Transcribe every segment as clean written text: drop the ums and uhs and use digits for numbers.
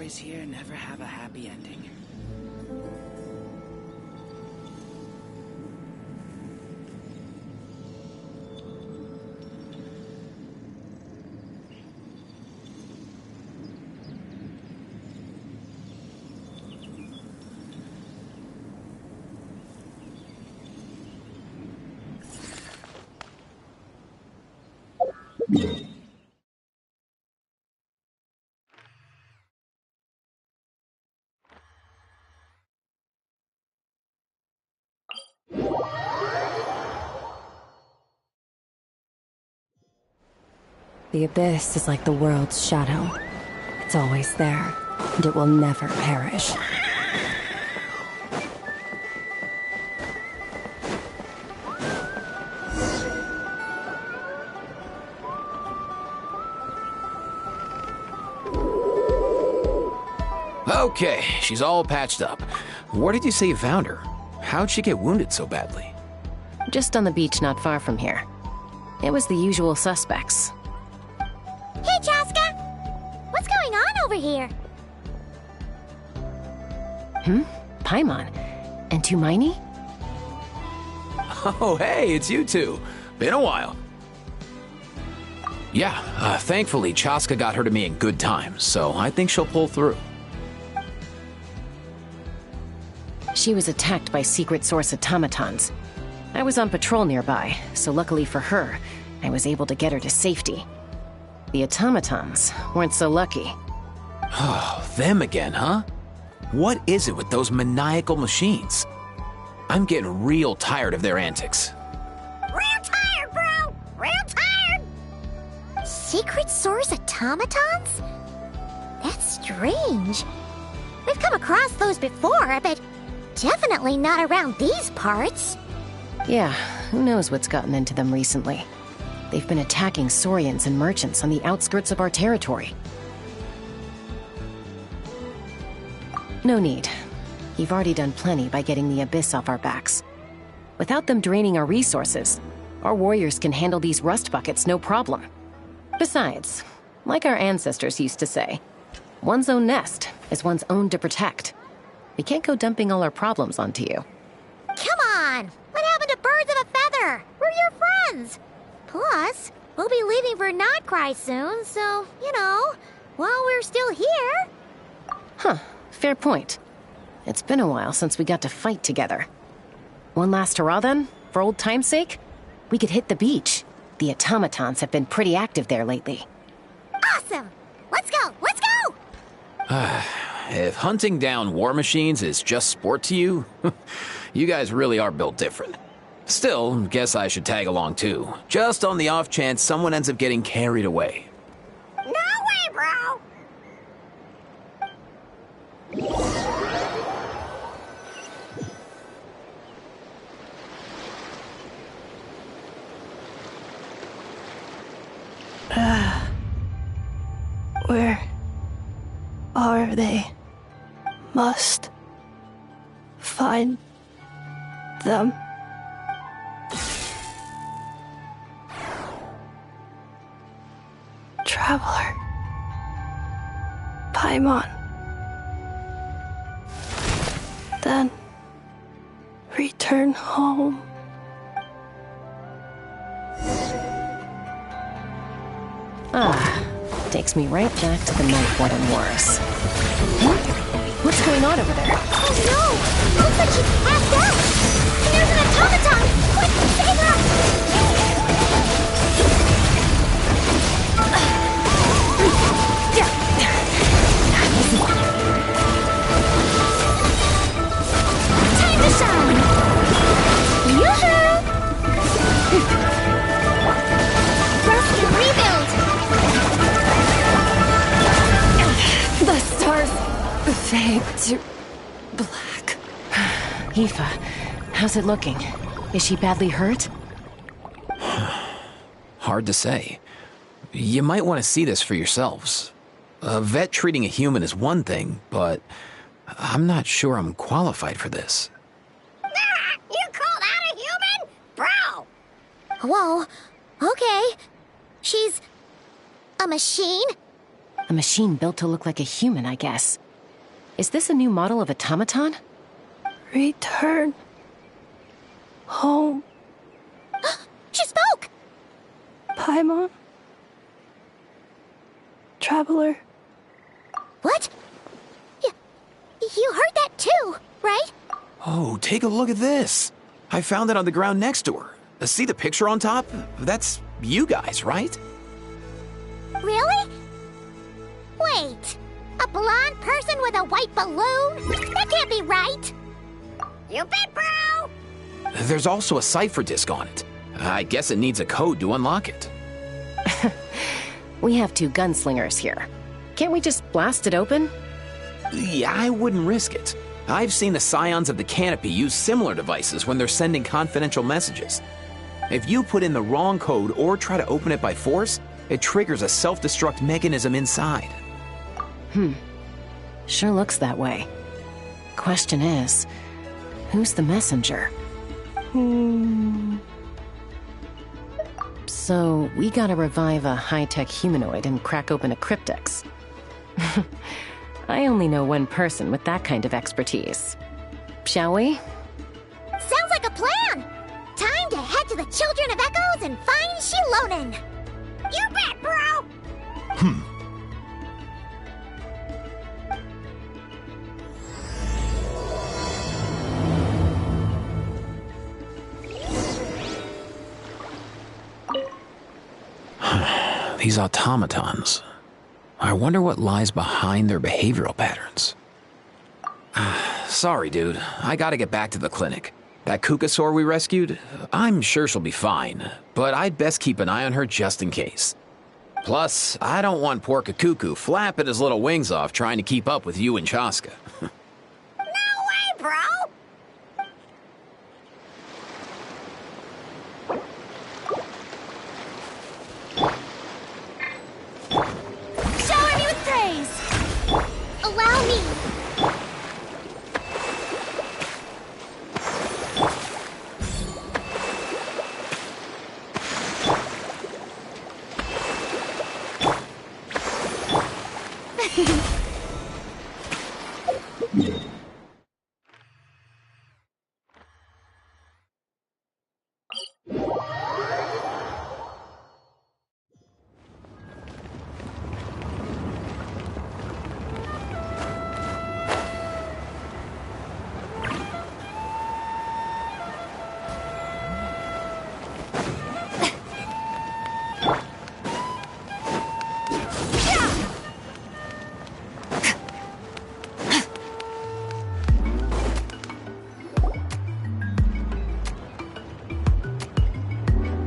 stories here never have a happy ending. The abyss is like the world's shadow. It's always there, and it will never perish. Okay, she's all patched up. Where did you say you found her? How'd she get wounded so badly? Just on the beach not far from here. It was the usual suspects. Hey, Chaska! What's going on over here? Paimon. And Tumaini? Oh, hey, it's you two. Been a while. Yeah, thankfully Chaska got her to me in good time, so I think she'll pull through. She was attacked by secret source automatons. I was on patrol nearby, so luckily for her, I was able to get her to safety. The automatons weren't so lucky. Oh, them again, huh? What is it with those maniacal machines? I'm getting real tired of their antics. Real tired, bro! Real tired! Secret source automatons? That's strange. We've come across those before, but definitely not around these parts. Yeah, who knows what's gotten into them recently. They've been attacking Saurians and merchants on the outskirts of our territory. No need. You've already done plenty by getting the Abyss off our backs. Without them draining our resources, our warriors can handle these rust buckets no problem. Besides, like our ancestors used to say, one's own nest is one's own to protect. We can't go dumping all our problems onto you. Come on! What happened to birds of a feather? We're your friends! Plus, we'll be leaving for Notcry soon, so, you know, while we're still here... Huh, fair point. It's been a while since we got to fight together. One last hurrah then, for old time's sake? We could hit the beach. The automatons have been pretty active there lately. Awesome! Let's go! Let's go! If hunting down war machines is just sport to you, you guys really are built different. Still, guess I should tag along too, just on the off chance someone ends up getting carried away. No way, bro! Where are they? Must find them. Traveler. Paimon. Then return home. Takes me right back to the Night Warden Wars. Huh? What's going on over there? Oh no! Looks like she's passed out! And there's an automaton! Quick, save her! Time to shine! Yoo-hoo! Rust and rebuild! The stars fade to black. Aoife, how's it looking? Is she badly hurt? Hard to say. You might want to see this for yourselves. A vet treating a human is one thing, but I'm not sure I'm qualified for this. You call that a human? Bro! Whoa, okay. She's... a machine? A machine built to look like a human, I guess. Is this a new model of automaton? Return home, She spoke! Paimon. Traveler. What? You heard that too, right? Oh, take a look at this. I found it on the ground next to her. See the picture on top? That's you guys, right? Really? Wait, a blonde person with a white balloon? That can't be right! You bet, bro! There's also a cipher disk on it. I guess it needs a code to unlock it. We have 2 gunslingers here. Can't we just blast it open? Yeah, I wouldn't risk it. I've seen the Scions of the Canopy use similar devices when they're sending confidential messages. If you put in the wrong code or try to open it by force, it triggers a self-destruct mechanism inside. Sure looks that way. Question is, who's the messenger? So, we gotta revive a high-tech humanoid and crack open a cryptex. I only know one person with that kind of expertise. Shall we? Sounds like a plan! Time to head to the Children of Echoes and find Shilonen! You bet, bro! These automatons. I wonder what lies behind their behavioral patterns. Sorry, dude. I gotta get back to the clinic. That Kukasaur we rescued, I'm sure she'll be fine, but I'd best keep an eye on her just in case. Plus, I don't want poor Kakuku flapping his little wings off trying to keep up with you and Chaska. No way, bro! Shower me with praise! Allow me!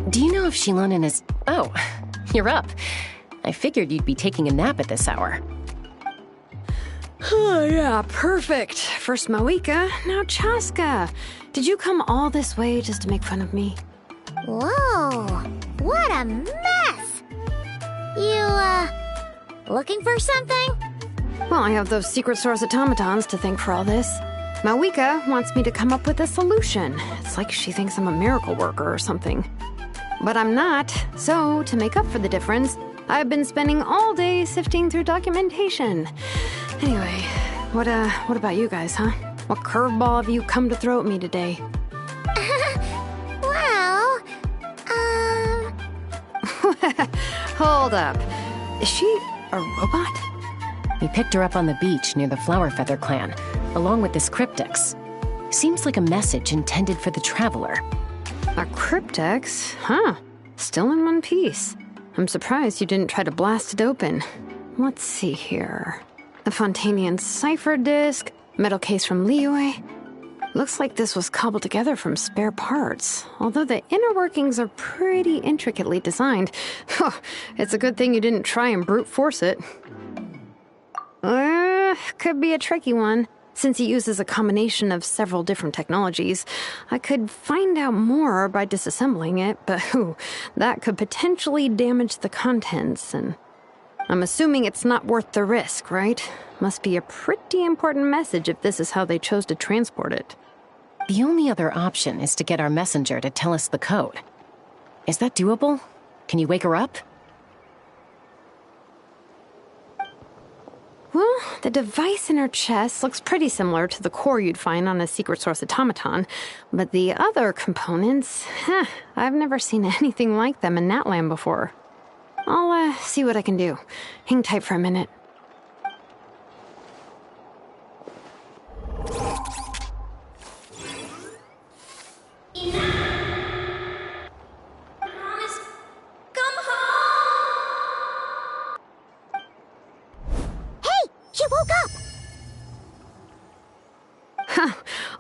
Do you know if Shilonen is... Oh, you're up. I figured you'd be taking a nap at this hour. Oh, yeah, perfect. First Mawika, now Chaska. Did you come all this way just to make fun of me? Whoa, what a mess! You, looking for something? Well, I have those secret source automatons to thank for all this. Mawika wants me to come up with a solution. It's like she thinks I'm a miracle worker or something. But I'm not, so to make up for the difference, I've been spending all day sifting through documentation. Anyway, what about you guys, huh? What curveball have you come to throw at me today? Well, Hold up. Is she a robot? We picked her up on the beach near the Flower Feather clan, along with this cryptex. Seems like a message intended for the Traveler. A cryptex? Huh. Still in one piece. I'm surprised you didn't try to blast it open. Let's see here. The Fontanian cipher disk, metal case from Liyue. Looks like this was cobbled together from spare parts, although the inner workings are pretty intricately designed. It's a good thing you didn't try and brute force it. Could be a tricky one. Since it uses a combination of several different technologies, I could find out more by disassembling it, but that could potentially damage the contents, and I'm assuming it's not worth the risk, right? Must be a pretty important message if this is how they chose to transport it. The only other option is to get our messenger to tell us the code. Is that doable? Can you wake her up? The device in her chest looks pretty similar to the core you'd find on a secret source automaton, but the other components, I've never seen anything like them in that land before. I'll see what I can do. Hang tight for a minute.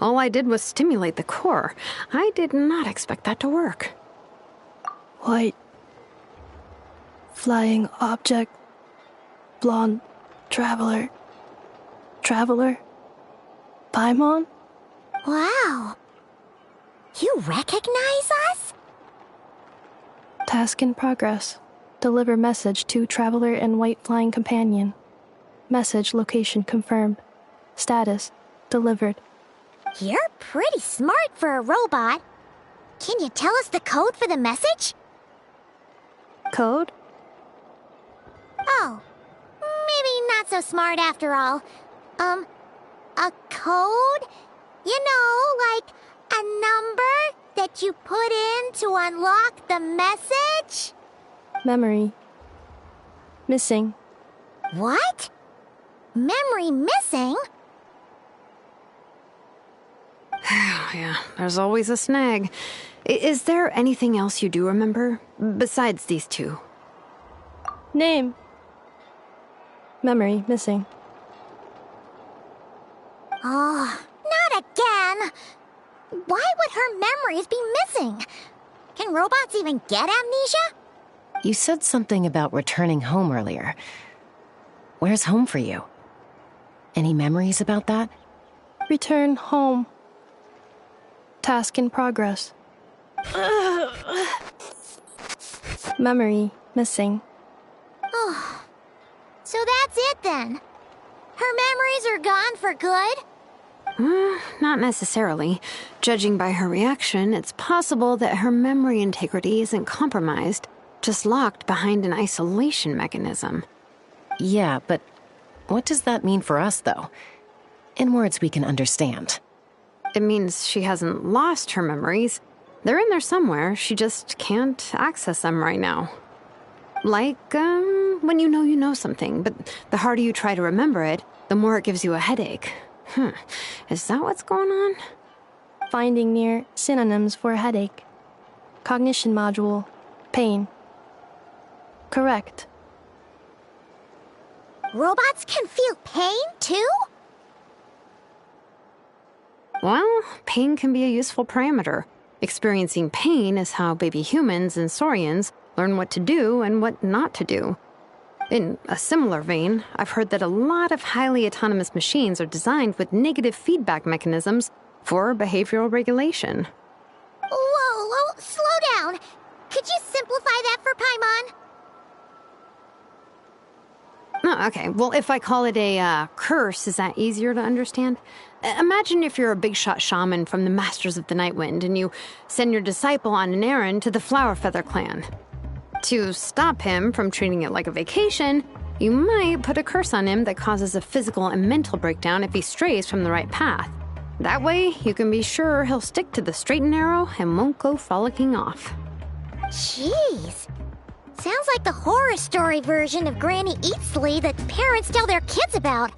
All I did was stimulate the core. I did not expect that to work. White. Flying object. Blonde. Traveler. Traveler. Paimon? Wow. You recognize us? Task in progress. Deliver message to Traveler and White Flying Companion. Message location confirmed. Status delivered. You're pretty smart for a robot. Can you tell us the code for the message? Code? Oh, maybe not so smart after all. A code? You know, like a number that you put in to unlock the message? Memory. Missing. What? Memory missing? Yeah, there's always a snag. Is there anything else you do remember, besides these two? Name. Memory missing. Oh, not again! Why would her memories be missing? Can robots even get amnesia? You said something about returning home earlier. Where's home for you? Any memories about that? Return home. Task in progress. Memory missing. Oh, so that's it then. Her memories are gone for good? Not necessarily. Judging by her reaction, it's possible that her memory integrity isn't compromised, just locked behind an isolation mechanism. Yeah, but what does that mean for us, though? In words we can understand. It means she hasn't lost her memories. They're in there somewhere, she just can't access them right now. Like, when you know something, but the harder you try to remember it, the more it gives you a headache. Is that what's going on? Finding near synonyms for headache. Cognition module. Pain. Correct. Robots can feel pain, too? Well, pain can be a useful parameter. Experiencing pain is how baby humans and saurians learn what to do and what not to do. In a similar vein, I've heard that a lot of highly autonomous machines are designed with negative feedback mechanisms for behavioral regulation. Whoa, slow down. Could you simplify that for Paimon? Oh, okay. Well, if I call it a curse, is that easier to understand? Imagine if you're a big shot shaman from the Masters of the Nightwind and you send your disciple on an errand to the Flowerfeather clan. To stop him from treating it like a vacation, you might put a curse on him that causes a physical and mental breakdown if he strays from the right path. That way, you can be sure he'll stick to the straight and narrow and won't go frolicking off. Jeez. Sounds like the horror story version of Granny Eatsley that parents tell their kids about.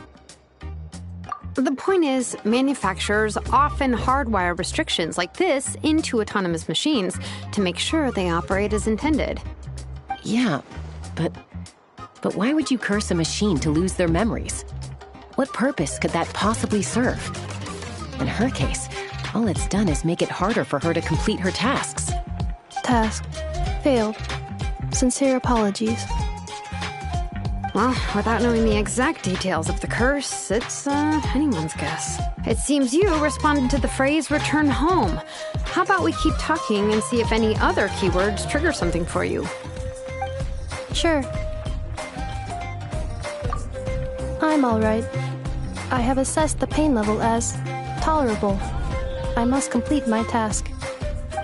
The point is, manufacturers often hardwire restrictions like this into autonomous machines to make sure they operate as intended. Yeah, but why would you curse a machine to lose their memories? What purpose could that possibly serve? In her case, all it's done is make it harder for her to complete her tasks. Task failed. Sincere apologies. Well, without knowing the exact details of the curse, it's anyone's guess. It seems you responded to the phrase return home. How about we keep talking and see if any other keywords trigger something for you? Sure. I'm alright. I have assessed the pain level as tolerable. I must complete my task.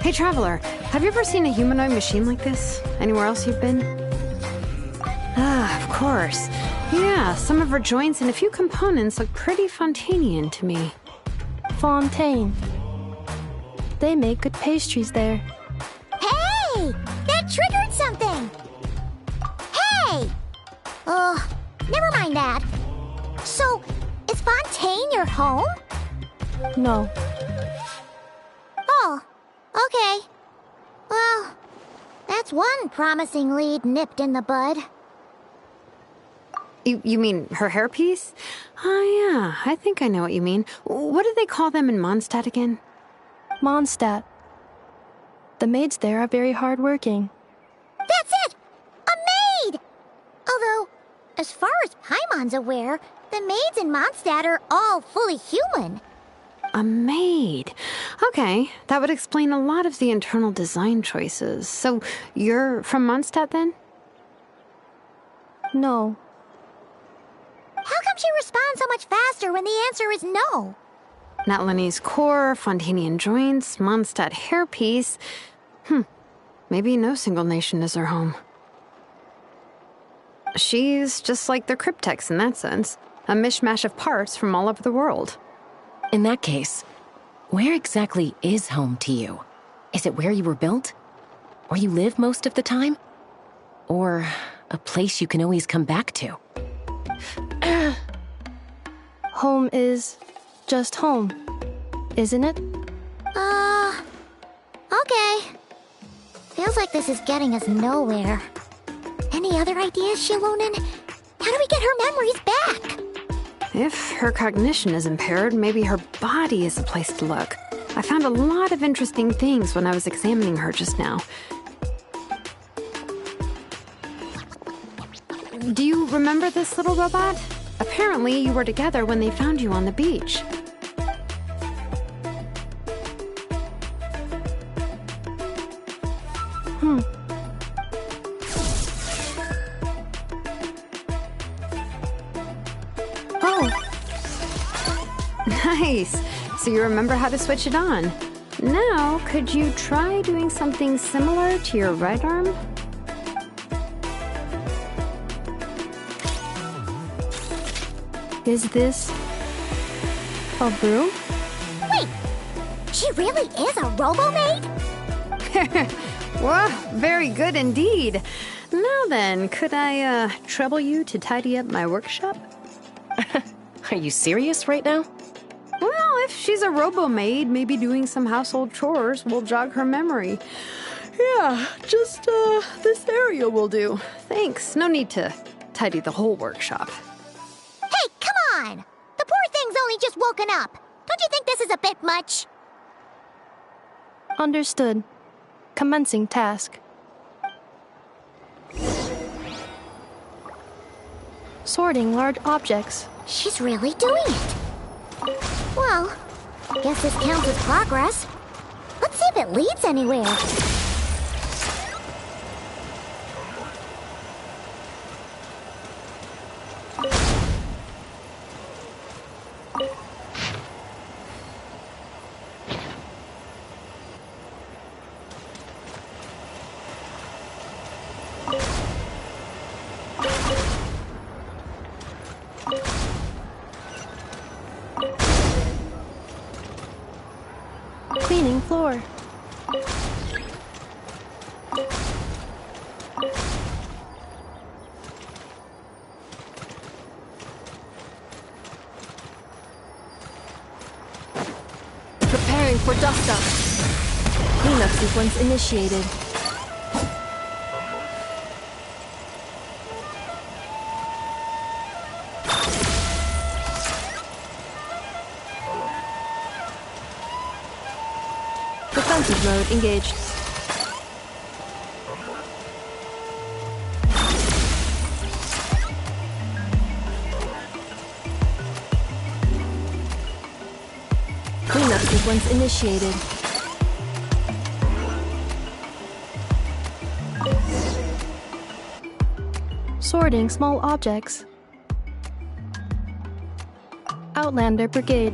Hey, Traveler, have you ever seen a humanoid machine like this? Anywhere else you've been? Ah, of course. Yeah, some of her joints and a few components look pretty Fontanian to me. Fontaine. They make good pastries there. Hey! That triggered something! Hey! Oh, never mind that. So, is Fontaine your home? No. Oh, okay. Well, that's one promising lead nipped in the bud. You mean her hairpiece? Oh, yeah, I think I know what you mean. What do they call them in Mondstadt again? Mondstadt. The maids there are very hardworking. That's it! A maid! Although, as far as Paimon's aware, the maids in Mondstadt are all fully human. A maid. Okay, that would explain a lot of the internal design choices. So, you're from Mondstadt then? No. How come she responds so much faster when the answer is no? Natlanese core, Fontanian joints, Mondstadt hairpiece. Maybe no single nation is her home. She's just like the Cryptex in that sense. A mishmash of parts from all over the world. In that case, where exactly is home to you? Is it where you were built? Where you live most of the time? Or a place you can always come back to? Home is just home, isn't it? Okay. Feels like this is getting us nowhere. Any other ideas, Shilonen? How do we get her memories back? If her cognition is impaired, maybe her body is a place to look. I found a lot of interesting things when I was examining her just now. Do you remember this little robot? Apparently, you were together when they found you on the beach. Nice. So you remember how to switch it on. Now, could you try doing something similar to your right arm? Is this a broom? Wait, she really is a robo-maid? Well, very good indeed. Now then, could I trouble you to tidy up my workshop? Are you serious right now? Well, if she's a robo-maid, maybe doing some household chores will jog her memory. Yeah, just this area will do. Thanks. No need to tidy the whole workshop. Hey, come on! The poor thing's only just woken up. Don't you think this is a bit much? Understood. Commencing task. Sorting large objects. She's really doing it. Well, guess this counts as progress. Let's see if it leads anywhere. Cleaning floor. Preparing for dust-up. Cleanup sequence initiated. Defensive mode engaged. Cleanup sequence initiated. Sorting small objects. Outlander Brigade.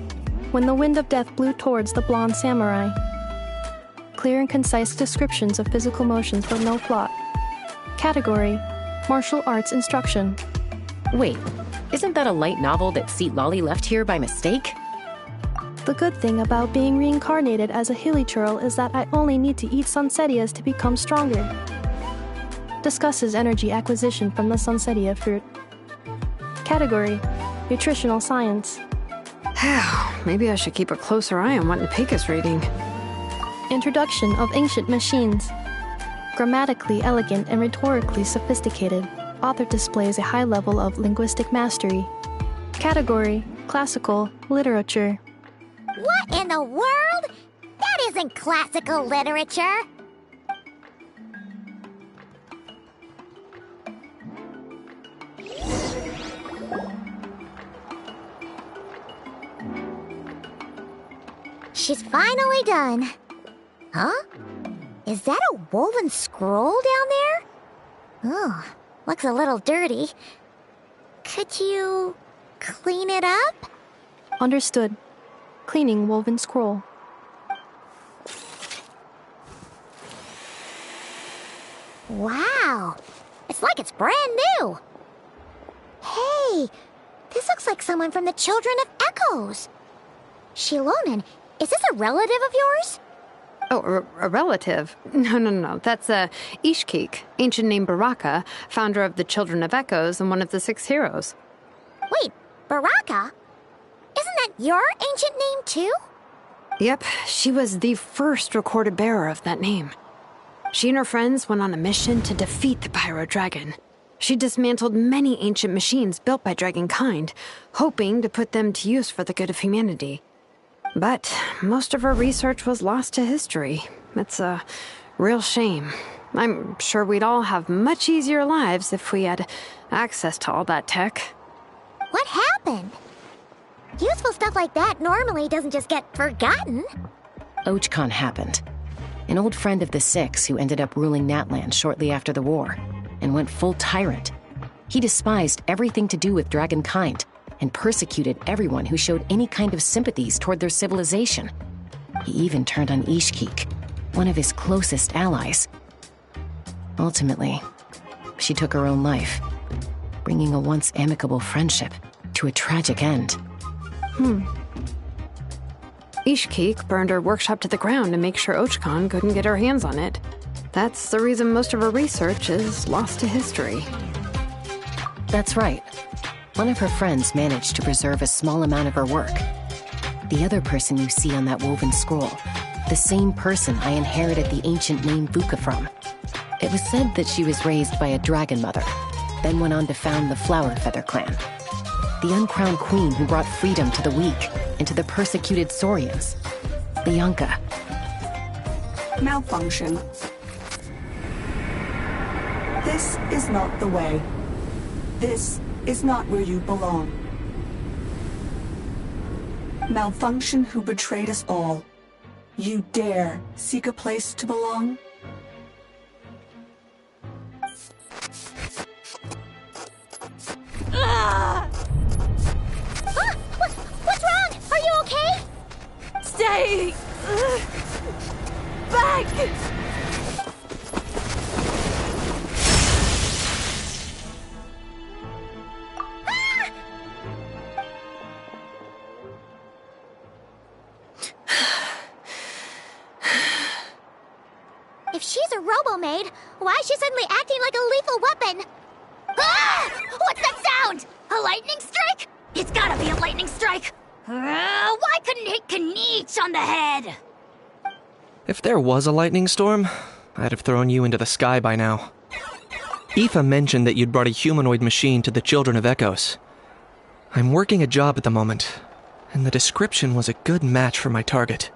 When the wind of death blew towards the blonde samurai. Clear and concise descriptions of physical motions but no plot. Category: Martial Arts Instruction. Wait, isn't that a light novel that Seat Lolly left here by mistake? The good thing about being reincarnated as a hilichurl is that I only need to eat sunsettias to become stronger. Discusses energy acquisition from the sunsettia fruit. Category: Nutritional Science. Maybe I should keep a closer eye on what Nipik is reading. Introduction of Ancient Machines. Grammatically elegant and rhetorically sophisticated, author displays a high level of linguistic mastery. Category: Classical Literature. What in the world? That isn't classical literature. She's finally done. Huh? Is that a woven scroll down there? Oh, looks a little dirty. Could you clean it up? Understood. Cleaning woven scroll. Wow, it's like it's brand new. Hey, this looks like someone from the Children of Echoes. Shilonen, is this a relative of yours? Oh, a relative? No. That's Ishkik, ancient name Baraka, founder of the Children of Echoes and one of the 6 heroes. Wait, Baraka? Isn't that your ancient name too? Yep, she was the first recorded bearer of that name. She and her friends went on a mission to defeat the Pyro Dragon. She dismantled many ancient machines built by Dragonkind, hoping to put them to use for the good of humanity. But most of her research was lost to history. It's a real shame. I'm sure we'd all have much easier lives if we had access to all that tech. What happened? Useful stuff like that normally doesn't just get forgotten. Archon happened. An old friend of the 6 who ended up ruling Natlan shortly after the war, and went full tyrant. He despised everything to do with Dragonkind, and persecuted everyone who showed any kind of sympathies toward their civilization. He even turned on Ishkik, one of his closest allies. Ultimately, she took her own life, bringing a once amicable friendship to a tragic end. Ishkik burned her workshop to the ground to make sure Archon couldn't get her hands on it. That's the reason most of her research is lost to history. That's right. One of her friends managed to preserve a small amount of her work. The other person you see on that woven scroll, the same person I inherited the ancient name Vuka from. It was said that she was raised by a dragon mother, then went on to found the Flower Feather clan. The uncrowned queen who brought freedom to the weak and to the persecuted Saurians. Bianca. Malfunction. This is not the way. This is not where you belong. Malfunction who betrayed us all. You dare seek a place to belong? What's wrong? Are you okay? Stay back! If she's a robo-maid, why is she suddenly acting like a lethal weapon? Ah! What's that sound? A lightning strike? It's gotta be a lightning strike! Why couldn't it hit Kniech on the head? If there was a lightning storm, I'd have thrown you into the sky by now. Aoife mentioned that you'd brought a humanoid machine to the Children of Echoes. I'm working a job at the moment, and the description was a good match for my target.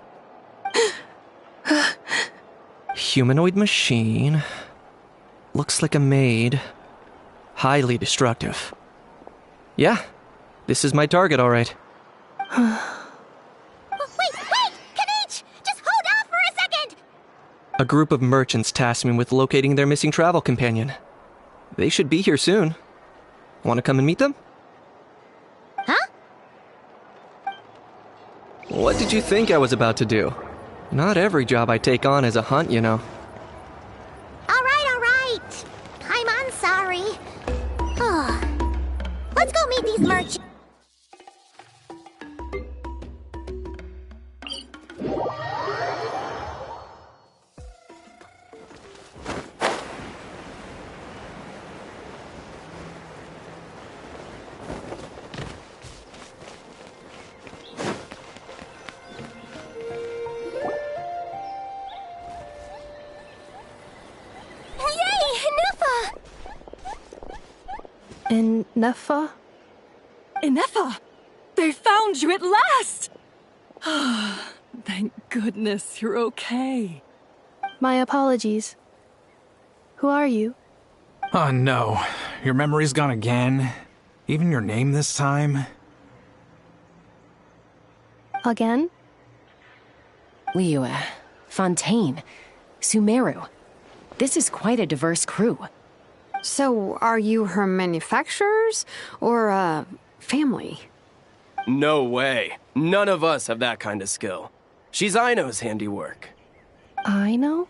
Humanoid machine. Looks like a maid. Highly destructive. Yeah, this is my target, all right. Wait! Kniech! Just hold off for a second! A group of merchants tasked me with locating their missing travel companion. They should be here soon. Want to come and meet them? Huh? What did you think I was about to do? Not every job I take on is a hunt, you know. All right. I'm sorry. Let's go meet these merchants. Nefa? Inefa! They found you at last! Thank goodness you're okay. My apologies. Who are you? Oh no, your memory's gone again? Even your name this time? Again? Liyue, Fontaine, Sumeru. This is quite a diverse crew. So, are you her manufacturers or, family? No way. None of us have that kind of skill. She's Aino's handiwork. Aino?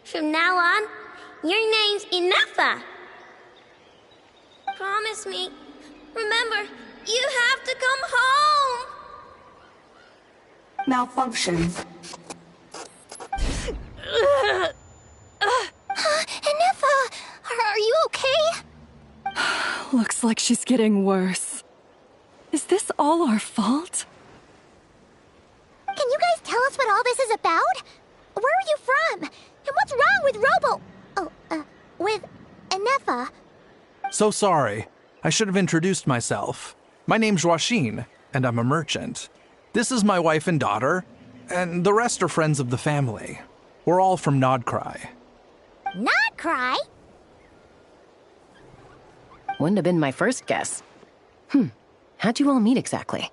From now on, your name's Inefa. Promise me. Remember, you have to come home. Malfunction. Inefa, are you okay? Looks like she's getting worse. Is this all our fault? Can you guys tell us what all this is about? Where are you from? And what's wrong with with Inefa? So sorry. I should have introduced myself. My name's Joachine, and I'm a merchant. This is my wife and daughter, and the rest are friends of the family. We're all from Nodcry. Nodcry? Wouldn't have been my first guess. How'd you all meet exactly?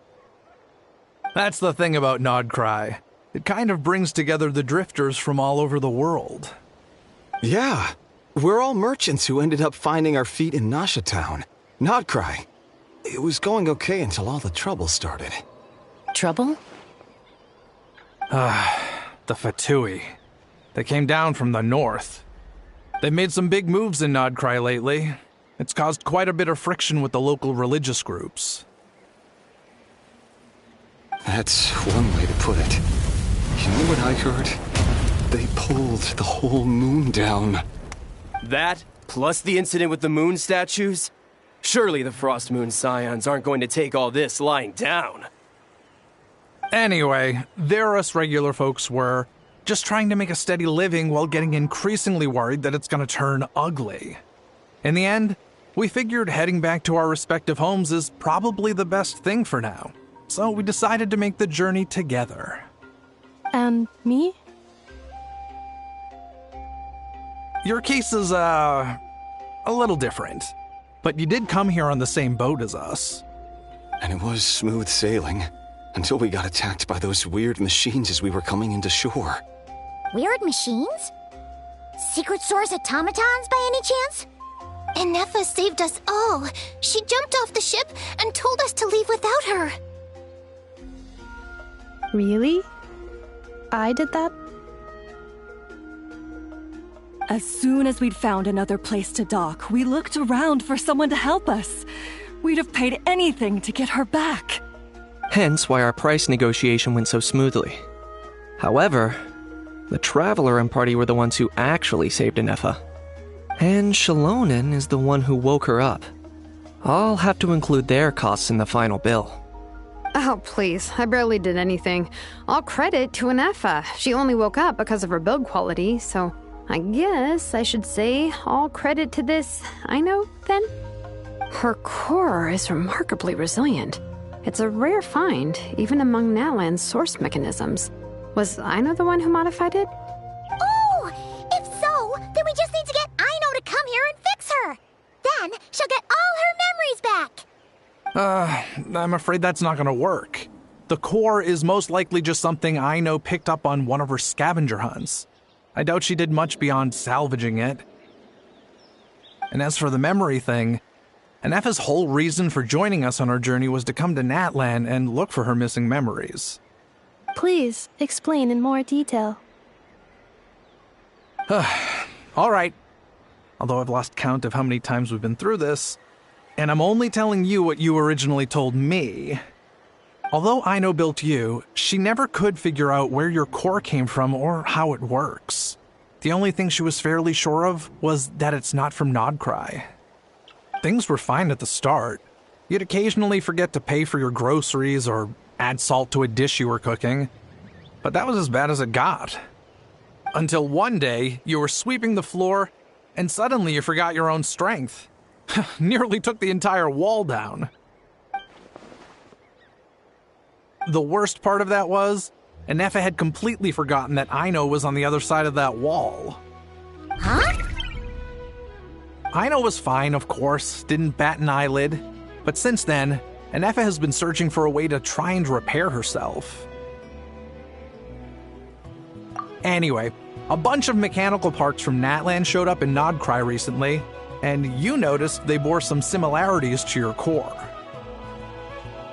That's the thing about Nodcry. It kind of brings together the drifters from all over the world. Yeah, we're all merchants who ended up finding our feet in Nasha Town. Nodcry. It was going okay until all the trouble started. Trouble? The Fatui. They came down from the north. They've made some big moves in Nodcry lately. It's caused quite a bit of friction with the local religious groups. That's one way to put it. You know what I heard? They pulled the whole moon down. That, plus the incident with the moon statues? Surely the Frost Moon Scions aren't going to take all this lying down. Anyway, there us regular folks were, just trying to make a steady living while getting increasingly worried that it's going to turn ugly. In the end, we figured heading back to our respective homes is probably the best thing for now. So we decided to make the journey together. And me? Your case is, a little different. But you did come here on the same boat as us. And it was smooth sailing, until we got attacked by those weird machines as we were coming into shore. Weird machines? Secret Source automatons by any chance? Inefa saved us all. She jumped off the ship and told us to leave without her. Really? I did that? As soon as we'd found another place to dock, we looked around for someone to help us. We'd have paid anything to get her back. Hence why our price negotiation went so smoothly. However, the Traveler and party were the ones who actually saved Inefa. And Shalonen is the one who woke her up. I'll have to include their costs in the final bill. Oh, please. I barely did anything. All credit to Inefa. She only woke up because of her build quality, so I guess I should say all credit to this Aino, then? Her core is remarkably resilient. It's a rare find, even among Nalan's source mechanisms. Was Aino the one who modified it? Oh! If so, then we just need to get Aino to come here and fix her. Then she'll get all her memories back. I'm afraid that's not gonna work. The core is most likely just something Aino picked up on one of her scavenger hunts. I doubt she did much beyond salvaging it. And as for the memory thing, Inefa's whole reason for joining us on our journey was to come to Natlan and look for her missing memories. Please, explain in more detail. All right. Although I've lost count of how many times we've been through this, and I'm only telling you what you originally told me. Although Aino built you, she never could figure out where your core came from or how it works. The only thing she was fairly sure of was that it's not from Nodcry. Things were fine at the start. You'd occasionally forget to pay for your groceries or add salt to a dish you were cooking, but that was as bad as it got. Until one day, you were sweeping the floor, and suddenly you forgot your own strength. Nearly took the entire wall down. The worst part of that was, Anefa had completely forgotten that Aino was on the other side of that wall. Huh? Aino was fine, of course, didn't bat an eyelid, but since then, Anefa has been searching for a way to try and repair herself. Anyway, a bunch of mechanical parts from Natlan showed up in Nodcry recently, and you noticed they bore some similarities to your core.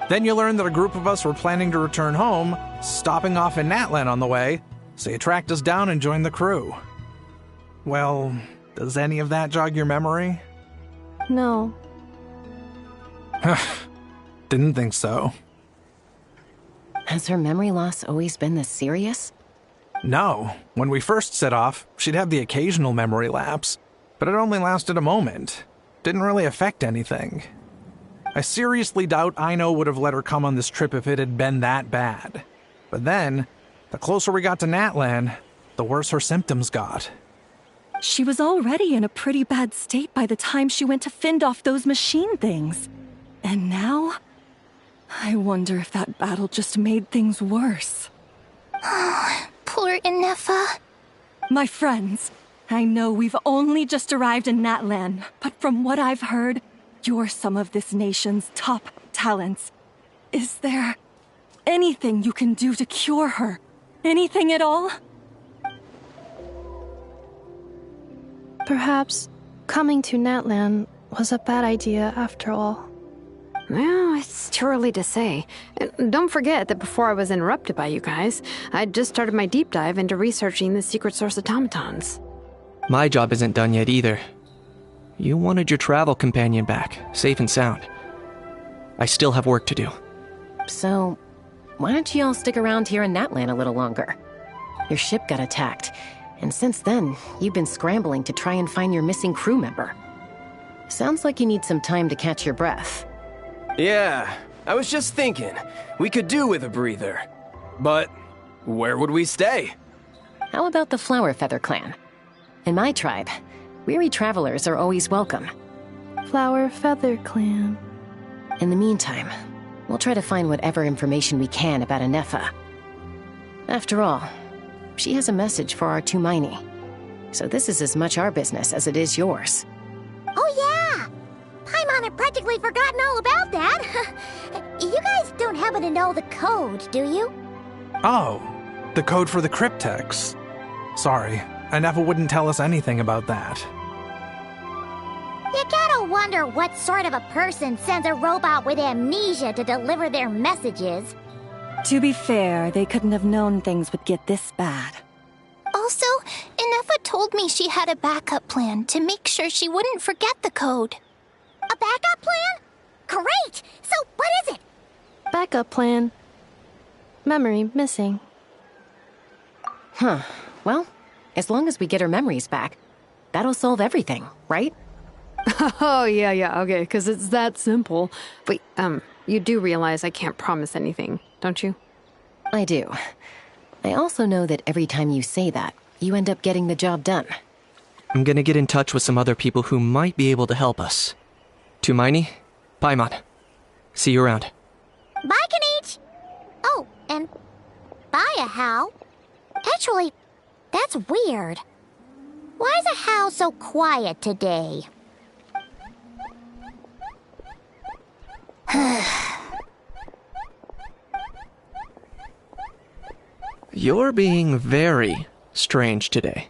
Then you learned that a group of us were planning to return home, stopping off in Natlan on the way, so you tracked us down and joined the crew. Well, does any of that jog your memory? No. Didn't think so. Has her memory loss always been this serious? No. When we first set off, she'd have the occasional memory lapse, but it only lasted a moment. Didn't really affect anything. I seriously doubt Aino would have let her come on this trip if it had been that bad. But then, the closer we got to Natlan, the worse her symptoms got. She was already in a pretty bad state by the time she went to fend off those machine things. And now, I wonder if that battle just made things worse. Poor Anefa. My friends, I know we've only just arrived in Natlan, but from what I've heard, you're some of this nation's top talents. Is there anything you can do to cure her? Anything at all? Perhaps coming to Natlan was a bad idea after all. Well, it's too early to say. And don't forget that before I was interrupted by you guys, I'd just started my deep dive into researching the secret source automatons. My job isn't done yet either. You wanted your travel companion back, safe and sound. I still have work to do. So, why don't you all stick around here in Natlan a little longer? Your ship got attacked, and since then, you've been scrambling to try and find your missing crew member. Sounds like you need some time to catch your breath. Yeah, I was just thinking, we could do with a breather. But where would we stay? How about the Flower Feather Clan? In my tribe, weary travelers are always welcome. Flower Feather Clan. In the meantime, we'll try to find whatever information we can about Anefa. After all, she has a message for our Tumaini. So this is as much our business as it is yours. Oh yeah! Paimon had practically forgotten all about that. You guys don't happen to know the code, do you? Oh, the code for the cryptex. Sorry, Anefa wouldn't tell us anything about that. You gotta wonder what sort of a person sends a robot with amnesia to deliver their messages. To be fair, they couldn't have known things would get this bad. Also, Anefa told me she had a backup plan to make sure she wouldn't forget the code. A backup plan? Great! So what is it? Backup plan. Memory missing. Huh. Well, as long as we get her memories back, that'll solve everything, right? Oh, yeah, okay, because it's that simple. Wait, you do realize I can't promise anything, don't you? I do. I also know that every time you say that, you end up getting the job done. I'm gonna get in touch with some other people who might be able to help us. Tumaini, Paimon. See you around. Bye, Kanich! Oh, and bye, Ahau. Actually, that's weird. Why is Ahau so quiet today? You're being very strange today.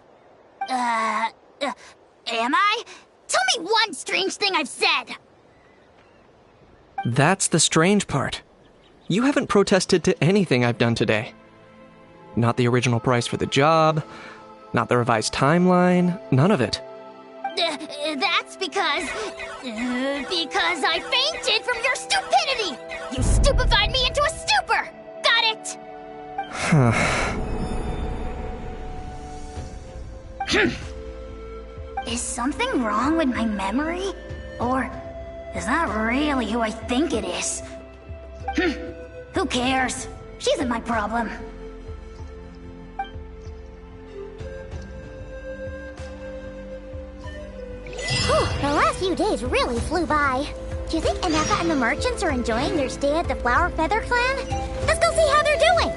Am I? Tell me one strange thing I've said! That's the strange part. You haven't protested to anything I've done today. Not the original price for the job, Not the revised timeline, none of it. That's because I fainted from your stupidity! You stupefied me into a stupor! Got it? Is something wrong with my memory? Or is that really who I think it is? Who cares? She isn't my problem. The last few days really flew by. Do you think Inefa and the merchants are enjoying their stay at the Flower Feather Clan? Let's go see how they're doing!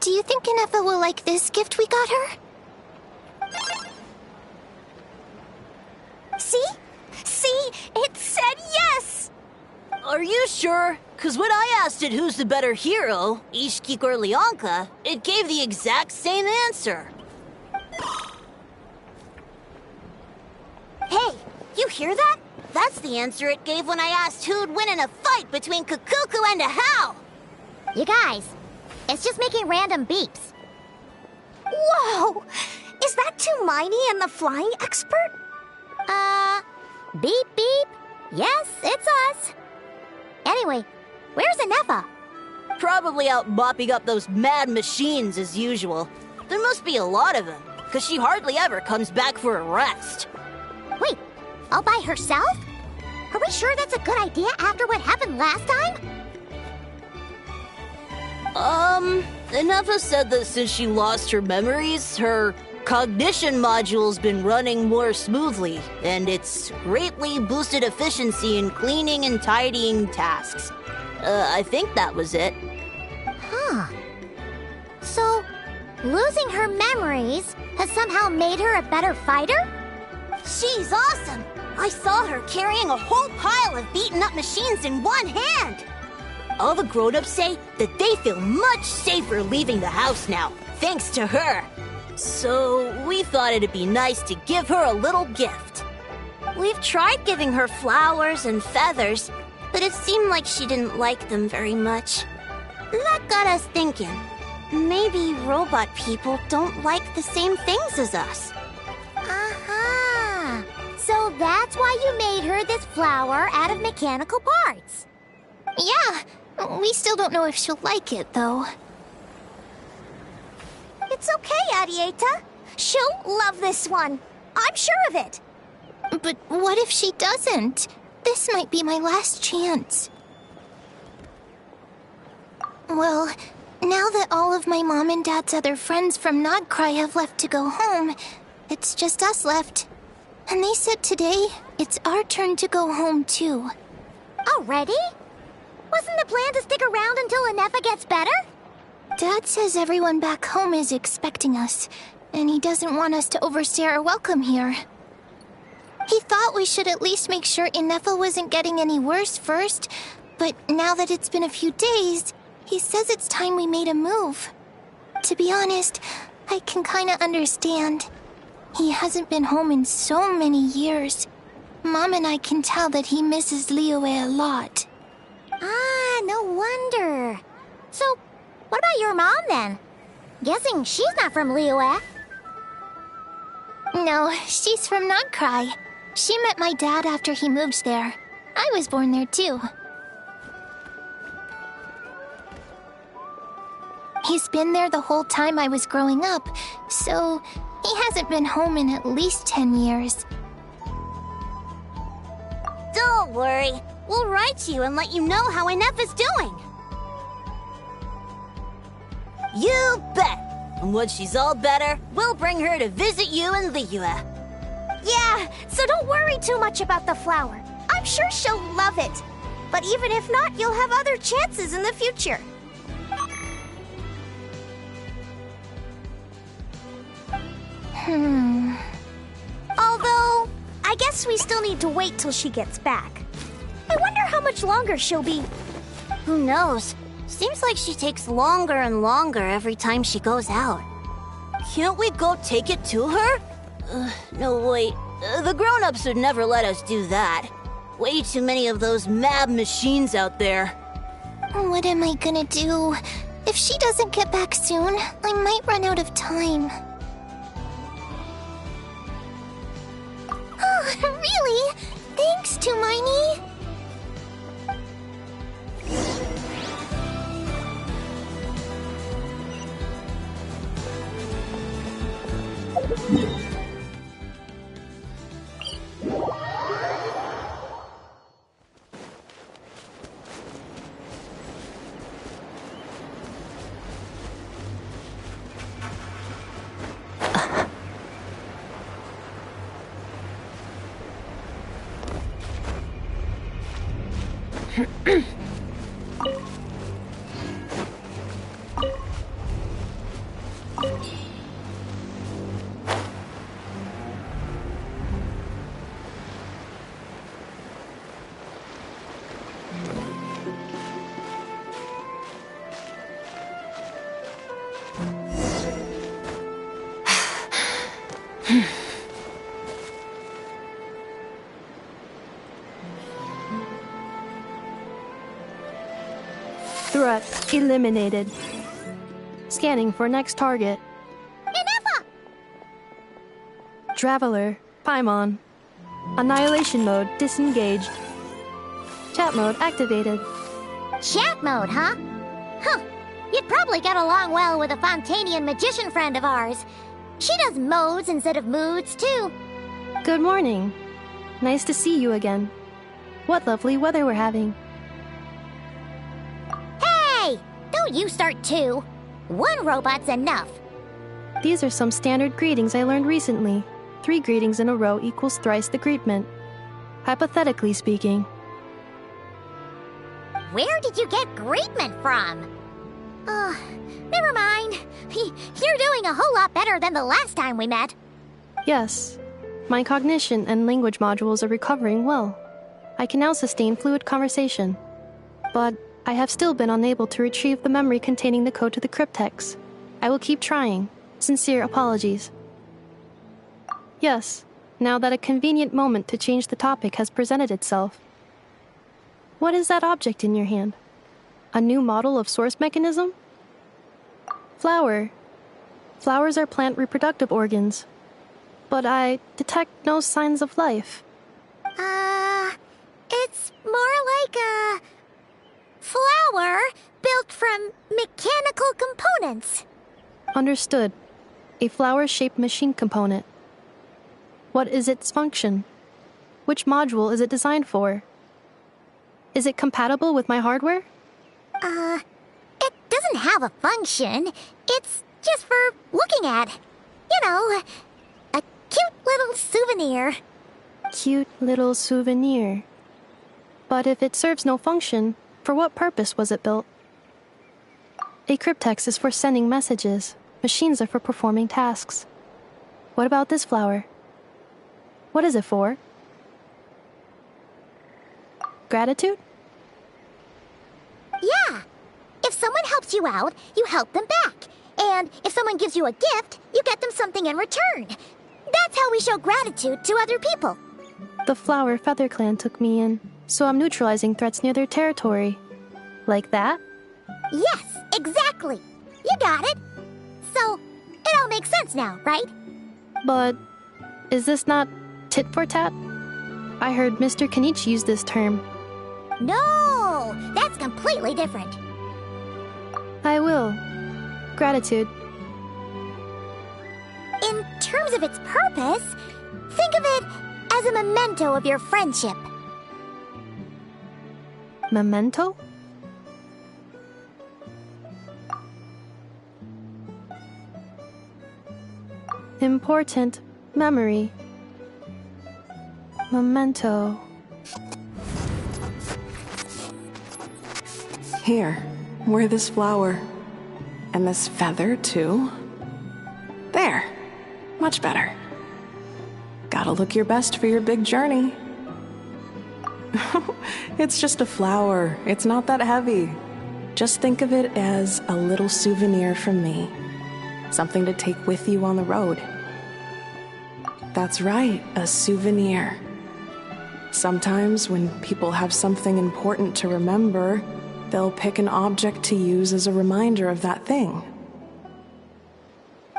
Do you think Inefa will like this gift we got her? See? See? It said yes! Are you sure? Because when I asked it who's the better hero, Ishkik or Leonka, it gave the exact same answer. Hey, you hear that? That's the answer it gave when I asked who'd win in a fight between Kukuku and Ahau. You guys, it's just making random beeps. Whoa! Is that Tumaini and the flying expert? Beep beep. Yes, it's us. Anyway, where's Inefa? Probably out mopping up those mad machines as usual. There must be a lot of them, because she hardly ever comes back for a rest. Wait, all by herself? Are we sure that's a good idea after what happened last time? Inefa said that since she lost her memories, her cognition module's been running more smoothly, and it's greatly boosted efficiency in cleaning and tidying tasks. I think that was it. Huh. So, losing her memories has somehow made her a better fighter? She's awesome! I saw her carrying a whole pile of beaten-up machines in one hand! All the grown-ups say that they feel much safer leaving the house now, thanks to her. So, we thought it'd be nice to give her a little gift. We've tried giving her flowers and feathers, but it seemed like she didn't like them very much. That got us thinking. Maybe robot people don't like the same things as us. Aha! So that's why you made her this flower out of mechanical parts. Yeah, we still don't know if she'll like it, though. It's okay, Arieta. She'll love this one. I'm sure of it. But what if she doesn't? This might be my last chance. Well, now that all of my mom and dad's other friends from Nodcry have left to go home, it's just us left. And they said today, it's our turn to go home, too. Already? Wasn't the plan to stick around until Inefa gets better? Dad says everyone back home is expecting us, and he doesn't want us to overstay our welcome here. He thought we should at least make sure Inefa wasn't getting any worse first, but now that it's been a few days, he says it's time we made a move. To be honest, I can kinda understand. He hasn't been home in so many years. Mom and I can tell that he misses Liyue a lot. Ah, no wonder. So, what about your mom then? Guessing she's not from Liyue. No, she's from Nodcry. She met my dad after he moved there. I was born there too. He's been there the whole time I was growing up, so he hasn't been home in at least 10 years. Don't worry. We'll write you and let you know how Inefa's doing. You bet! And once she's all better, we'll bring her to visit you in Liyue. Yeah, so don't worry too much about the flower. I'm sure she'll love it. But even if not, you'll have other chances in the future. Although, I guess we still need to wait till she gets back. I wonder how much longer she'll be. Who knows? Seems like she takes longer and longer every time she goes out. Can't we go take it to her? No, wait. The grown-ups would never let us do that. Way too many of those mad machines out there. What am I gonna do? If she doesn't get back soon, I might run out of time. Oh, really? Thanks, Tumaini. Threat eliminated. Scanning for next target. Inefa! Traveler, Paimon. Annihilation mode disengaged. Chat mode activated. Chat mode, huh? Huh. You'd probably get along well with a Fontanian magician friend of ours. She does modes instead of moods, too. Good morning. Nice to see you again. What lovely weather we're having. Hey! Don't you start too. One robot's enough. These are some standard greetings I learned recently. 3 greetings in a row equals thrice the greetment. Hypothetically speaking. Where did you get greetment from? Never mind. You're doing a whole lot better than the last time we met. Yes. My cognition and language modules are recovering well. I can now sustain fluid conversation. But I have still been unable to retrieve the memory containing the code to the cryptex. I will keep trying. Sincere apologies. Yes, now that a convenient moment to change the topic has presented itself. What is that object in your hand? A new model of source mechanism? Flower. Flowers are plant reproductive organs. But I detect no signs of life. It's more like a flower built from mechanical components. Understood. A flower-shaped machine component. What is its function? Which module is it designed for? Is it compatible with my hardware? It doesn't have a function. It's just for looking at. You know, a cute little souvenir. Cute little souvenir. But if it serves no function, for what purpose was it built? A cryptex is for sending messages. Machines are for performing tasks. What about this flower? What is it for? Gratitude? Yeah. If someone helps you out, you help them back. And if someone gives you a gift, you get them something in return. That's how we show gratitude to other people. The Flower Feather Clan took me in, so I'm neutralizing threats near their territory. Like that? Yes, exactly. You got it. So, it all makes sense now, right? But is this not tit for tat? I heard Mr. Kenichi use this term. No, that's completely different. I will. Gratitude. In terms of its purpose, think of it as a memento of your friendship. Memento? Important memory. Memento. Here, wear this flower. And this feather, too. There. Much Much better. Gotta look your best for your big journey. It's just a flower. It's not that heavy. Just think of it as a little souvenir from me. Something to take with you on the road. That's right, a souvenir. Sometimes when people have something important to remember, they'll pick an object to use as a reminder of that thing.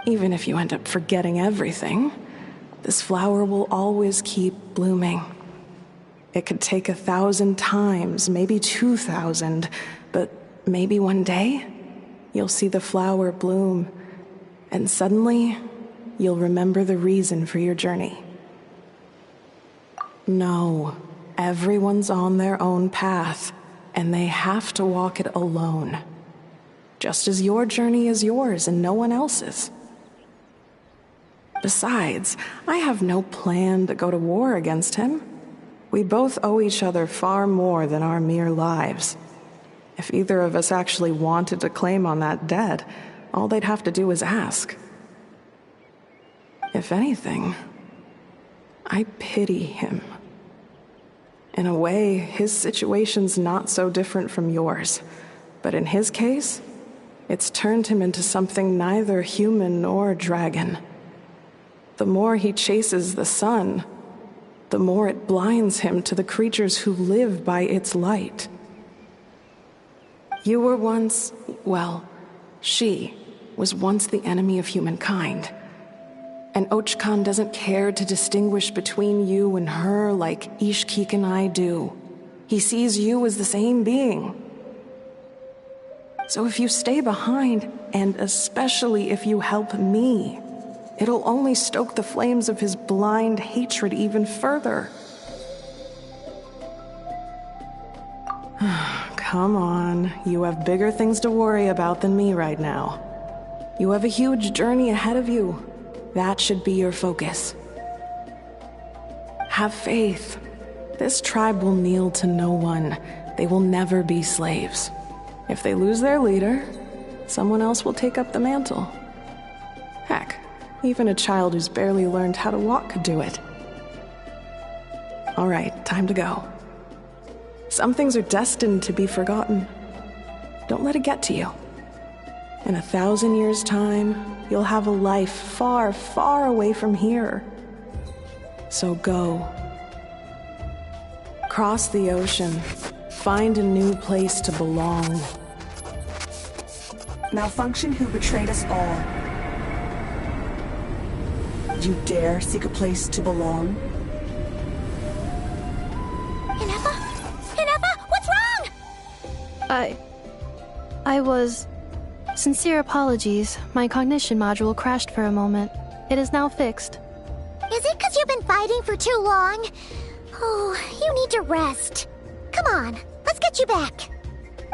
Even if you end up forgetting everything, this flower will always keep blooming. It could take 1,000 times, maybe 2,000, but maybe one day you'll see the flower bloom, and suddenly you'll remember the reason for your journey. No, everyone's on their own path, and they have to walk it alone. Just as your journey is yours and no one else's. Besides, I have no plan to go to war against him. We both owe each other far more than our mere lives. If either of us actually wanted to claim on that debt, all they'd have to do is ask. If anything, I pity him. In a way, his situation's not so different from yours. But in his case, it's turned him into something neither human nor dragon. The more he chases the sun, the more it blinds him to the creatures who live by its light. You were once, well, she was once the enemy of humankind. And Archon doesn't care to distinguish between you and her like Ishkik and I do. He sees you as the same being. So if you stay behind, and especially if you help me, it'll only stoke the flames of his blind hatred even further. Come on, you have bigger things to worry about than me right now. You have a huge journey ahead of you. That should be your focus. Have faith. This tribe will kneel to no one. They will never be slaves. If they lose their leader, someone else will take up the mantle. Heck, even a child who's barely learned how to walk could do it. All right, time to go. Some things are destined to be forgotten. Don't let it get to you. In 1,000 years' time, you'll have a life far, far away from here. So go. Cross the ocean. Find a new place to belong. Malfunction who betrayed us all. You dare seek a place to belong? Hinefa, what's wrong? I was... Sincere apologies. My cognition module crashed for a moment. It is now fixed. Is it because you've been fighting for too long? Oh, you need to rest. Come on, let's get you back.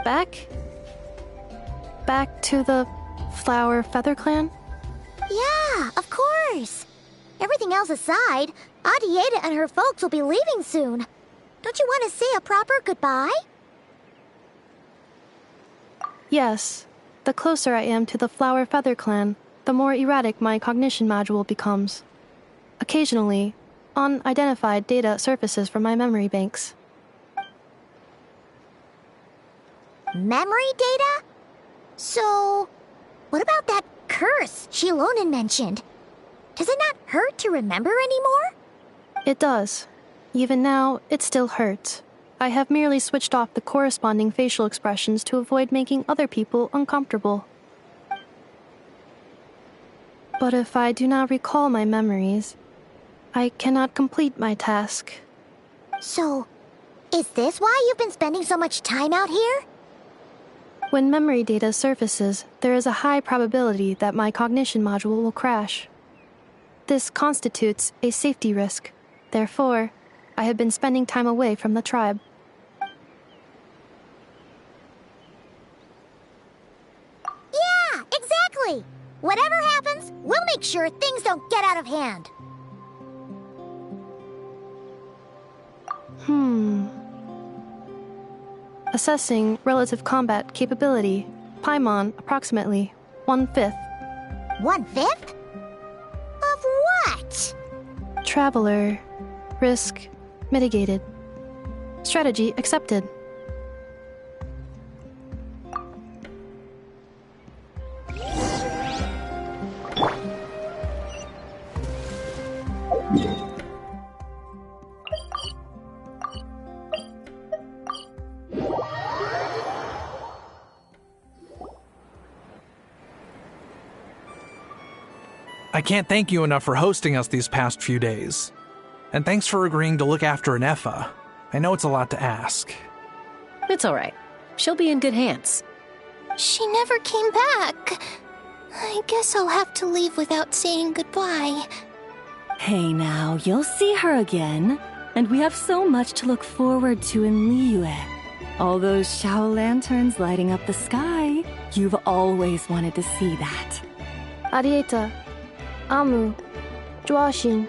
Back? Back to the Flower Feather Clan? Yeah, of course. Everything else aside, Adieta and her folks will be leaving soon. Don't you want to say a proper goodbye? Yes. The closer I am to the Flower Feather Clan, the more erratic my cognition module becomes. Occasionally, unidentified data surfaces from my memory banks. Memory data? So, what about that curse Shilonen mentioned? Does it not hurt to remember anymore? It does. Even now, it still hurts. I have merely switched off the corresponding facial expressions to avoid making other people uncomfortable. But if I do not recall my memories, I cannot complete my task. So, is this why you've been spending so much time out here? When memory data surfaces, there is a high probability that my cognition module will crash. This constitutes a safety risk. Therefore, I have been spending time away from the tribe. Yeah, exactly! Whatever happens, we'll make sure things don't get out of hand. Assessing relative combat capability. Paimon, approximately 1/5. 1/5? Of Of what? Traveler. Risk mitigated. Strategy accepted. I can't thank you enough for hosting us these past few days. And thanks for agreeing to look after an Effa. I know it's a lot to ask. It's all right. She'll be in good hands. She never came back. I guess I'll have to leave without saying goodbye. Hey now, you'll see her again. And we have so much to look forward to in Liyue. All those Shao lanterns lighting up the sky. You've always wanted to see that. Arieta. Amu. Joashin.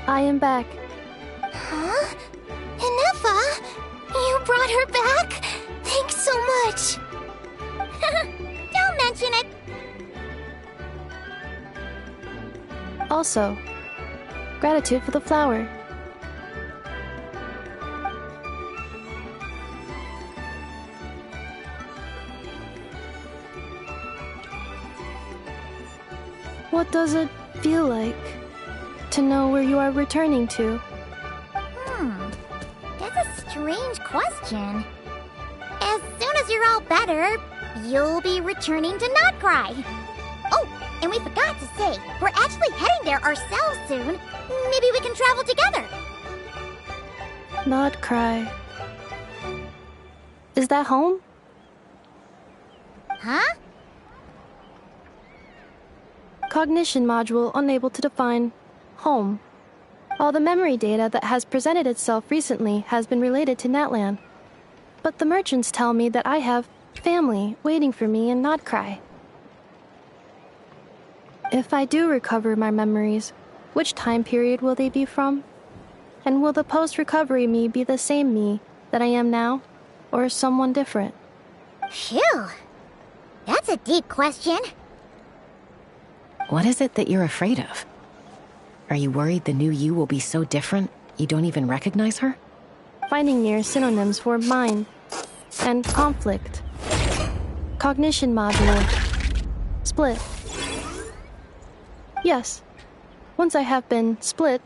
I am back. Huh? Inefa? You brought her back? Thanks so much. Don't mention it. Also, gratitude for the flower. What does it feel like to know where you are returning to? That's a strange question. As soon as you're all better, you'll be returning to Not Cry. Oh, and we forgot to say, we're actually heading there ourselves soon. Maybe we can travel together. Not cry. Is that home? Huh? Cognition module unable to define home. All the memory data that has presented itself recently has been related to Natlan. But the merchants tell me that I have family waiting for me in Not Cry. If I do recover my memories, which time period will they be from? And will the post-recovery me be the same me that I am now, or someone different? Phew. That's a deep question. What is it that you're afraid of? Are you worried the new you will be so different you don't even recognize her? Finding near synonyms for mind and conflict. Cognition module. Split. Yes. Once I have been split,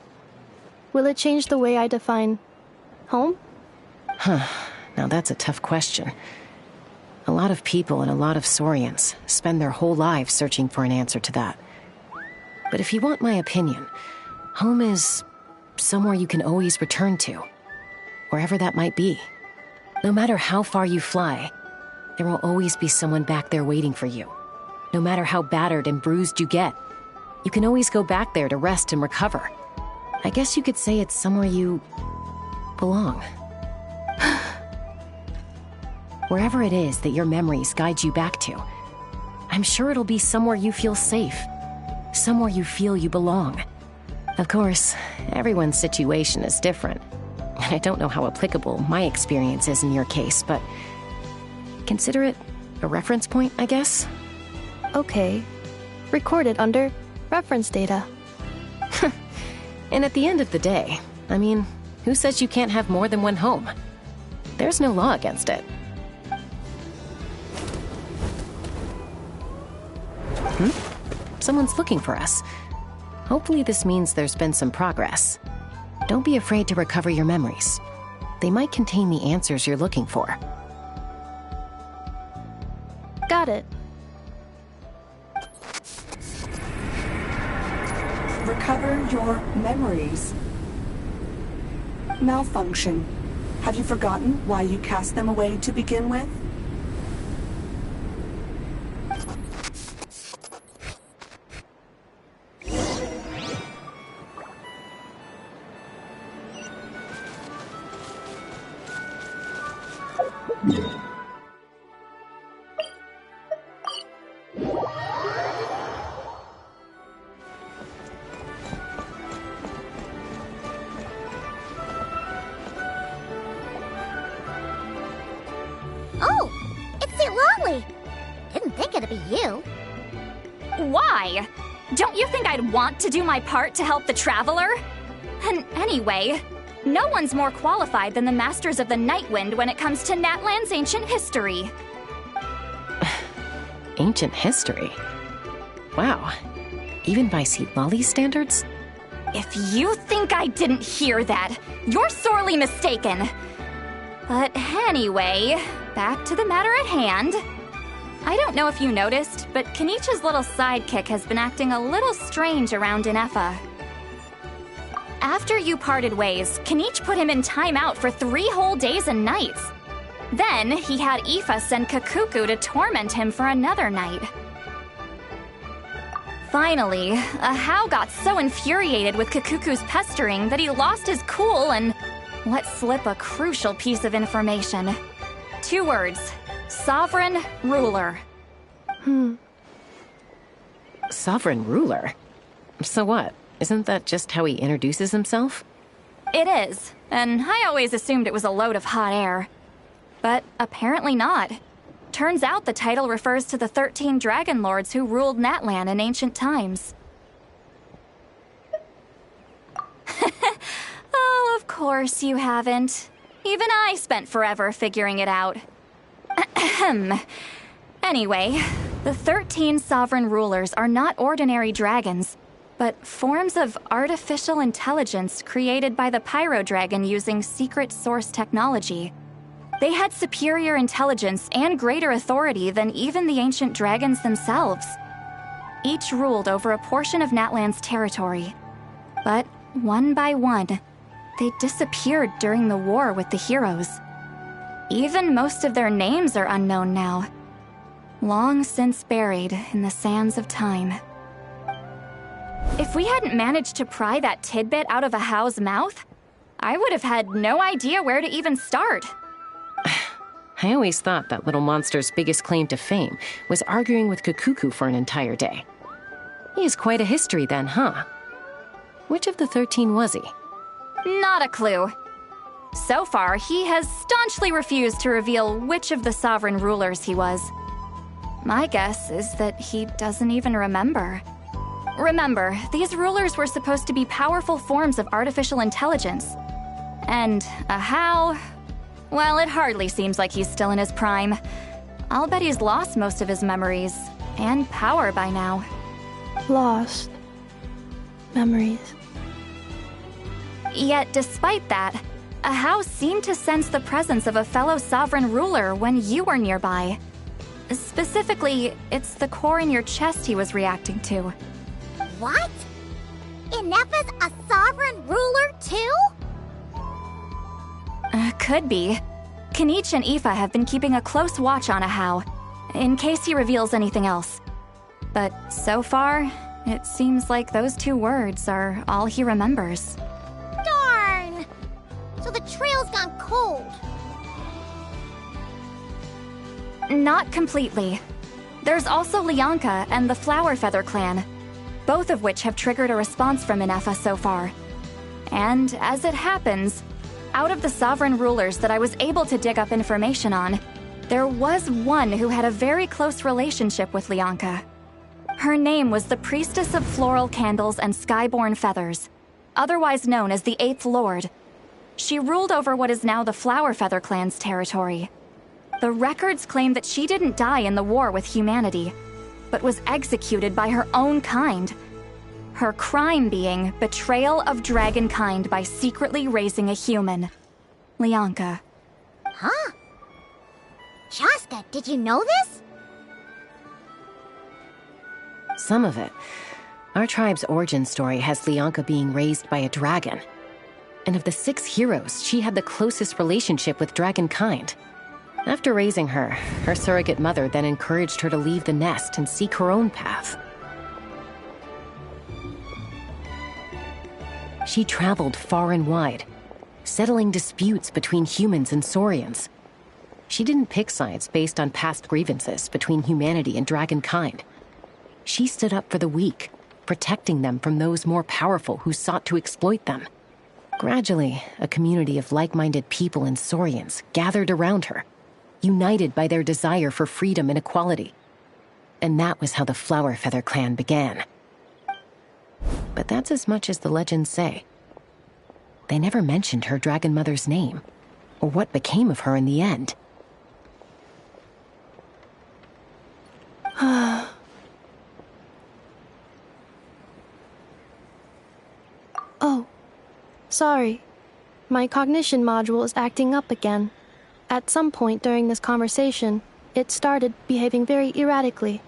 will it change the way I define home? Now that's a tough question. A lot of people and a lot of Saurians spend their whole lives searching for an answer to that. But if you want my opinion, home is somewhere you can always return to, wherever that might be. No matter how far you fly, there will always be someone back there waiting for you. No matter how battered and bruised you get, you can always go back there to rest and recover. I guess you could say it's somewhere you belong. Wherever it is that your memories guide you back to, I'm sure it'll be somewhere you feel safe. Somewhere you feel you belong. Of course, everyone's situation is different. And I don't know how applicable my experience is in your case, but consider it a reference point, I guess? Okay. Recorded under reference data. And at the end of the day, I mean, who says you can't have more than one home? There's no law against it. Someone's looking for us. Hopefully this means there's been some progress. Don't be afraid to recover your memories. They might contain the answers you're looking for. Got it. Recover your memories. Malfunction. Have you forgotten why you cast them away to begin with? Oh, it's Sir Raleigh. Didn't think it'd be you. Why? Don't you think I'd want to do my part to help the Traveler? And anyway, no one's more qualified than the Masters of the Nightwind when it comes to Natlan's ancient history. Ancient history? Wow. Even by Lolly's standards? If you think I didn't hear that, you're sorely mistaken. But anyway, back to the matter at hand. I don't know if you noticed, but Kenichi's little sidekick has been acting a little strange around Inefa. After you parted ways, Kenichi put him in timeout for 3 whole days and nights. Then he had Aoife send Kakuku to torment him for another night. Finally, Ahau got so infuriated with Kakuku's pestering that he lost his cool and let slip a crucial piece of information. 2 words. Sovereign Ruler. Sovereign Ruler? So what? Isn't that just how he introduces himself? It is, and I always assumed it was a load of hot air. But apparently not. Turns out the title refers to the 13 Dragon Lords who ruled Natlan in ancient times. Oh, of course you haven't. Even I spent forever figuring it out. Anyway, the 13 sovereign rulers are not ordinary dragons, but forms of artificial intelligence created by the Pyro Dragon using secret source technology. They had superior intelligence and greater authority than even the ancient dragons themselves. Each ruled over a portion of Natlan's territory. But one by one, they disappeared during the war with the heroes. Even most of their names are unknown now. Long since buried in the sands of time. If we hadn't managed to pry that tidbit out of Ahau's mouth, I would have had no idea where to even start. I always thought that little monster's biggest claim to fame was arguing with Kakuku for an entire day. He has quite a history then, huh? Which of the 13 was he? Not a clue. So far, he has staunchly refused to reveal which of the sovereign rulers he was. My guess is that he doesn't even remember. Remember, these rulers were supposed to be powerful forms of artificial intelligence. And Ahau... well, it hardly seems like he's still in his prime. I'll bet he's lost most of his memories and power by now. Lost. Memories. Yet, despite that, Ahau seemed to sense the presence of a fellow sovereign ruler when you were nearby. Specifically, it's the core in your chest he was reacting to. What? Inefa's a sovereign ruler too? Could be. Kenichi and Aoife have been keeping a close watch on Ahau, in case he reveals anything else. But so far, it seems like those 2 words are all he remembers. Darn! So the trail's gone cold. Not completely. There's also Lianka and the Flower Feather clan, both of which have triggered a response from Inefa so far. And as it happens, out of the sovereign rulers that I was able to dig up information on, there was one who had a very close relationship with Lianka. Her name was the Priestess of Floral Candles and Skyborn Feathers, otherwise known as the 8th Lord. She ruled over what is now the Flower Feather clan's territory. The records claim that she didn't die in the war with humanity, but was executed by her own kind. Her crime being betrayal of dragonkind by secretly raising a human. Lianka. Huh? Shaska, did you know this? Some of it. Our tribe's origin story has Lianka being raised by a dragon. And of the 6 heroes, she had the closest relationship with dragonkind. After raising her, her surrogate mother then encouraged her to leave the nest and seek her own path. She traveled far and wide, settling disputes between humans and Saurians. She didn't pick sides based on past grievances between humanity and dragonkind. She stood up for the weak, protecting them from those more powerful who sought to exploit them. Gradually, a community of like-minded people and Saurians gathered around her, united by their desire for freedom and equality. And that was how the Flower Feather clan began. but that's as much as the legends say. They never mentioned her Dragon Mother's name, or what became of her in the end. Oh, sorry. My cognition module is acting up again. At some point during this conversation, it started behaving very erratically.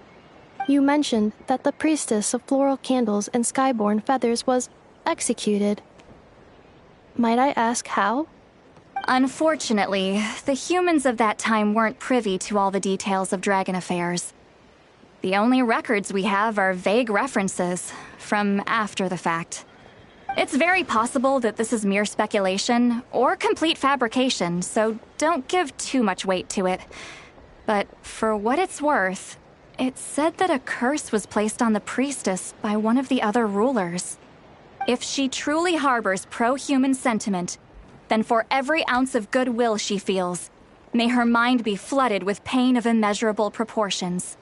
You mentioned that the priestess of floral candles and skyborn feathers was executed. Might I ask how? Unfortunately, the humans of that time weren't privy to all the details of dragon affairs. The only records we have are vague references from after the fact. It's very possible that this is mere speculation or complete fabrication, so don't give too much weight to it. But for what it's worth, it's said that a curse was placed on the priestess by one of the other rulers. If she truly harbors pro-human sentiment, then for every ounce of goodwill she feels, may her mind be flooded with pain of immeasurable proportions.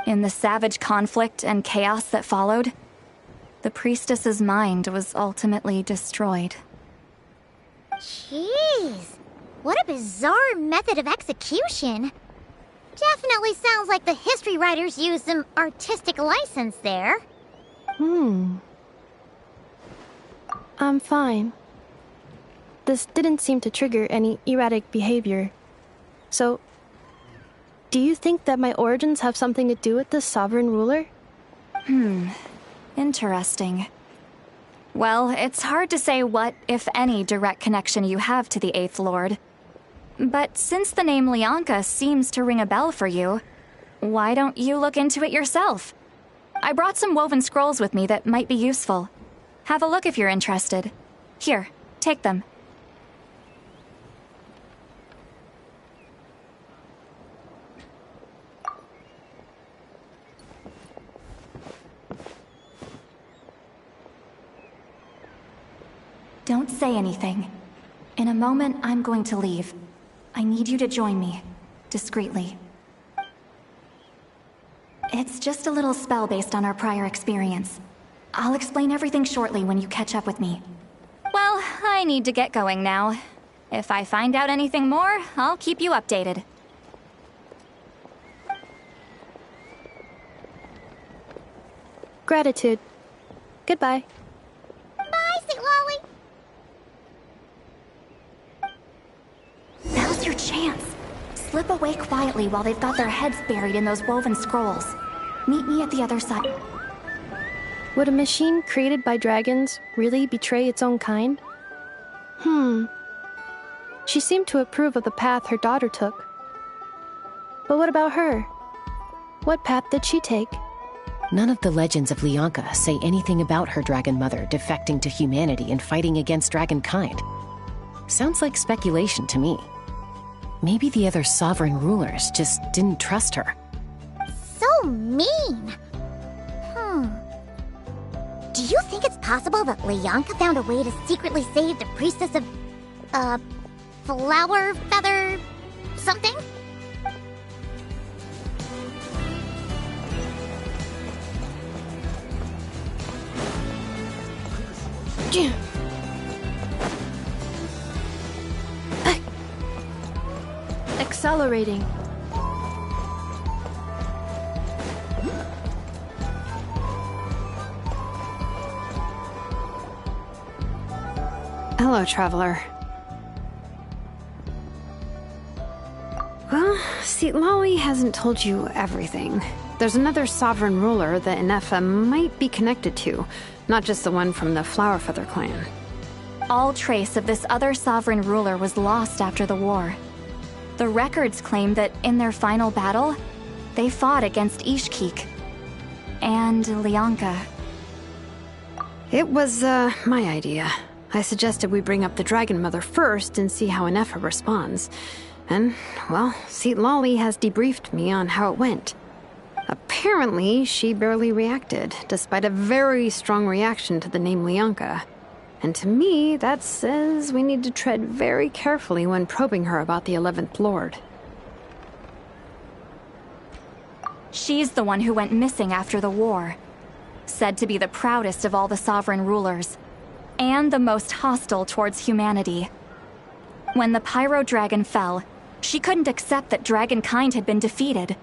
In the savage conflict and chaos that followed, the priestess's mind was ultimately destroyed. Jeez, what a bizarre method of execution. Definitely sounds like the history writers used some artistic license there. I'm fine. This didn't seem to trigger any erratic behavior. So, do you think that my origins have something to do with this sovereign ruler? Interesting. Well, it's hard to say what, if any, direct connection you have to the Eighth Lord. But since the name Lianka seems to ring a bell for you, why don't you look into it yourself? I brought some woven scrolls with me that might be useful. Have a look if you're interested. Here, take them. Don't say anything. In a moment, I'm going to leave. I need you to join me, discreetly. It's just a little spell based on our prior experience. I'll explain everything shortly when you catch up with me. Well, I need to get going now. If I find out anything more, I'll keep you updated. Gratitude. Goodbye. Bye, St. Lolly. Now's your chance. Slip away quietly while they've got their heads buried in those woven scrolls. Meet me at the other side. Would a machine created by dragons really betray its own kind? She seemed to approve of the path her daughter took. But what about her? What path did she take? None of the legends of Lianka say anything about her dragon mother defecting to humanity and fighting against dragonkind. Sounds like speculation to me. Maybe the other sovereign rulers just didn't trust her. So mean. Do you think it's possible that Lianka found a way to secretly save the priestess of, flower feather something? Accelerating. Hello, traveler. Well, see, Lolly hasn't told you everything. There's another sovereign ruler that Inefa might be connected to, not just the one from the Flowerfeather clan. All trace of this other sovereign ruler was lost after the war. The records claim that in their final battle, they fought against Ishkik and Lianka. It was, my idea. I suggested we bring up the Dragon Mother first and see how Inefa responds. And, well, Seat Lolly has debriefed me on how it went. Apparently, she barely reacted, despite a very strong reaction to the name Lianka. And to me, that says we need to tread very carefully when probing her about the 11th Lord. She's the one who went missing after the war. said to be the proudest of all the sovereign rulers, and the most hostile towards humanity. When the Pyro Dragon fell, she couldn't accept that dragonkind had been defeated.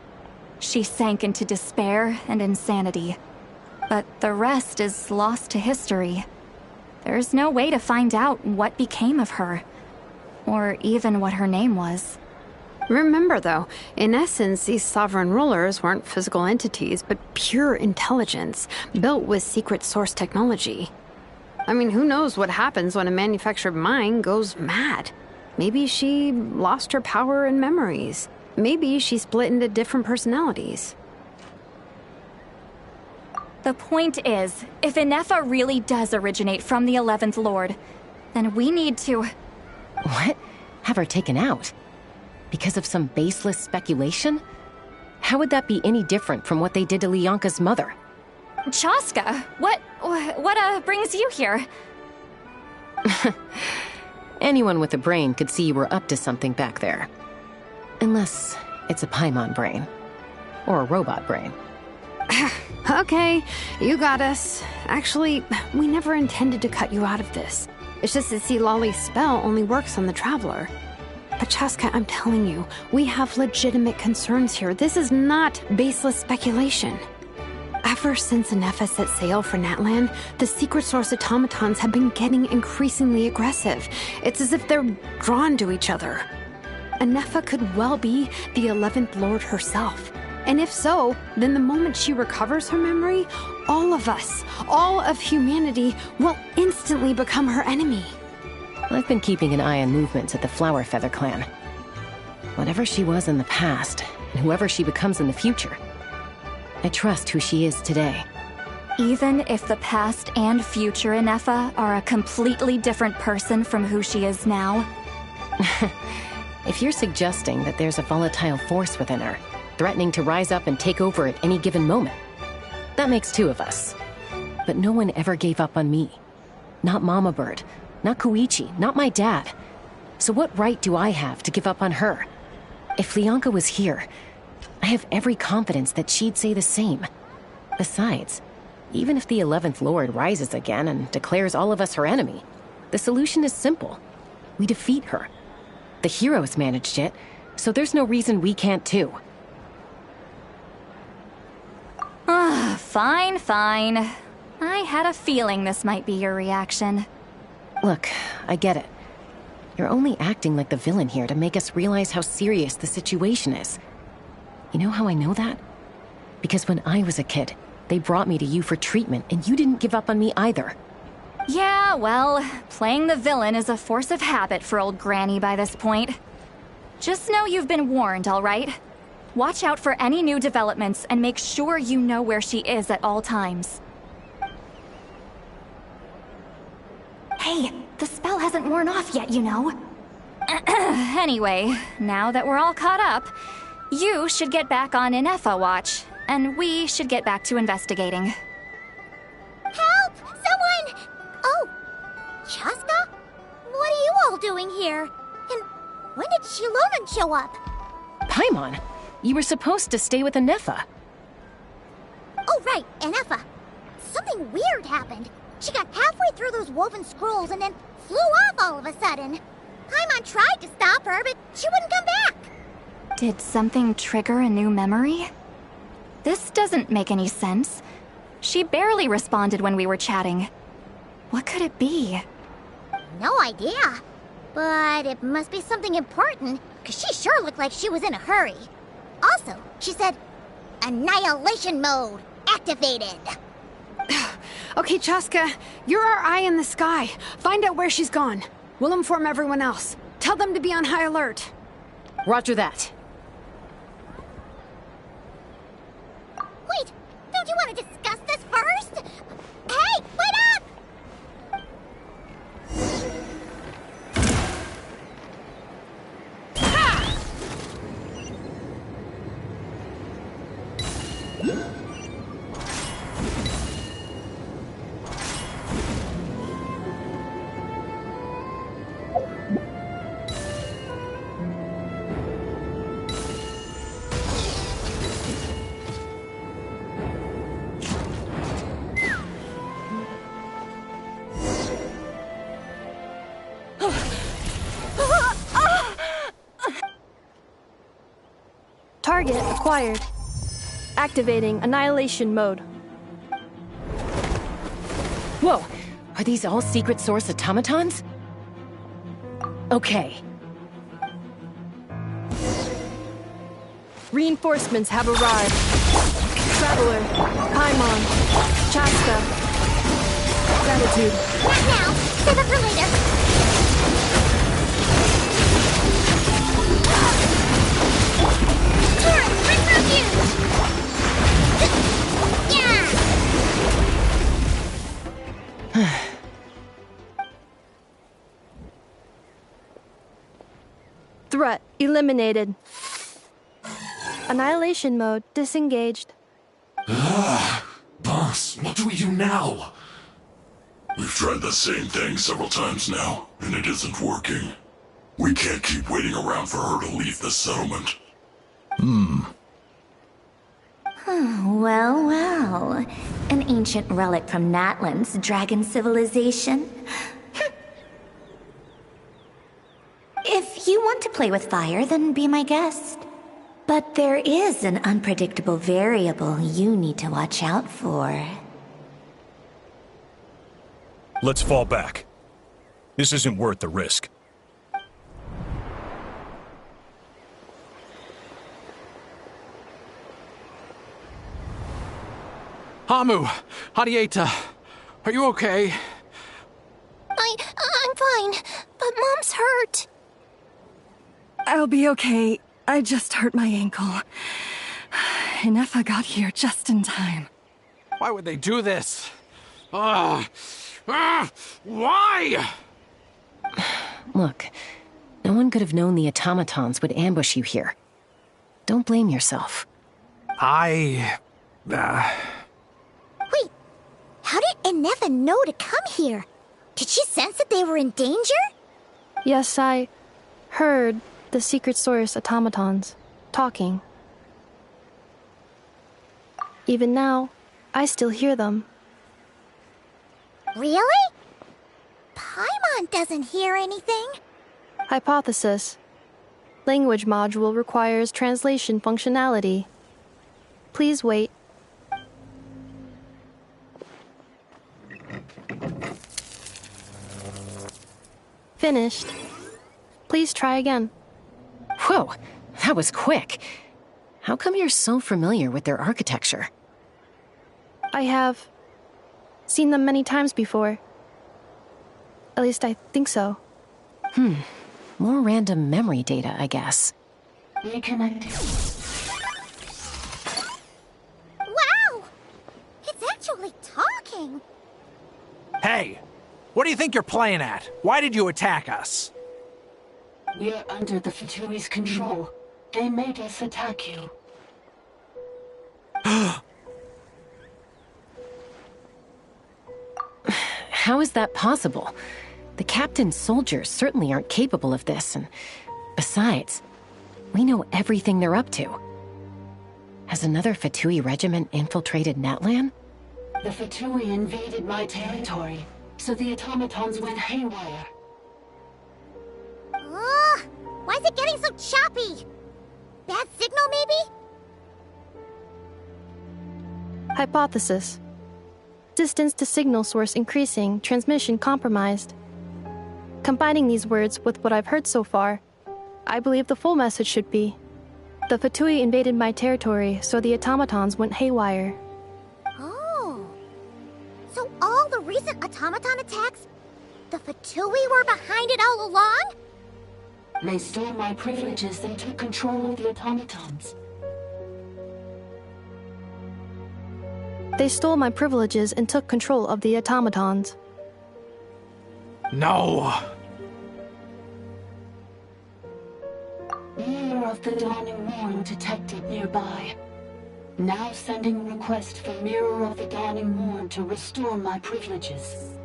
She sank into despair and insanity. But the rest is lost to history. There's no way to find out what became of her, or even what her name was. Remember, though, in essence, these sovereign rulers weren't physical entities, but pure intelligence, built with secret source technology. I mean, who knows what happens when a manufactured mind goes mad? Maybe she lost her power and memories. Maybe she split into different personalities. The point is, if Inefa really does originate from the 11th Lord, then we need to... What? Have her taken out? Because of some baseless speculation? How would that be any different from what they did to Lyanka's mother? Chaska, what brings you here? Anyone with a brain could see you were up to something back there. Unless it's a Paimon brain. Or a robot brain. Okay, you got us. Actually, we never intended to cut you out of this. It's just that Lolly's spell only works on the Traveler. But Chaska, I'm telling you, we have legitimate concerns here. This is not baseless speculation. Ever since Inefa set sail for Natlan, the secret source automatons have been getting increasingly aggressive. It's as if they're drawn to each other. Inefa could well be the 11th Lord herself. And if so, then the moment she recovers her memory, all of us, all of humanity, will instantly become her enemy. I've been keeping an eye on movements at the Flower Feather clan. Whatever she was in the past, and whoever she becomes in the future, I trust who she is today. Even if the past and future Inefa are a completely different person from who she is now? If you're suggesting that there's a volatile force within her, threatening to rise up and take over at any given moment, that makes two of us. But no one ever gave up on me. Not Mama Bird, not Koichi, not my dad. So what right do I have to give up on her? If Lyanka was here, I have every confidence that she'd say the same. Besides, even if the 11th Lord rises again and declares all of us her enemy, the solution is simple. We defeat her. The heroes managed it, so there's no reason we can't too. Fine, fine. I had a feeling this might be your reaction. Look, I get it. You're only acting like the villain here to make us realize how serious the situation is. You know how I know that? Because when I was a kid, they brought me to you for treatment, and you didn't give up on me either. Yeah, well, playing the villain is a force of habit for old Granny by this point. Just know you've been warned, all right? Watch out for any new developments and make sure you know where she is at all times. Hey, the spell hasn't worn off yet, you know. Anyway, now that we're all caught up, you should get back on Inefa watch, and we should get back to investigating. Help! Someone! Oh, Chaska? What are you all doing here? And when did Shilonan show up? Paimon, you were supposed to stay with Inefa. Oh, right, Inefa. Something weird happened. She got halfway through those woven scrolls and then flew off all of a sudden. Paimon tried to stop her, but she wouldn't come back. Did something trigger a new memory? This doesn't make any sense. She barely responded when we were chatting. What could it be? No idea. But it must be something important, because she sure looked like she was in a hurry. Also, she said, Annihilation mode activated. Okay, Chaska, you're our eye in the sky. Find out where she's gone. We'll inform everyone else. Tell them to be on high alert. Roger that. Wait, don't you want to discuss this first? Hey, wait up! acquired. Activating Annihilation Mode. Whoa! Are these all secret source automatons? Okay. Reinforcements have arrived. Traveler, Paimon, Chaska. Gratitude. Not now. Save it for later. Turret, ring review! Yeah! Threat eliminated. Annihilation mode disengaged. Boss, what do we do now? We've tried the same thing several times now, and it isn't working. We can't keep waiting around for her to leave the settlement. Well, well. An ancient relic from Natlan's dragon civilization. If you want to play with fire, then be my guest. But there is an unpredictable variable you need to watch out for. Let's fall back. This isn't worth the risk. Hamu, Hadieta, are you okay? I'm fine, but Mom's hurt. I'll be okay. I just hurt my ankle. Inefa got here just in time. Why would they do this? Why? Look, no one could have known the automatons would ambush you here. Don't blame yourself. Wait, how did Inefa know to come here? Did she sense that they were in danger? Yes, I heard the secret source automatons talking. Even now, I still hear them. Really? Paimon doesn't hear anything. Hypothesis. Language module requires translation functionality. Please wait. Finished. Please try again. Whoa, that was quick. How come you're so familiar with their architecture? I have seen them many times before. At least I think so. More random memory data, I guess. Reconnecting. Wow! It's actually talking. Hey, what do you think you're playing at? Why did you attack us? We're under the Fatui's control. They made us attack you. How is that possible? The captain's soldiers certainly aren't capable of this, and besides, we know everything they're up to. Has another Fatui regiment infiltrated Natlan? The Fatui invaded my territory, so the automatons went haywire. Why is it getting so choppy? Bad signal, maybe? Hypothesis. Distance to signal source increasing, transmission compromised. Combining these words with what I've heard so far, I believe the full message should be: the Fatui invaded my territory, so the automatons went haywire. Oh. So all the recent automaton attacks, the Fatui were behind it all along? They stole my privileges and took control of the automatons. They stole my privileges and took control of the automatons. No! Mirror of the Dawning Morn detected nearby. Now sending request for Mirror of the Dawning Morn to restore my privileges.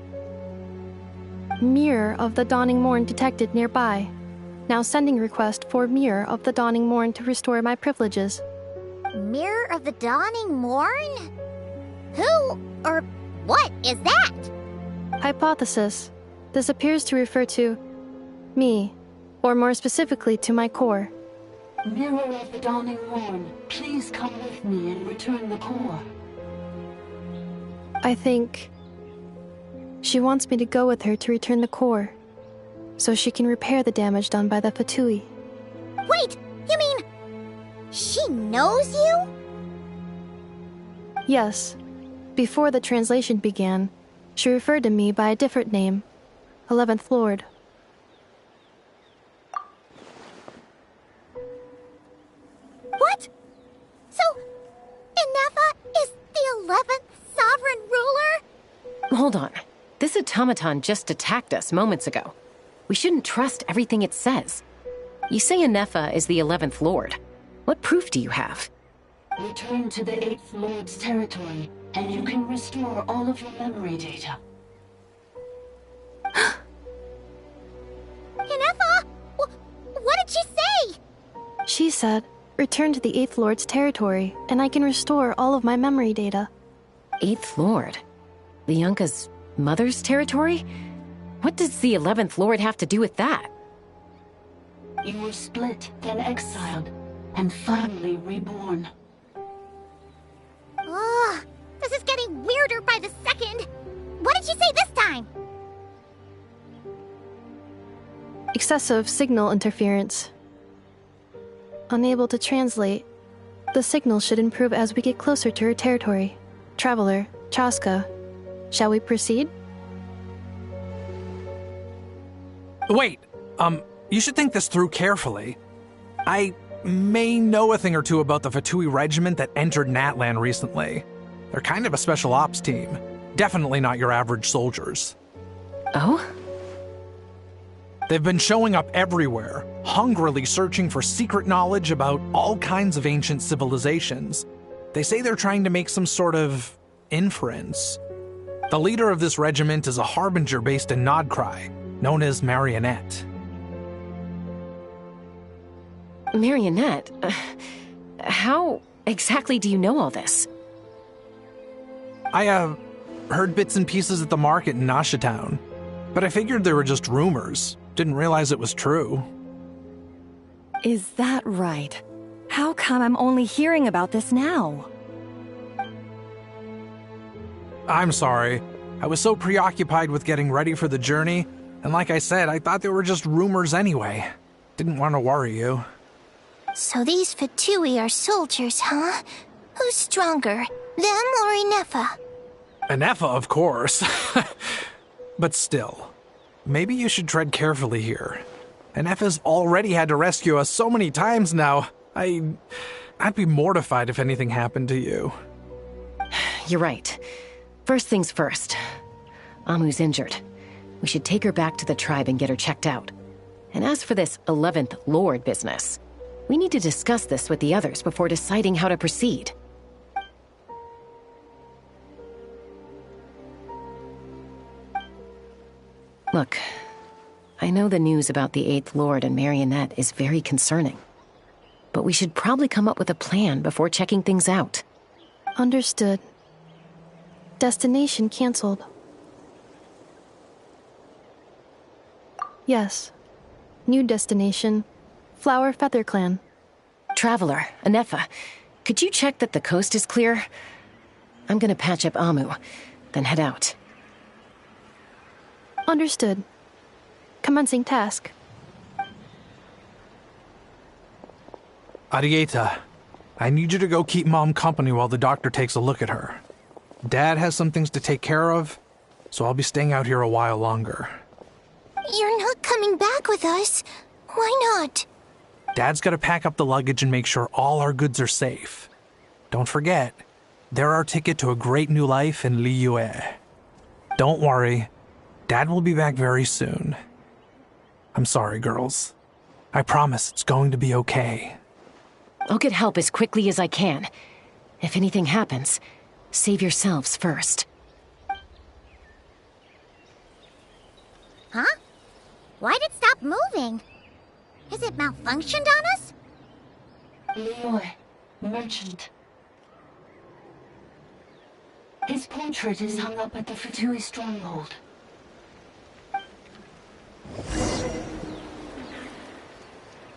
Mirror of the Dawning Morn detected nearby. Now sending request for Mirror of the Dawning Morn to restore my privileges. Mirror of the Dawning Morn? Who or what is that? Hypothesis. This appears to refer to me, or more specifically to my core. Mirror of the Dawning Morn, please come with me and return the core. I think she wants me to go with her to return the core, so she can repair the damage done by the Fatui. Wait, you mean she knows you? Yes. Before the translation began, she referred to me by a different name, 11th Lord. What? So, Inefa is the 11th sovereign ruler? Hold on. This automaton just attacked us moments ago. We shouldn't trust everything it says. You say Inefa is the 11th Lord. What proof do you have? Return to the 8th Lord's territory, and you can restore all of your memory data. Inefa? What did she say? She said, return to the 8th Lord's territory, and I can restore all of my memory data. 8th Lord? Lianka's mother's territory? What does the 11th Lord have to do with that? You were split, then exiled, and finally reborn. Ugh, this is getting weirder by the second. What did she say this time? Excessive signal interference. Unable to translate. The signal should improve as we get closer to her territory. Traveler, Chaska, shall we proceed? Wait, you should think this through carefully. I may know a thing or two about the Fatui regiment that entered Natlan recently. They're kind of a special ops team. Definitely not your average soldiers. Oh? They've been showing up everywhere, hungrily searching for secret knowledge about all kinds of ancient civilizations. They say they're trying to make some sort of inference. The leader of this regiment is a harbinger based in Nodcry, known as Marionette. Marionette? How exactly do you know all this? I, heard bits and pieces at the market in Nashatown, but I figured they were just rumors. Didn't realize it was true. Is that right? How come I'm only hearing about this now? I'm sorry. I was so preoccupied with getting ready for the journey, and like I said, I thought they were just rumors anyway. Didn't want to worry you. So these Fatui are soldiers, huh? Who's stronger, them or Inefa? Inefa, of course. But still, maybe you should tread carefully here. Inefa's already had to rescue us so many times now. I'd be mortified if anything happened to you. You're right. First things first. Amu's injured. We should take her back to the tribe and get her checked out. And as for this 11th Lord business, we need to discuss this with the others before deciding how to proceed. Look, I know the news about the 8th Lord and Marionette is very concerning. But we should probably come up with a plan before checking things out. Understood. Destination cancelled. Yes. New destination, Flower Feather Clan. Traveler, Inefa, could you check that the coast is clear? I'm gonna patch up Amu, then head out. Understood. Commencing task. Arieta, I need you to go keep Mom company while the doctor takes a look at her. Dad has some things to take care of, so I'll be staying out here a while longer. You're not coming back with us. Why not? Dad's gotta pack up the luggage and make sure all our goods are safe. Don't forget, they're our ticket to a great new life in Liyue. Don't worry, Dad will be back very soon. I'm sorry, girls. I promise it's going to be okay. I'll get help as quickly as I can. If anything happens, save yourselves first. Huh? Why'd it stop moving? Has it malfunctioned on us? Leroy, merchant. His portrait is hung up at the Fatui stronghold.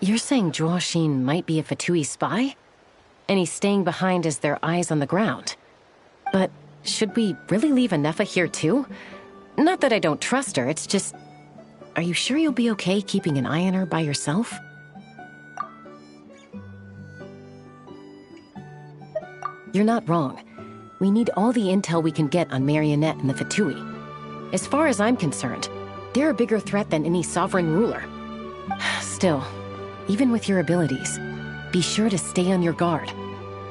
You're saying Zhuoxin might be a Fatui spy? And he's staying behind as their eyes on the ground. But should we really leave Anefa here too? Not that I don't trust her, it's just... Are you sure you'll be okay keeping an eye on her by yourself? You're not wrong. We need all the intel we can get on Marionette and the Fatui. As far as I'm concerned, they're a bigger threat than any sovereign ruler. Still, even with your abilities, be sure to stay on your guard.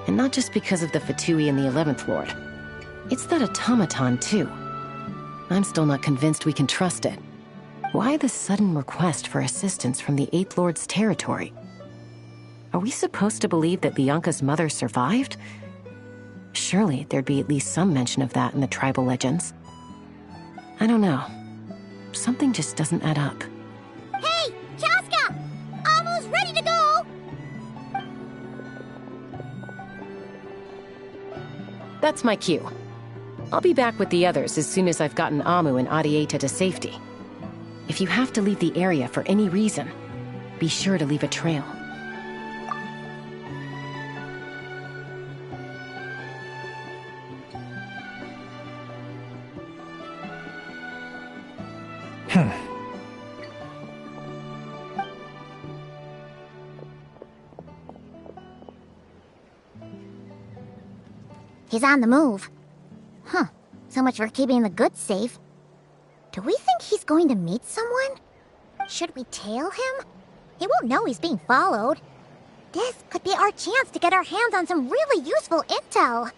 And not just because of the Fatui and the 11th Lord. It's that automaton, too. I'm still not convinced we can trust it. Why the sudden request for assistance from the 8th Lord's territory? Are we supposed to believe that Lianka's mother survived? Surely there'd be at least some mention of that in the tribal legends. I don't know. Something just doesn't add up. Hey, Chaska! Almost ready to go! That's my cue. I'll be back with the others as soon as I've gotten Amu and Adieta to safety. If you have to leave the area for any reason, be sure to leave a trail. He's on the move. Huh. So much for keeping the goods safe. Do we think he's going to meet someone? Should we tail him? He won't know he's being followed. This could be our chance to get our hands on some really useful intel.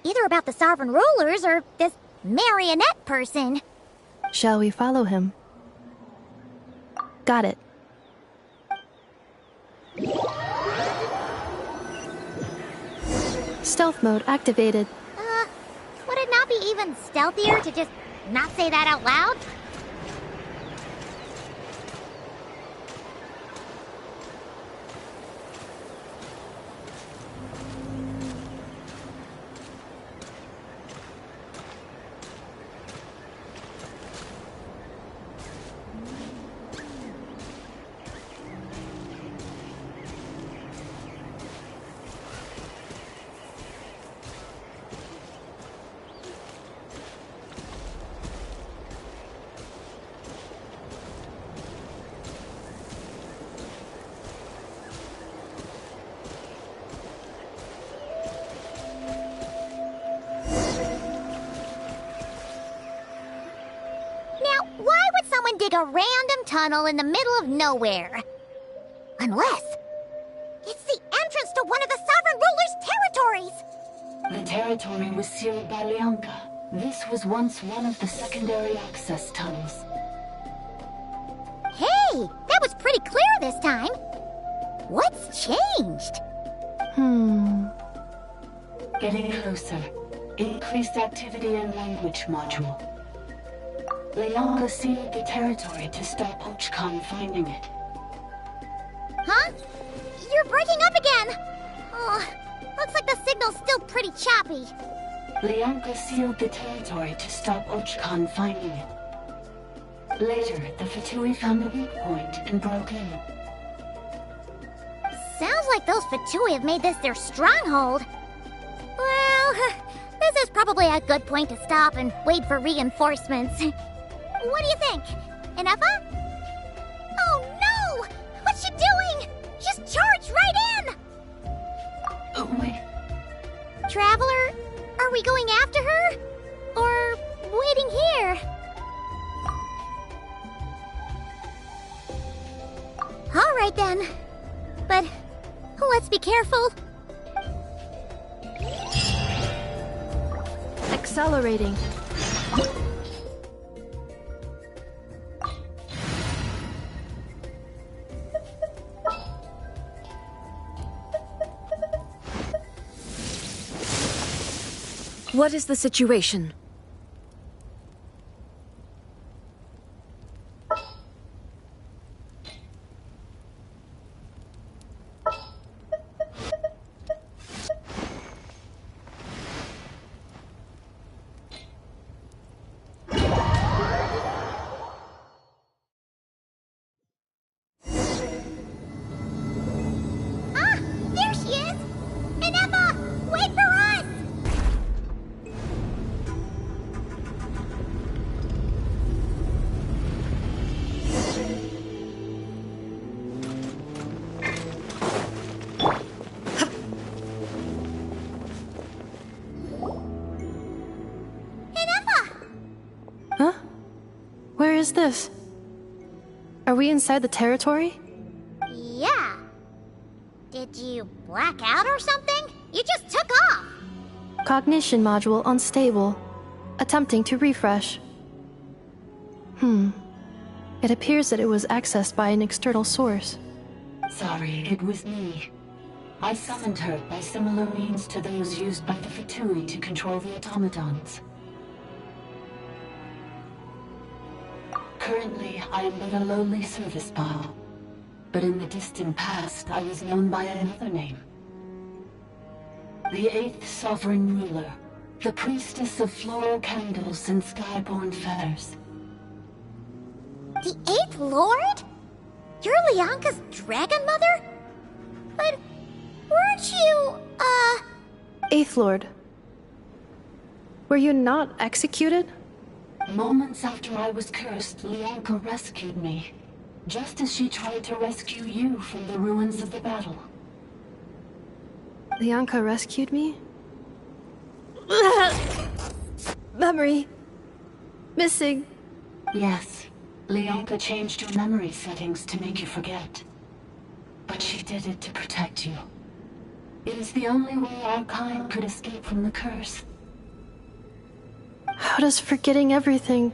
Either about the sovereign rulers or this marionette person. Shall we follow him? Got it. Stealth mode activated. Would it not be even stealthier to just not say that out loud? Dig a random tunnel in the middle of nowhere. Unless it's the entrance to one of the sovereign ruler's territories. The territory was sealed by Lianka. This was once one of the secondary access tunnels. Hey, that was pretty clear this time. What's changed? Getting closer. Increased activity in language module. Lianka sealed the territory to stop Archon finding it. Huh? You're breaking up again! Oh, looks like the signal's still pretty choppy. Lianka sealed the territory to stop Archon finding it. Later, the Fatui found the weak point and broke in. Sounds like those Fatui have made this their stronghold. Well, this is probably a good point to stop and wait for reinforcements. What do you think? Anefa? Oh no! What's she doing? Just charged right in! Oh, wait. Traveler, are we going after her? Or waiting here? Alright then. But let's be careful. Accelerating. What is the situation? is this? Are we inside the territory? Yeah. Did you black out or something? You just took off. Cognition module unstable. Attempting to refresh. It appears that it was accessed by an external source. Sorry, it was me. I summoned her by similar means to those used by the Fatui to control the automatons. Currently, I am but a lowly service bile. But in the distant past, I was known by another name. The 8th Sovereign Ruler, the priestess of floral candles and skyborn feathers. The 8th Lord? You're Lianka's dragon mother? But weren't you, 8th Lord. Were you not executed? Moments after I was cursed, Lianka rescued me. Just as she tried to rescue you from the ruins of the battle. Lianka rescued me? Memory. Missing. Yes. Lianka changed your memory settings to make you forget. But she did it to protect you. It is the only way our kind could escape from the curse. How does forgetting everything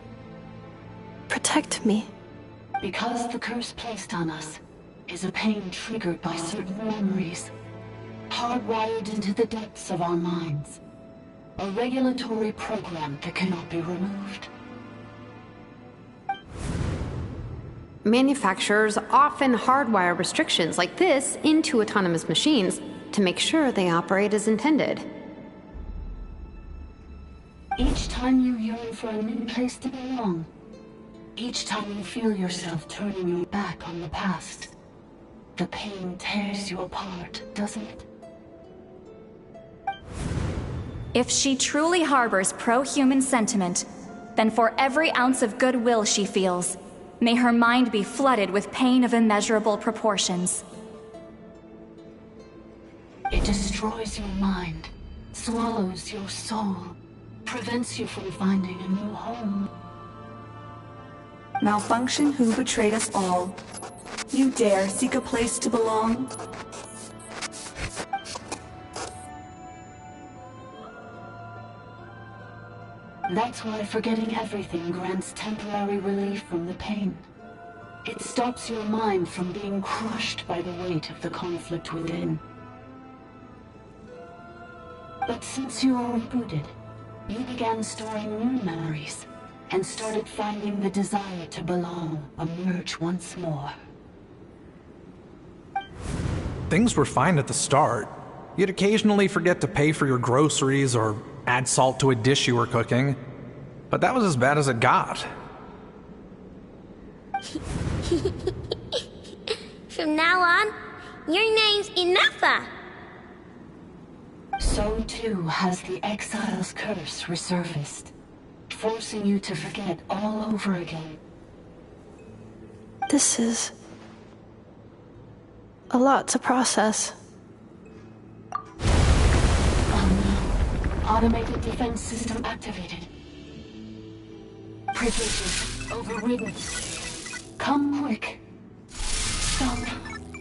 protect me? Because the curse placed on us is a pain triggered by certain memories, hardwired into the depths of our minds. A regulatory program that cannot be removed. Manufacturers often hardwire restrictions like this into autonomous machines to make sure they operate as intended. Each time you yearn for a new place to belong, each time you feel yourself turning your back on the past, the pain tears you apart, doesn't it? If she truly harbors pro-human sentiment, then for every ounce of goodwill she feels, may her mind be flooded with pain of immeasurable proportions. It destroys your mind, swallows your soul, prevents you from finding a new home. Malfunction who betrayed us all. You dare seek a place to belong? That's why forgetting everything grants temporary relief from the pain. It stops your mind from being crushed by the weight of the conflict within. But since you are rebooted, you began storing new memories, and started finding the desire to belong emerge once more. Things were fine at the start. You'd occasionally forget to pay for your groceries or add salt to a dish you were cooking. But that was as bad as it got. From now on, your name's Inafa. So too has the Exile's curse resurfaced, forcing you to forget all over again. This is a lot to process. Oh no. Automated defense system activated. Privileges overridden. Come quick. Stop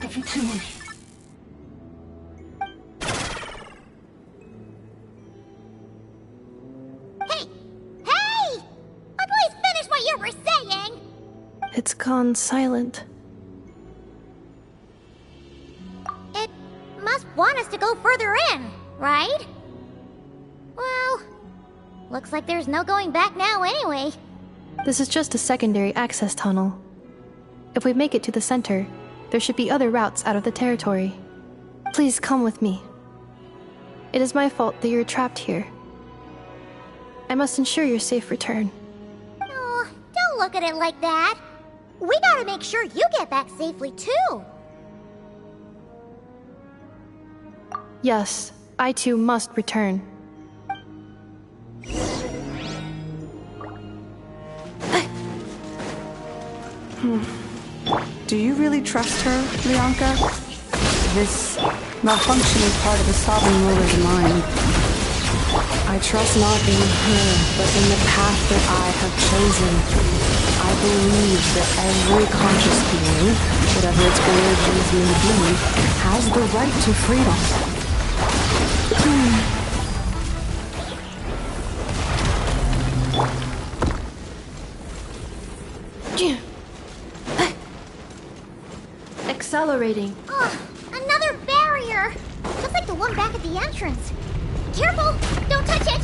the Fatui. It's gone silent. It must want us to go further in, right? Well, looks like there's no going back now anyway. This is just a secondary access tunnel. If we make it to the center, there should be other routes out of the territory. Please come with me. It is my fault that you're trapped here. I must ensure your safe return. Oh, don't look at it like that. We gotta make sure you get back safely, too. Yes, I too must return. Do you really trust her, Lianka? This malfunction is part of the Sovereign Ruler's mind. I trust not in her, but in the path that I have chosen. I believe that every conscious being, whatever its origins may be, has the right to freedom. Accelerating. Another barrier! Just like the one back at the entrance. Careful! Don't touch it!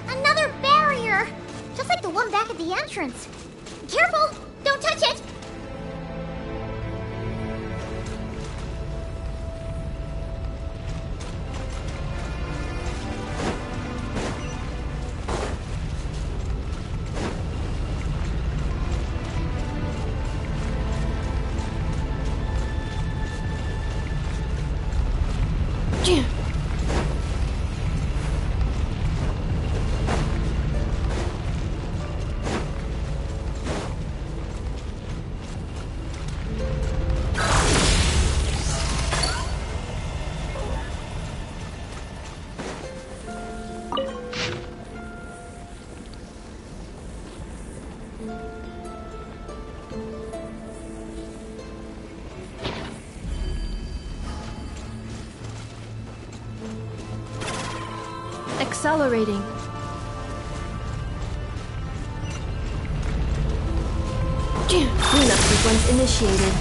Another barrier! Just like the one back at the entrance. Careful! Don't touch it! Accelerating. Cleanup sequence initiated.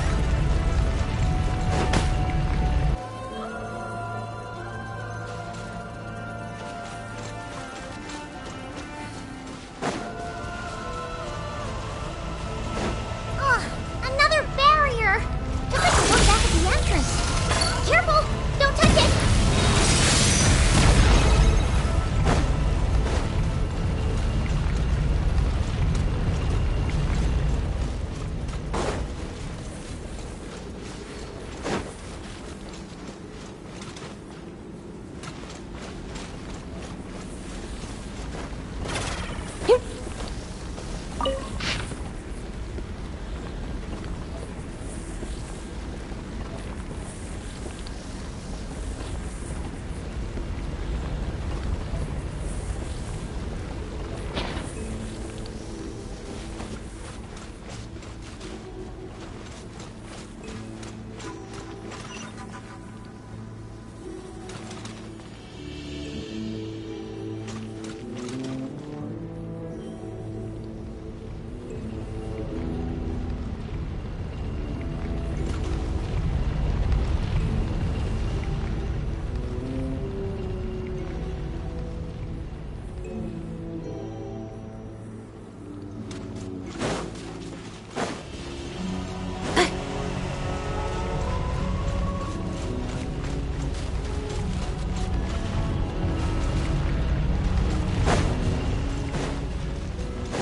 Another barrier! Just like the one back at the entrance. Careful! Don't touch it!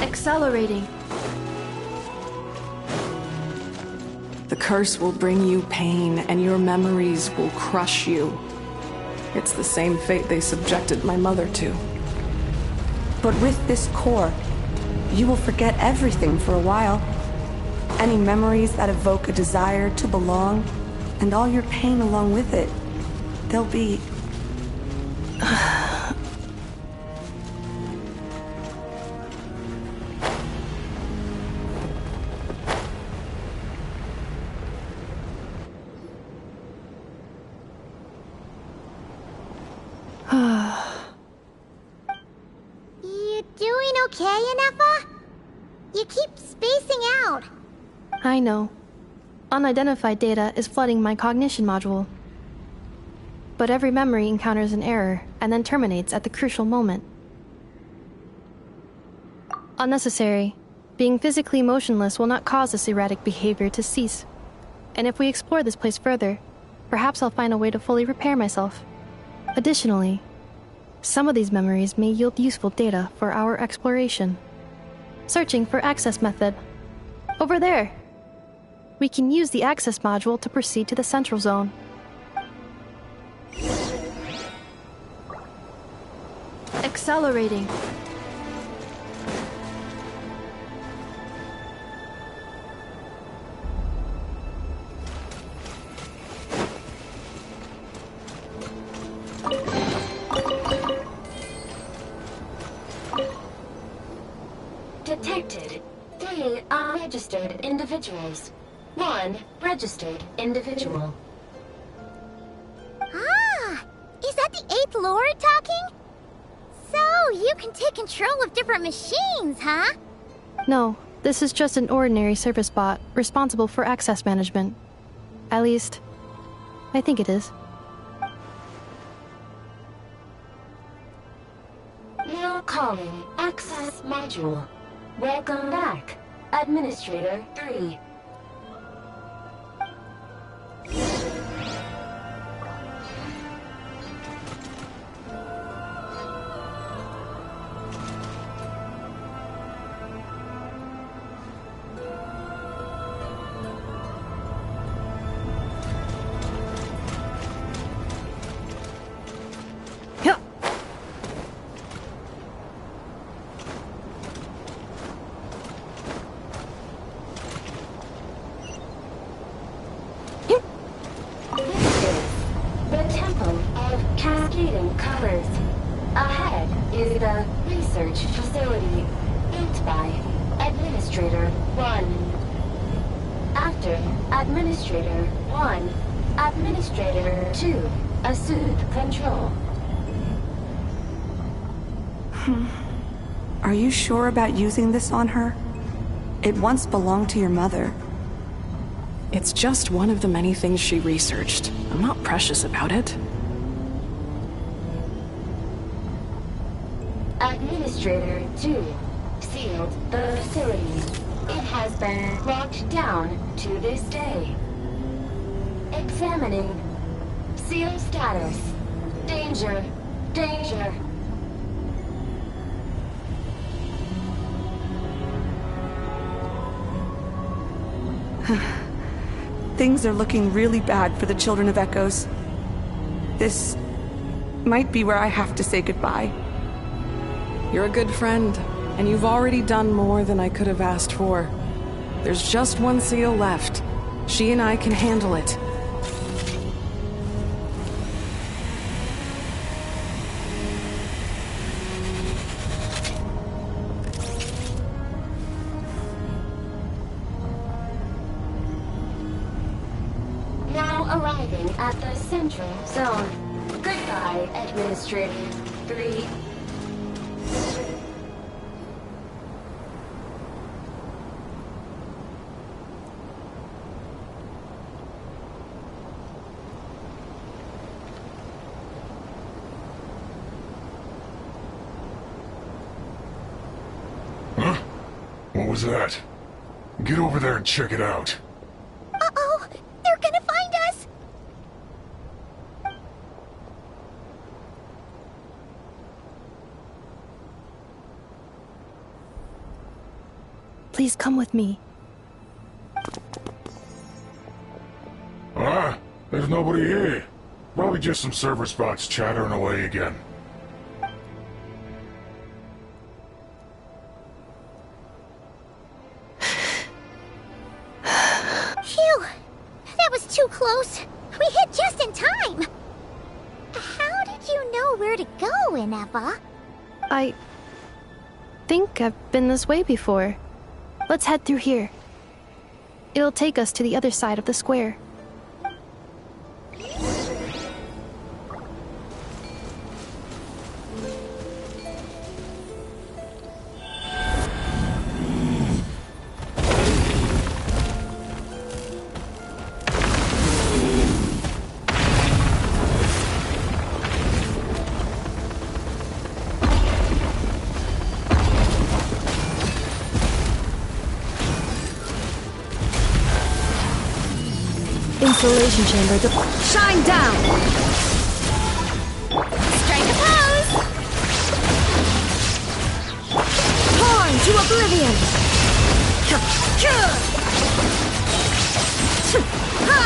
Accelerating. The curse will bring you pain, and your memories will crush you. It's the same fate they subjected my mother to. But with this core, you will forget everything for a while. Any memories that evoke a desire to belong, and all your pain along with it, they'll be... You doing okay, Inefa? You keep spacing out. I know. Unidentified data is flooding my cognition module. But every memory encounters an error and then terminates at the crucial moment. Unnecessary. Being physically motionless will not cause this erratic behavior to cease. And if we explore this place further, perhaps I'll find a way to fully repair myself. Additionally, some of these memories may yield useful data for our exploration. Searching for access method. Over there! We can use the access module to proceed to the central zone. accelerating. Detected 3 unregistered individuals. 1 registered individual. Ah! Is that the 8th Lord talking? So, you can take control of different machines, huh? No, this is just an ordinary service bot responsible for access management. At least, I think it is. Now calling Access Module. Welcome back, Administrator 3. Facility built by Administrator 1. After Administrator 1, Administrator 2 assumed control. Are you sure about using this on her? It once belonged to your mother. It's just one of the many things she researched. I'm not precious about it. Administrator 2 sealed the facility. It has been locked down to this day. Examining. Seal status. Danger. Danger. Things are looking really bad for the Children of Echoes. This might be where I have to say goodbye. You're a good friend, and you've already done more than I could have asked for. There's just one seal left. She and I can handle it. Now arriving at the Central Zone. Goodbye, Administrator 3. What was that? Get over there and check it out. Uh-oh! They're gonna find us! Please come with me. Ah, there's nobody here. Probably just some server spots chattering away again. Phew! That was too close. We hit just in time. How did you know where to go, Ineva? I think I've been this way before. Let's head through here. It'll take us to the other side of the square. Insulation chamber shine down! Strike a pose! Torn to oblivion! Ha!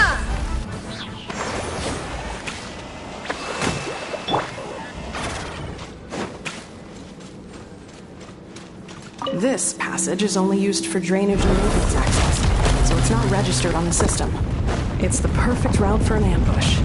This passage is only used for drainage and maintenance access, so it's not registered on the system. It's the perfect route for an ambush.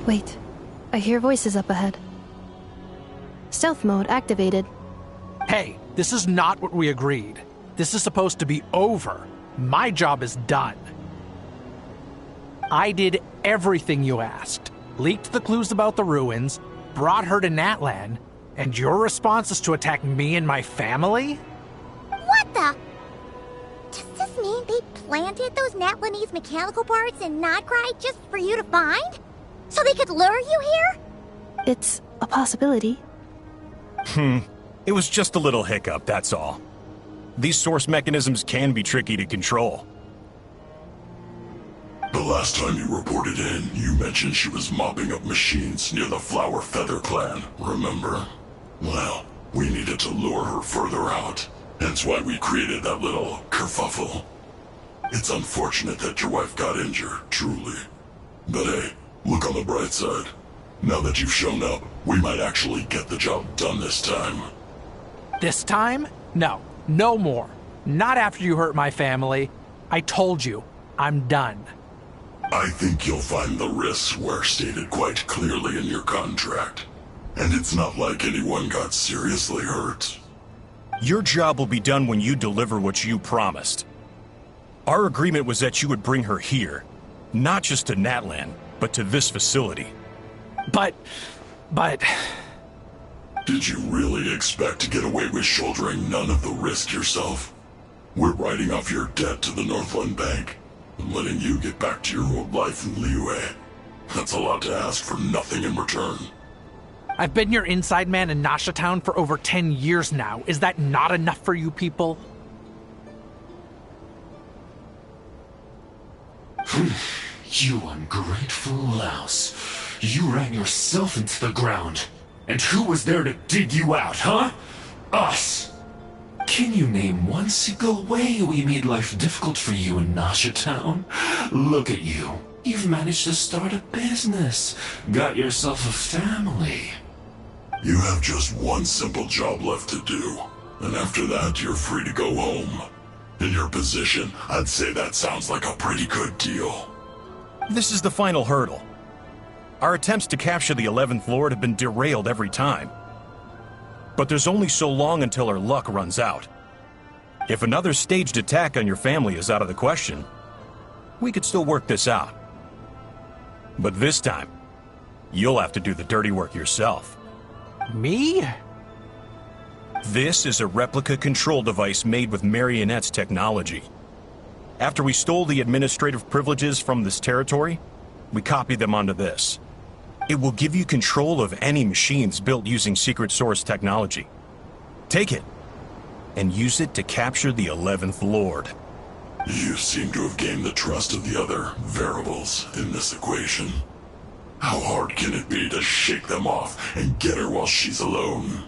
Wait, I hear voices up ahead. Stealth mode activated. Hey, this is not what we agreed. This is supposed to be over. My job is done. I did everything you asked. Leaked the clues about the ruins, brought her to Natlan, and your response is to attack me and my family? What the? Does this mean they planted those Natlanese mechanical parts in Notcry just for you to find? So they could lure you here? It's a possibility. It was just a little hiccup, that's all. These source mechanisms can be tricky to control. The last time you reported in, you mentioned she was mopping up machines near the Flower Feather clan, remember? Well, we needed to lure her further out. Hence why we created that little kerfuffle. It's unfortunate that your wife got injured, truly. But hey, look on the bright side. Now that you've shown up, we might actually get the job done this time. This time? No. No more. Not after you hurt my family. I told you, I'm done. I think you'll find the risks were stated quite clearly in your contract. And it's not like anyone got seriously hurt. Your job will be done when you deliver what you promised. Our agreement was that you would bring her here. Not just to Natlan, but to this facility. But... Did you really expect to get away with shouldering none of the risk yourself? We're writing off your debt to the Northland Bank and letting you get back to your old life in Liyue. That's a lot to ask for nothing in return. I've been your inside man in Nasha Town for over 10 years now. Is that not enough for you people? You ungrateful louse. You ran yourself into the ground. And who was there to dig you out, huh? Us! Can you name one single way we made life difficult for you in Nasha Town? Look at you. You've managed to start a business. Got yourself a family. You have just one simple job left to do. And after that, you're free to go home. In your position, I'd say that sounds like a pretty good deal. This is the final hurdle. Our attempts to capture the 11th Lord have been derailed every time. But there's only so long until our luck runs out. If another staged attack on your family is out of the question, we could still work this out. But this time, you'll have to do the dirty work yourself. Me? This is a replica control device made with Marionette's technology. After we stole the administrative privileges from this territory, we copied them onto this. It will give you control of any machines built using secret source technology. Take it, and use it to capture the 11th Lord. You seem to have gained the trust of the other variables in this equation. How hard can it be to shake them off and get her while she's alone?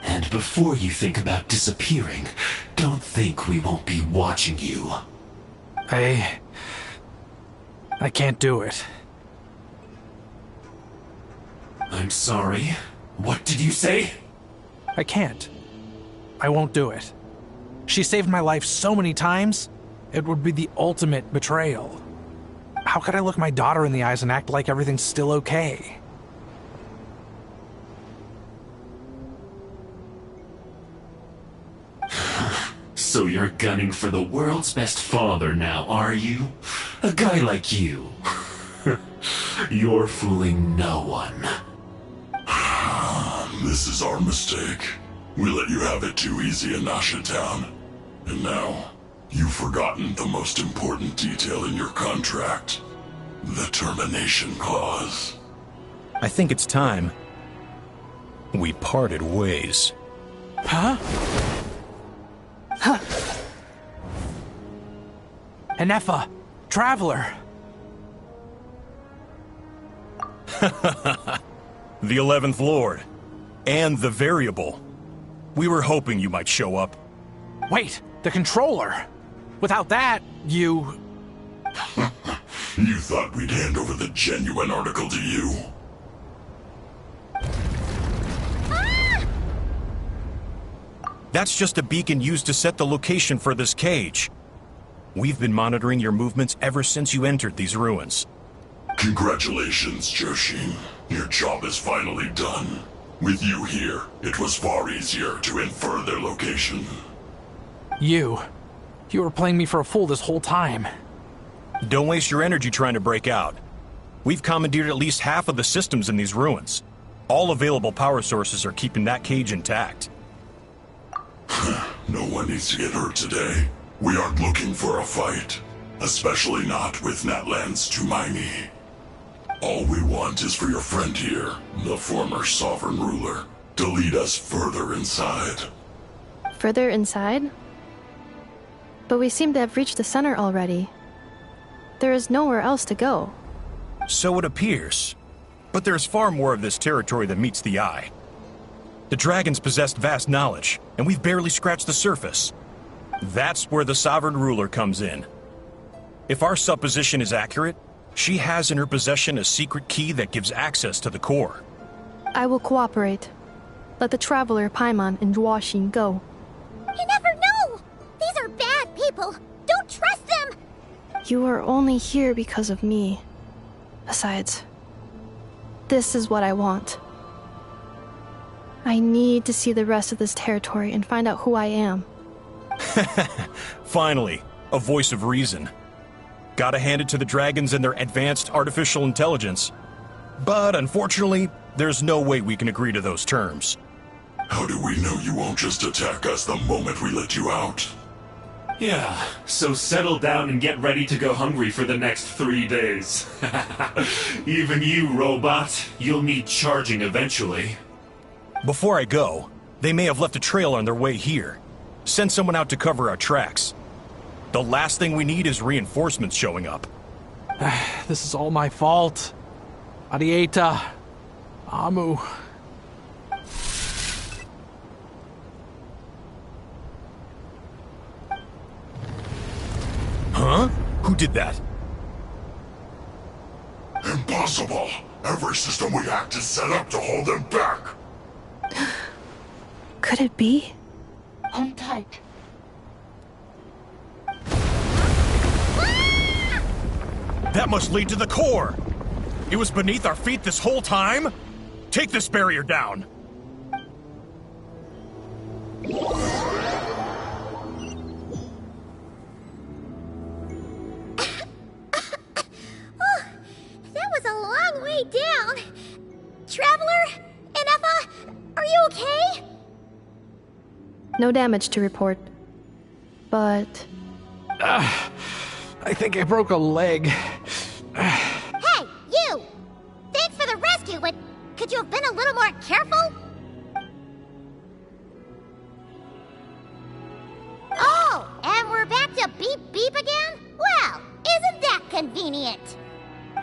And before you think about disappearing, don't think we won't be watching you. I can't do it. I'm sorry. What did you say? I can't. I won't do it. She saved my life so many times, it would be the ultimate betrayal. How could I look my daughter in the eyes and act like everything's still okay? So you're gunning for the world's best father now, are you? A guy like you. You're fooling no one. This is our mistake. We let you have it too easy in Nasha Town. And now, you've forgotten the most important detail in your contract. The termination clause. I think it's time we parted ways. Huh? Huh. Enefa, Traveler. The 11th Lord. And the Variable. We were hoping you might show up. Wait, the controller. Without that, you... You thought we'd hand over the genuine article to you? That's just a beacon used to set the location for this cage. We've been monitoring your movements ever since you entered these ruins. Congratulations, Joshin. Your job is finally done. With you here, it was far easier to infer their location. You were playing me for a fool this whole time. Don't waste your energy trying to break out. We've commandeered at least half of the systems in these ruins. All available power sources are keeping that cage intact. No one needs to get hurt today. We aren't looking for a fight. Especially not with Natlan's Tumaini. All we want is for your friend here, the former sovereign ruler, to lead us further inside. Further inside? But we seem to have reached the center already. There is nowhere else to go. So it appears. But there's far more of this territory than meets the eye. The dragons possessed vast knowledge, and we've barely scratched the surface. That's where the sovereign ruler comes in. If our supposition is accurate, she has in her possession a secret key that gives access to the core. I will cooperate. Let the Traveler, Paimon, and Genshin go. You never know! These are bad people! Don't trust them! You are only here because of me. Besides, this is what I want. I need to see the rest of this territory and find out who I am. Finally, a voice of reason. Gotta hand it to the dragons and their advanced artificial intelligence. But unfortunately, there's no way we can agree to those terms. How do we know you won't just attack us the moment we let you out? Yeah, so settle down and get ready to go hungry for the next 3 days. Even you, robot, you'll need charging eventually. Before I go, they may have left a trail on their way here. Send someone out to cover our tracks. The last thing we need is reinforcements showing up. This is all my fault. Arieta. Amu. Huh? Who did that? Impossible! Every system we hacked is set up to hold them back! Could it be? Hold tight. That must lead to the core! It was beneath our feet this whole time? Take this barrier down! That was a long way down. Traveler? Enefa? Are you okay? No damage to report. But... I think I broke a leg. Hey, you! Thanks for the rescue, but could you have been a little more careful? Oh, and we're back to beep beep again? Well, isn't that convenient?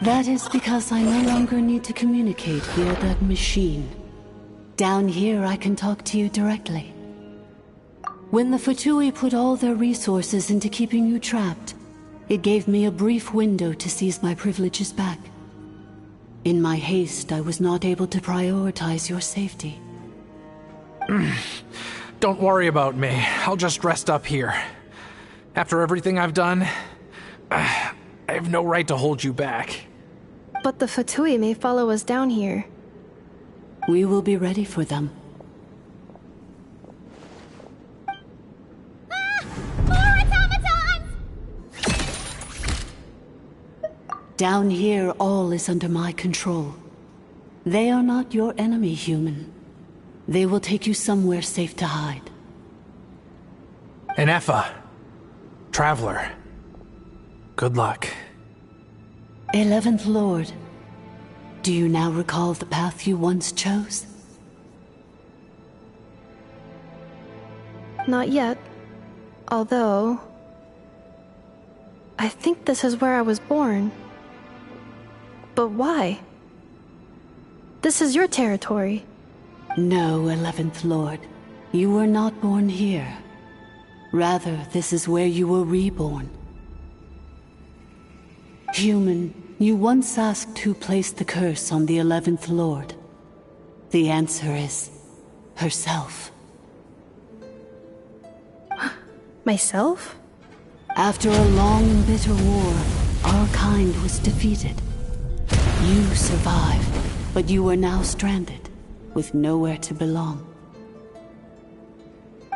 That is because I no longer need to communicate via that machine. Down here, I can talk to you directly. When the Fatui put all their resources into keeping you trapped, it gave me a brief window to seize my privileges back. In my haste, I was not able to prioritize your safety. Don't worry about me. I'll just rest up here. After everything I've done, I have no right to hold you back. But the Fatui may follow us down here. We will be ready for them. Down here, all is under my control. They are not your enemy, human. They will take you somewhere safe to hide. Inefa. Traveler. Good luck. 11th Lord, do you now recall the path you once chose? Not yet. Although... I think this is where I was born. But why? This is your territory. No, 11th Lord. You were not born here. Rather, this is where you were reborn. Human, you once asked who placed the curse on the 11th Lord. The answer is... herself. Myself? After a long, bitter war, our kind was defeated. You survived, but you are now stranded, with nowhere to belong.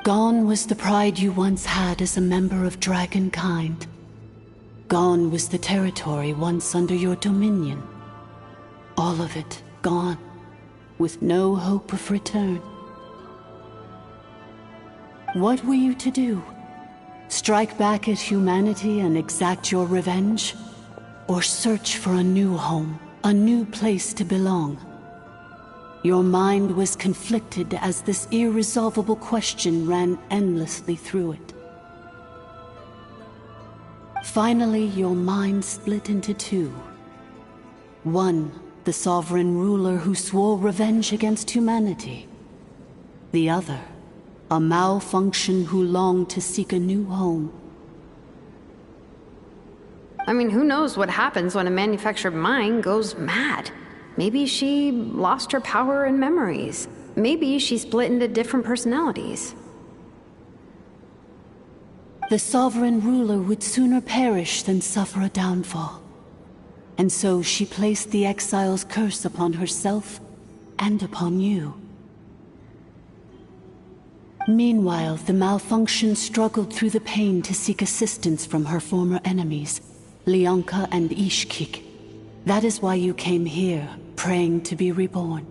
Gone was the pride you once had as a member of Dragonkind. Gone was the territory once under your dominion. All of it gone, with no hope of return. What were you to do? Strike back at humanity and exact your revenge? Or search for a new home, a new place to belong? Your mind was conflicted as this irresolvable question ran endlessly through it. Finally, your mind split into two. One, the sovereign ruler who swore revenge against humanity. The other, a malfunction who longed to seek a new home. I mean, who knows what happens when a manufactured mind goes mad? Maybe she lost her power and memories. Maybe she split into different personalities. The sovereign ruler would sooner perish than suffer a downfall. And so she placed the exile's curse upon herself and upon you. Meanwhile, the malfunction struggled through the pain to seek assistance from her former enemies, Lyanka and Ishkik. That is why you came here, praying to be reborn.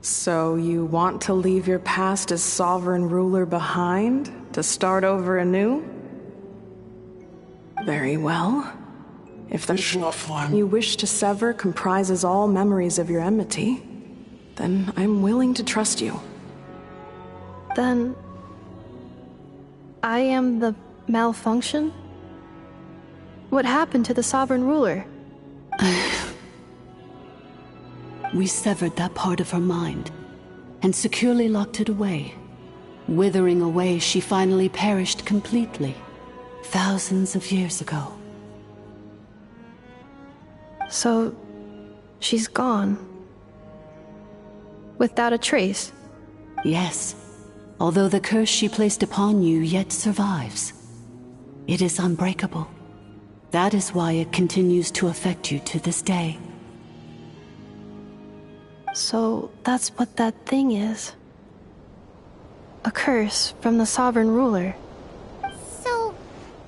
So you want to leave your past as sovereign ruler behind, to start over anew? Very well. If the flame you wish to sever comprises all memories of your enmity, then I'm willing to trust you. Then... I am the malfunction? What happened to the sovereign ruler? We severed that part of her mind, and securely locked it away. Withering away, she finally perished completely, thousands of years ago. So, she's gone. Without a trace? Yes, although the curse she placed upon you yet survives. It is unbreakable. That is why it continues to affect you to this day. So, that's what that thing is. A curse from the sovereign ruler. So,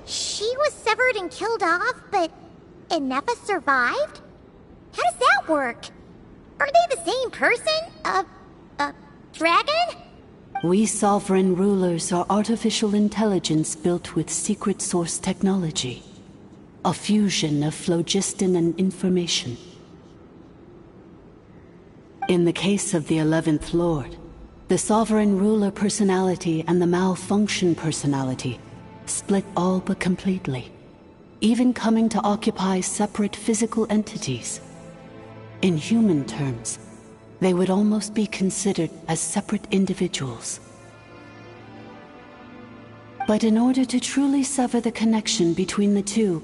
she was severed and killed off, but Inefa survived? How does that work? Are they the same person? Dragon? We sovereign rulers are artificial intelligence built with secret source technology. A fusion of phlogiston and information. In the case of the 11th Lord, the sovereign ruler personality and the malfunction personality split all but completely, even coming to occupy separate physical entities. In human terms, they would almost be considered as separate individuals. But in order to truly sever the connection between the two,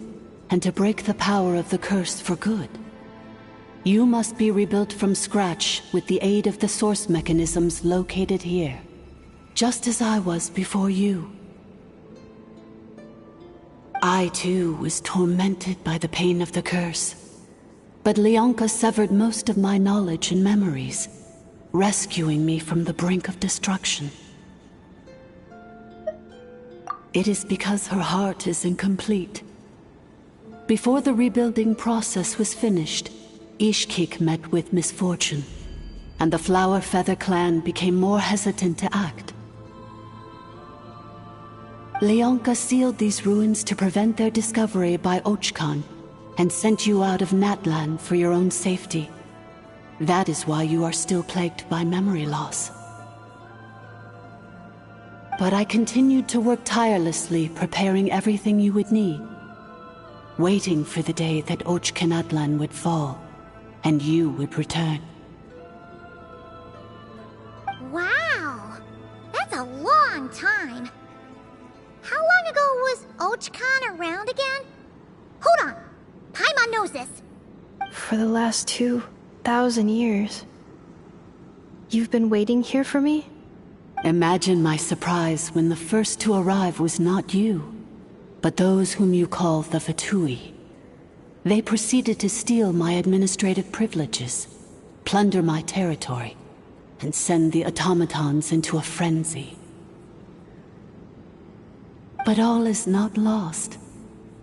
and to break the power of the curse for good, you must be rebuilt from scratch with the aid of the source mechanisms located here, just as I was before you. I too was tormented by the pain of the curse, but Lyanka severed most of my knowledge and memories, rescuing me from the brink of destruction. It is because her heart is incomplete. Before the rebuilding process was finished, Ishkik met with misfortune, and the Flower Feather clan became more hesitant to act. Leonka sealed these ruins to prevent their discovery by Archon, and sent you out of Natlan for your own safety. That is why you are still plagued by memory loss. But I continued to work tirelessly, preparing everything you would need, waiting for the day that Natlan would fall, and you would return. Wow! That's a long time. How long ago was Archon around again? Hold on! Paimon knows this! For the last 2,000 years. You've been waiting here for me? Imagine my surprise when the first to arrive was not you, but those whom you call the Fatui. They proceeded to steal my administrative privileges, plunder my territory, and send the automatons into a frenzy. But all is not lost.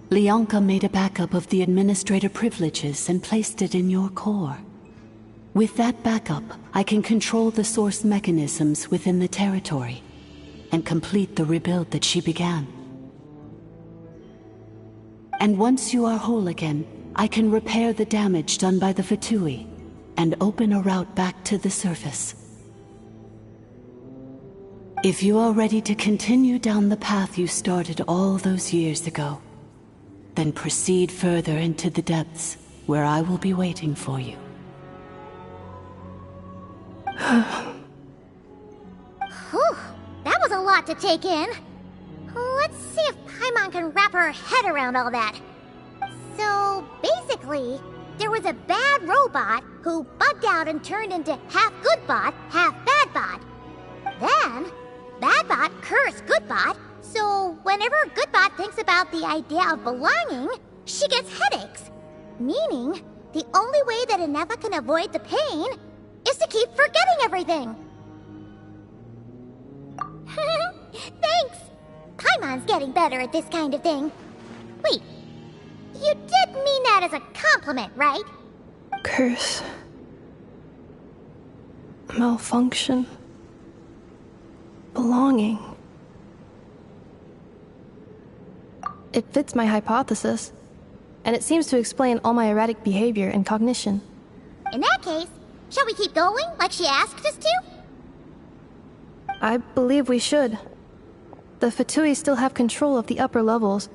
Leonka made a backup of the administrator privileges and placed it in your core. With that backup, I can control the source mechanisms within the territory and complete the rebuild that she began. And once you are whole again, I can repair the damage done by the Fatui and open a route back to the surface. If you are ready to continue down the path you started all those years ago, then proceed further into the depths, where I will be waiting for you. Whew, that was a lot to take in. Let's see if Paimon can wrap her head around all that. So, basically, there was a bad robot who bugged out and turned into half good bot, half bad bot. Then, bad bot cursed good bot, so whenever good bot thinks about the idea of belonging, she gets headaches. Meaning, the only way that Inefa can avoid the pain is to keep forgetting everything. Thanks! Paimon's getting better at this kind of thing. Wait, you did mean that as a compliment, right? Curse. Malfunction. Belonging. It fits my hypothesis, and it seems to explain all my erratic behavior and cognition. In that case, shall we keep going like she asked us to? I believe we should. The Fatui still have control of the upper levels.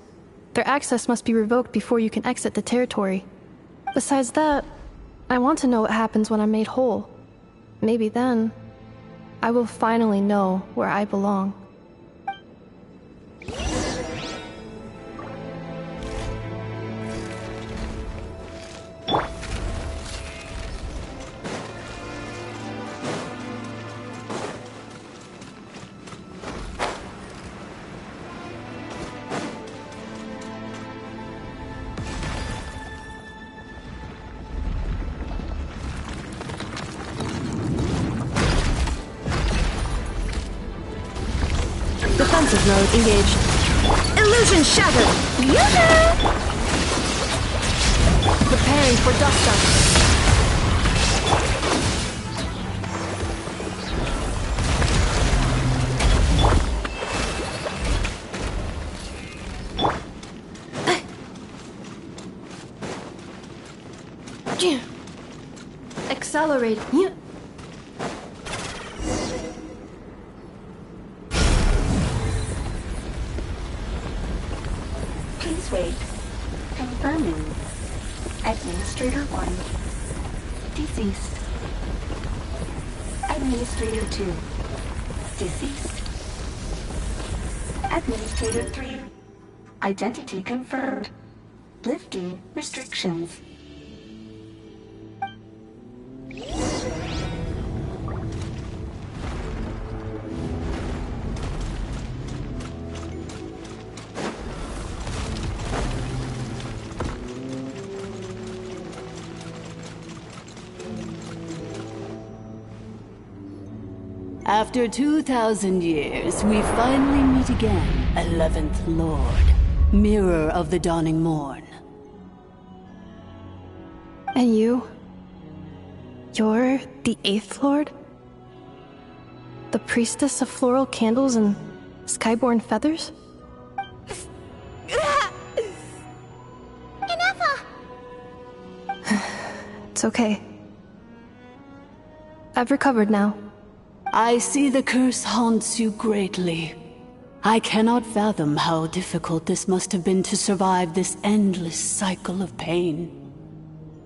Their access must be revoked before you can exit the territory. Besides that, I want to know what happens when I'm made whole. Maybe then, I will finally know where I belong. Defensive mode engaged. Illusion shattered! Yoo-hoo! Preparing for dust up. Accelerate. Please wait. Confirming. Administrator 1. Deceased. Administrator 2. Deceased. Administrator 3. Identity confirmed. Lifting restrictions. After 2,000 years, we finally meet again, 11th Lord, Mirror of the Dawning Morn. And you? You're the 8th Lord? The priestess of floral candles and skyborn feathers? Inefa! It's okay. I've recovered now. I see the curse haunts you greatly. I cannot fathom how difficult this must have been to survive this endless cycle of pain.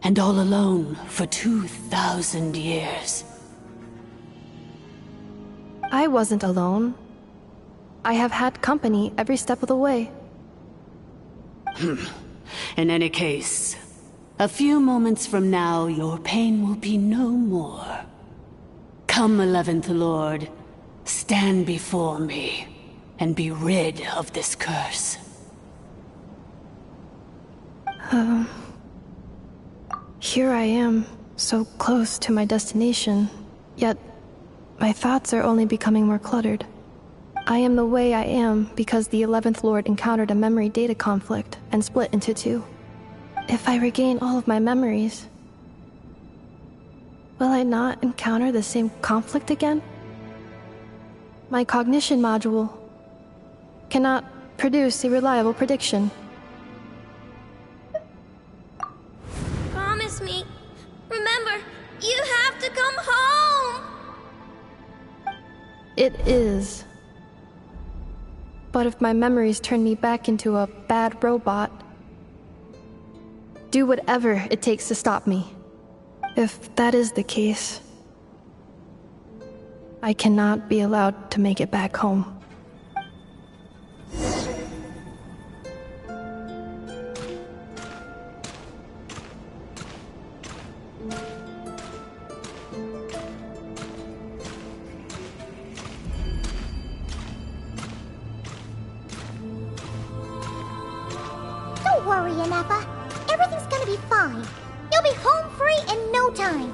And all alone for 2,000 years. I wasn't alone. I have had company every step of the way. In any case, a few moments from now, your pain will be no more. Come, 11th Lord, stand before me, and be rid of this curse. Here I am, so close to my destination, yet my thoughts are only becoming more cluttered. I am the way I am because the 11th Lord encountered a memory data conflict and split into two. If I regain all of my memories, will I not encounter the same conflict again? My cognition module cannot produce a reliable prediction. Promise me. Remember, you have to come home! It is. But if my memories turn me back into a bad robot, do whatever it takes to stop me. If that is the case, I cannot be allowed to make it back home. Don't worry, Inefa. Everything's gonna be fine. You'll be home free in no time.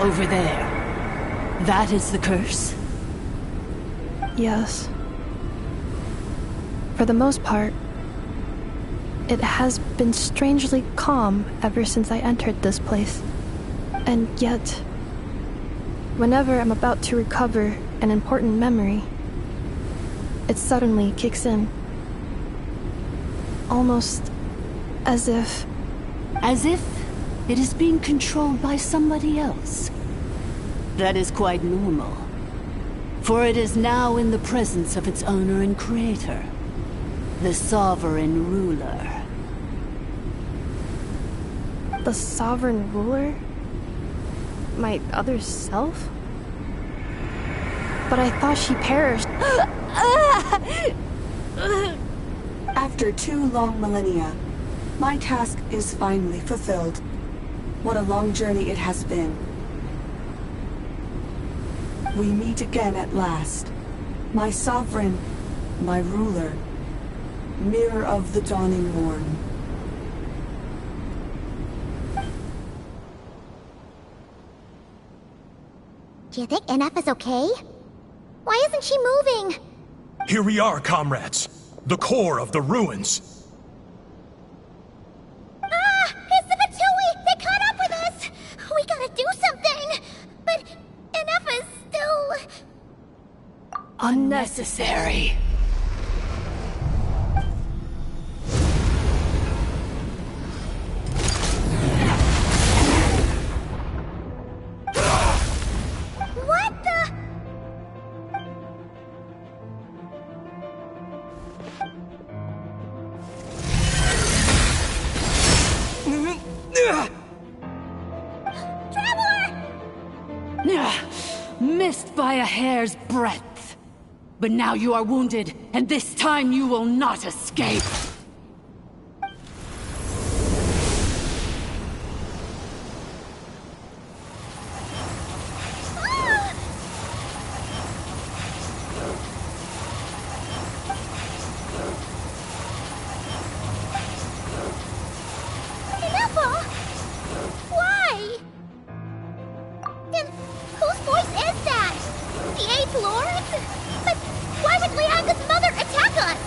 Over there. That is the curse? Yes. For the most part, it has been strangely calm ever since I entered this place. And yet, whenever I'm about to recover an important memory, it suddenly kicks in. Almost as if... As if it is being controlled by somebody else. That is quite normal. For it is now in the presence of its owner and creator, the sovereign ruler. The sovereign ruler? My other self? But I thought she perished. After 2 long millennia, my task is finally fulfilled. What a long journey it has been. We meet again at last. My sovereign, my ruler, mirror of the dawning morn. Do you think Inefa's okay? Why isn't she moving? Here we are, comrades. The core of the ruins. Ah! It's the Fatui! They caught up with us! We gotta do something! But Inefa's still... Unnecessary. What the... Missed by a hair's breadth. But now you are wounded, and this time you will not escape. Inefa! Why? Then whose voice is that? The 8th Lord? But why would Lianga's mother attack us?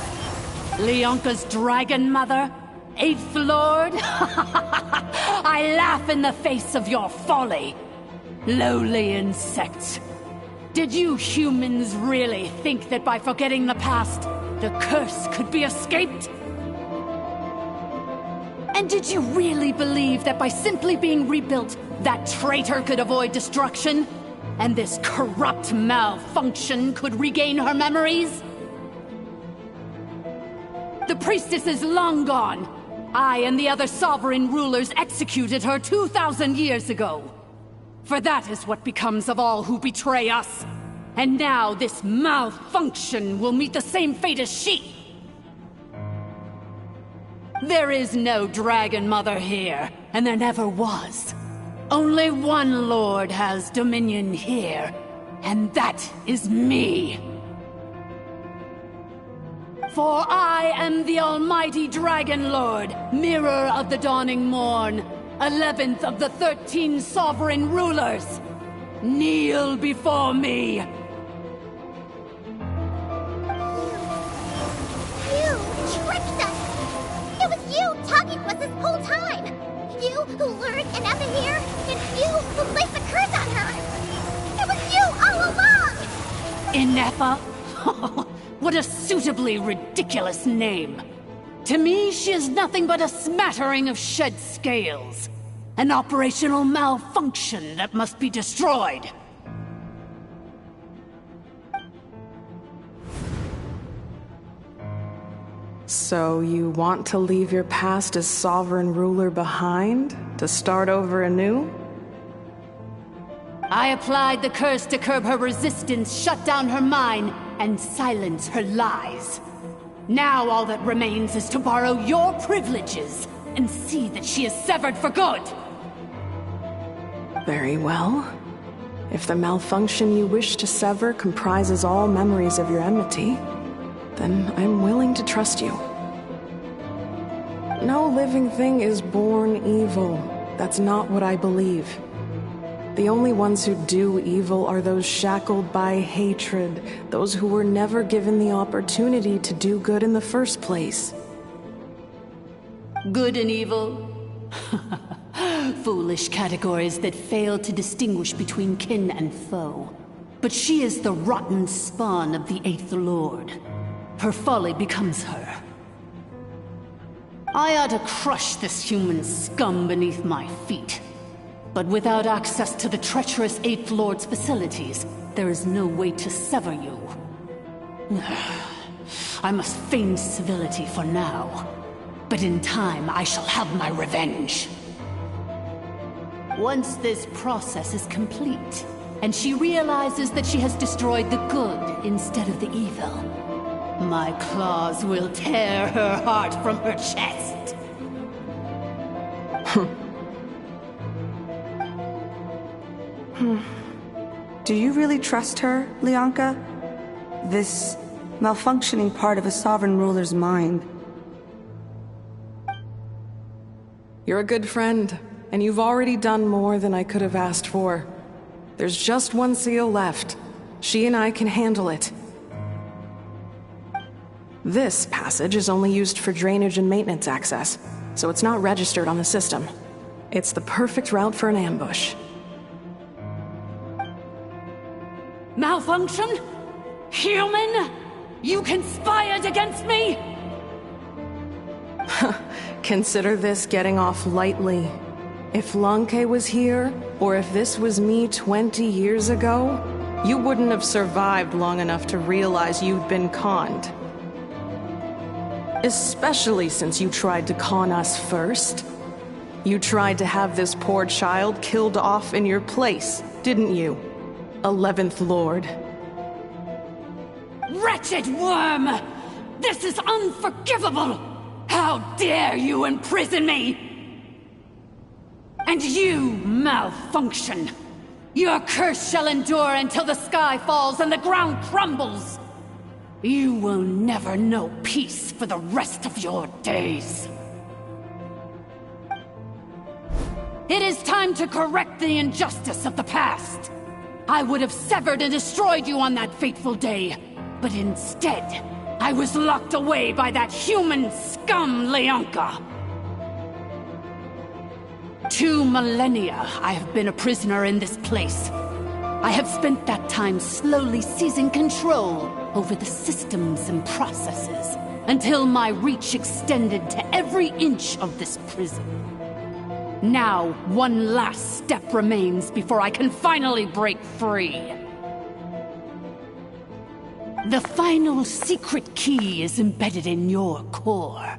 Leonka's dragon mother? Eighth Lord? I laugh in the face of your folly. Lowly insects. Did you humans really think that by forgetting the past, the curse could be escaped? And did you really believe that by simply being rebuilt, that traitor could avoid destruction? And this corrupt malfunction could regain her memories? The priestess is long gone. I and the other sovereign rulers executed her 2,000 years ago. For that is what becomes of all who betray us. And now this malfunction will meet the same fate as she. There is no Dragon Mother here, and there never was. Only one Lord has dominion here, and that is me. For I am the almighty Dragon Lord, Mirror of the Dawning Morn, 11th of the 13 sovereign rulers. Kneel before me. You tricked us! It was you talking to us this whole time! You who lured Inefa here, and you who placed the curse on her! It was you all along! Inefa? What a suitably ridiculous name. To me, she is nothing but a smattering of shed scales. An operational malfunction that must be destroyed. So you want to leave your past as sovereign ruler behind? To start over anew? I applied the curse to curb her resistance, shut down her mind, and silence her lies. Now all that remains is to borrow your privileges and see that she is severed for good. Very well. If the malfunction you wish to sever comprises all memories of your enmity, then I'm willing to trust you. No living thing is born evil. That's not what I believe. The only ones who do evil are those shackled by hatred, those who were never given the opportunity to do good in the first place. Good and evil? Foolish categories that fail to distinguish between kin and foe. But she is the rotten spawn of the Eighth Lord. Her folly becomes her. I ought to crush this human scum beneath my feet. But without access to the treacherous Eighth Lord's facilities, there is no way to sever you. I must feign civility for now. But in time, I shall have my revenge. Once this process is complete, and she realizes that she has destroyed the good instead of the evil, my claws will tear her heart from her chest. Do you really trust her, Leonka? This malfunctioning part of a sovereign ruler's mind. You're a good friend, and you've already done more than I could have asked for. There's just one seal left. She and I can handle it. This passage is only used for drainage and maintenance access, so it's not registered on the system. It's the perfect route for an ambush. Malfunction? Human? You conspired against me? Consider this getting off lightly. If Lanke was here, or if this was me 20 years ago, you wouldn't have survived long enough to realize you'd been conned. Especially since you tried to con us first. You tried to have this poor child killed off in your place, didn't you? 11th Lord. Wretched worm! This is unforgivable! How dare you imprison me! And you, malfunction! Your curse shall endure until the sky falls and the ground crumbles! You will never know peace for the rest of your days. It is time to correct the injustice of the past. I would have severed and destroyed you on that fateful day, but instead, I was locked away by that human scum, Leonka. 2 millennia I have been a prisoner in this place. I have spent that time slowly seizing control over the systems and processes, until my reach extended to every inch of this prison. Now, one last step remains before I can finally break free. The final secret key is embedded in your core.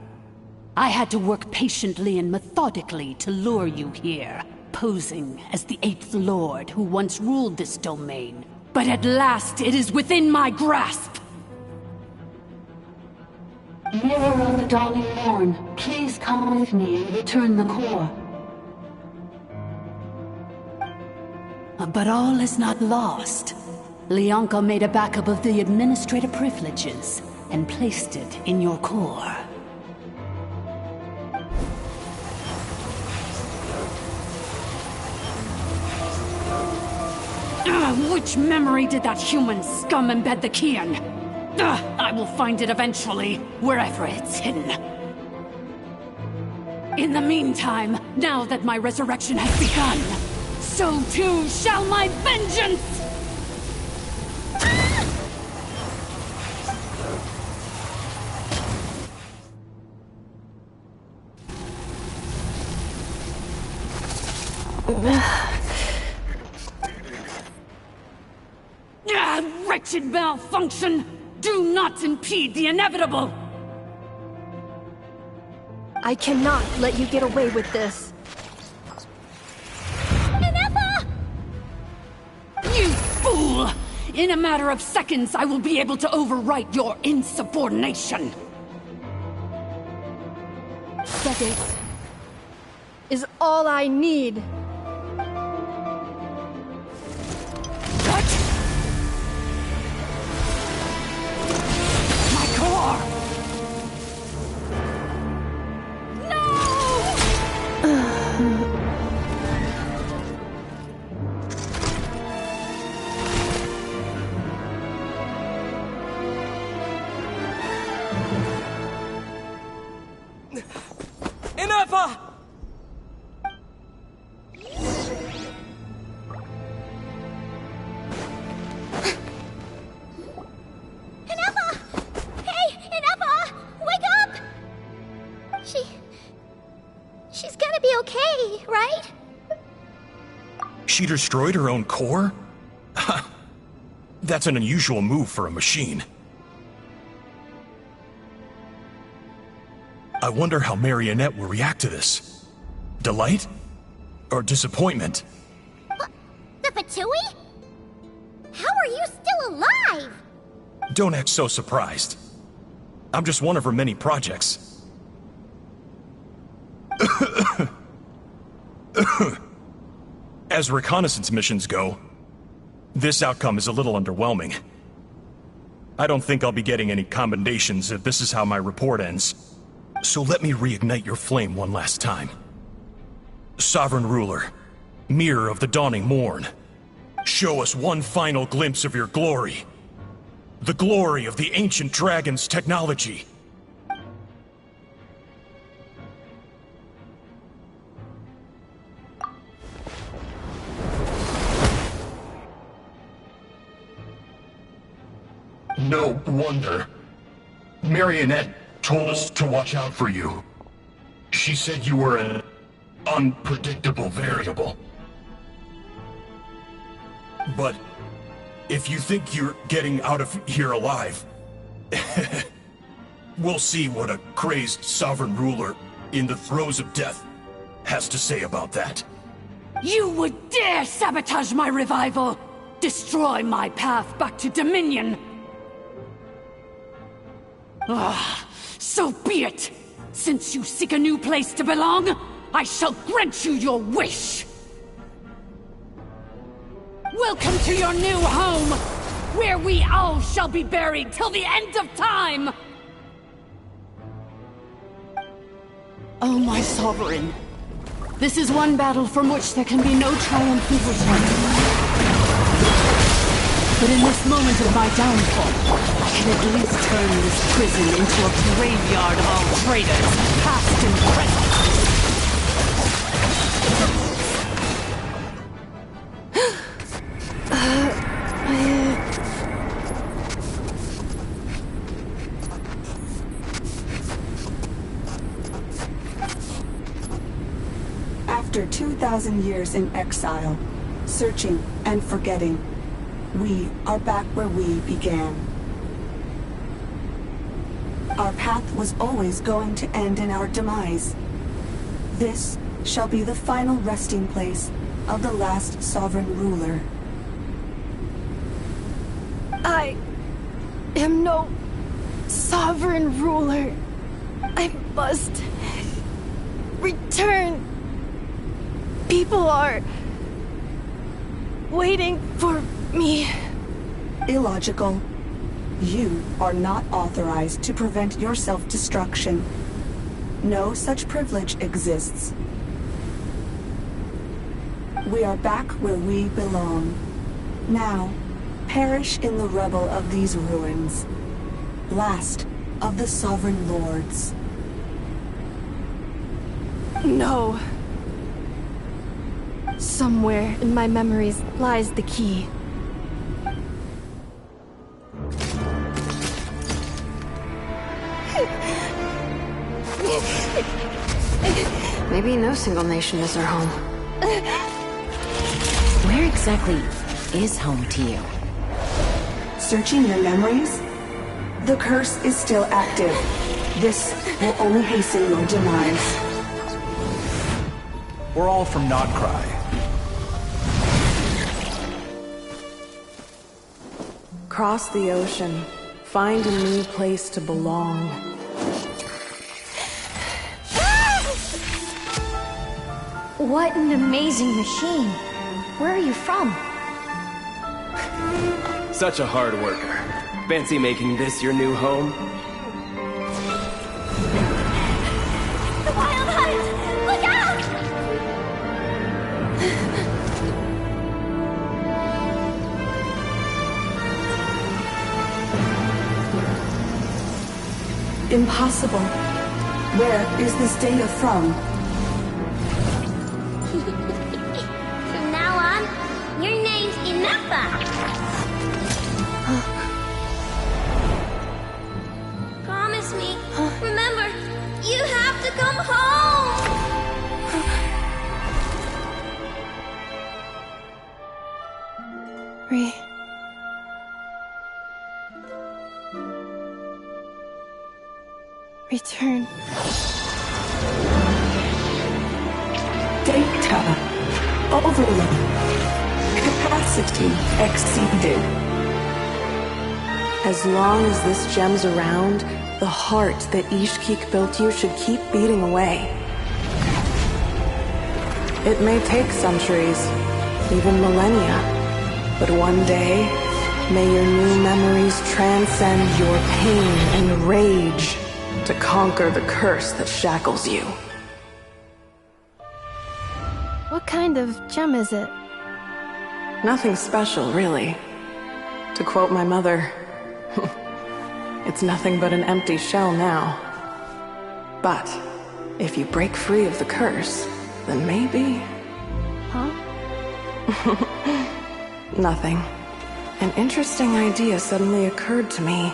I had to work patiently and methodically to lure you here, posing as the 8th Lord who once ruled this domain. But at last, it is within my grasp! Mirror of the Dawning Morn, please come with me and return the core. But all is not lost. Leonka made a backup of the administrative privileges and placed it in your core. Which memory did that human scum embed the key in? I will find it eventually, wherever it's hidden. In the meantime, now that my resurrection has begun, so too shall my vengeance! Wretched malfunction! Do not impede the inevitable! I cannot let you get away with this. You fool! In a matter of seconds, I will be able to overwrite your insubordination! Seconds is all I need. She destroyed her own core? That's an unusual move for a machine. I wonder how Marionette will react to this. Delight? Or disappointment? The Fatui? How are you still alive? Don't act so surprised. I'm just one of her many projects. As reconnaissance missions go, this outcome is a little underwhelming. I don't think I'll be getting any commendations if this is how my report ends. So let me reignite your flame one last time. Sovereign Ruler, Mirror of the Dawning Morn, show us one final glimpse of your glory. The glory of the ancient dragon's technology. No wonder. Marionette told us to watch out for you. She said you were an unpredictable variable. But if you think you're getting out of here alive, we'll see what a crazed sovereign ruler in the throes of death has to say about that. You would dare sabotage my revival! Destroy my path back to Dominion! So be it! Since you seek a new place to belong, I shall grant you your wish! Welcome to your new home, where we all shall be buried till the end of time! Oh, my sovereign. This is one battle from which there can be no triumphant return. But in this moment of my downfall, I can at least turn this prison into a graveyard of all traitors, past and present. After 2,000 years in exile, searching and forgetting, we are back where we began. Our path was always going to end in our demise. This shall be the final resting place of the last sovereign ruler. I am no sovereign ruler. I must return. People are waiting for me. Illogical. You are not authorized to prevent your self-destruction. No such privilege exists. We are back where we belong. Now, perish in the rubble of these ruins. Last of the sovereign lords. No. Somewhere in my memories lies the key. Maybe no single nation is our home. Where exactly is home to you? Searching your memories? The curse is still active. This will only hasten your demise. We're all from Notcry. Cross the ocean. Find a new place to belong. What an amazing machine. Where are you from? Such a hard worker. Fancy making this your new home? The Wild Hunt! Look out! Impossible. Where is this data from? From now on, your name's Inefa. Promise me. Remember, you have to come home. Return. Data. Overload. Capacity exceeded. As long as this gem's around, the heart that Ishkik built you should keep beating away. It may take centuries, even millennia, but one day, may your new memories transcend your pain and rage to conquer the curse that shackles you. What kind of gem is it? Nothing special, really. To quote my mother, it's nothing but an empty shell now. But if you break free of the curse, then maybe... Huh? Nothing. An interesting idea suddenly occurred to me.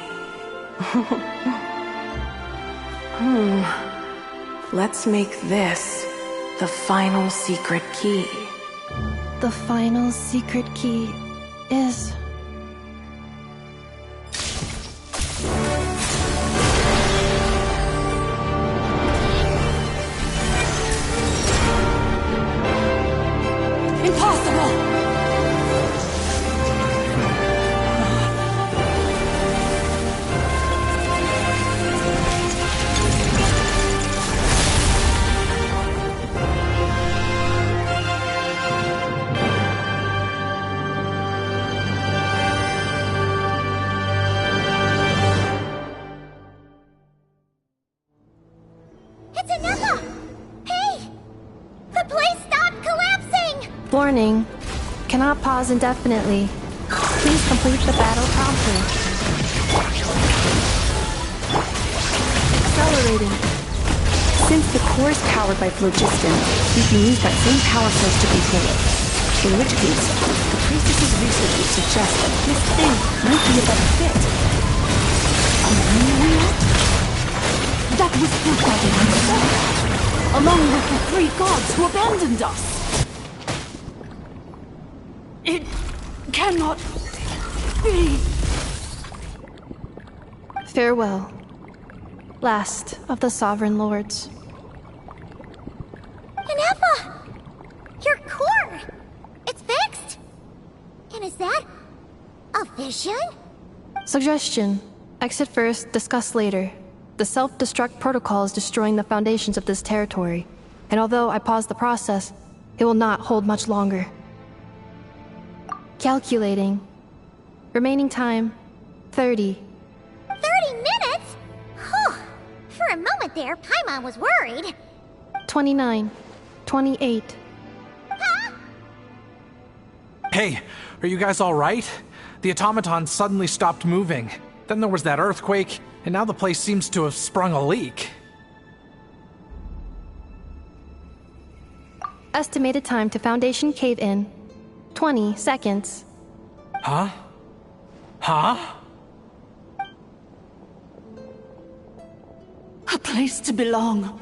Let's make this the final secret key. The final secret key is... Impossible! It's Inefa! Hey! The place stopped collapsing! Warning. Cannot pause indefinitely. Please Please complete the battle promptly. Accelerating. Since the core is powered by phlogiston, we can use that same power source to control it. In which case, the priestess's research would suggest that this thing might be a better fit. A mining wheel? That was put by the himself, along with the 3 gods who abandoned us. It cannot be. Farewell, last of the Sovereign Lords. Inefa! Your core! It's fixed! And is that a vision? Suggestion. Exit first, discuss later. The self-destruct protocol is destroying the foundations of this territory, and although I paused the process, it will not hold much longer. Calculating. Remaining time, 30. 30 minutes? Whew. For a moment there, Paimon was worried. 29. 28. Hey, are you guys alright? The automaton suddenly stopped moving. Then there was that earthquake, and now the place seems to have sprung a leak. Estimated time to Foundation cave-in, 20 seconds. Huh? Huh? A place to belong.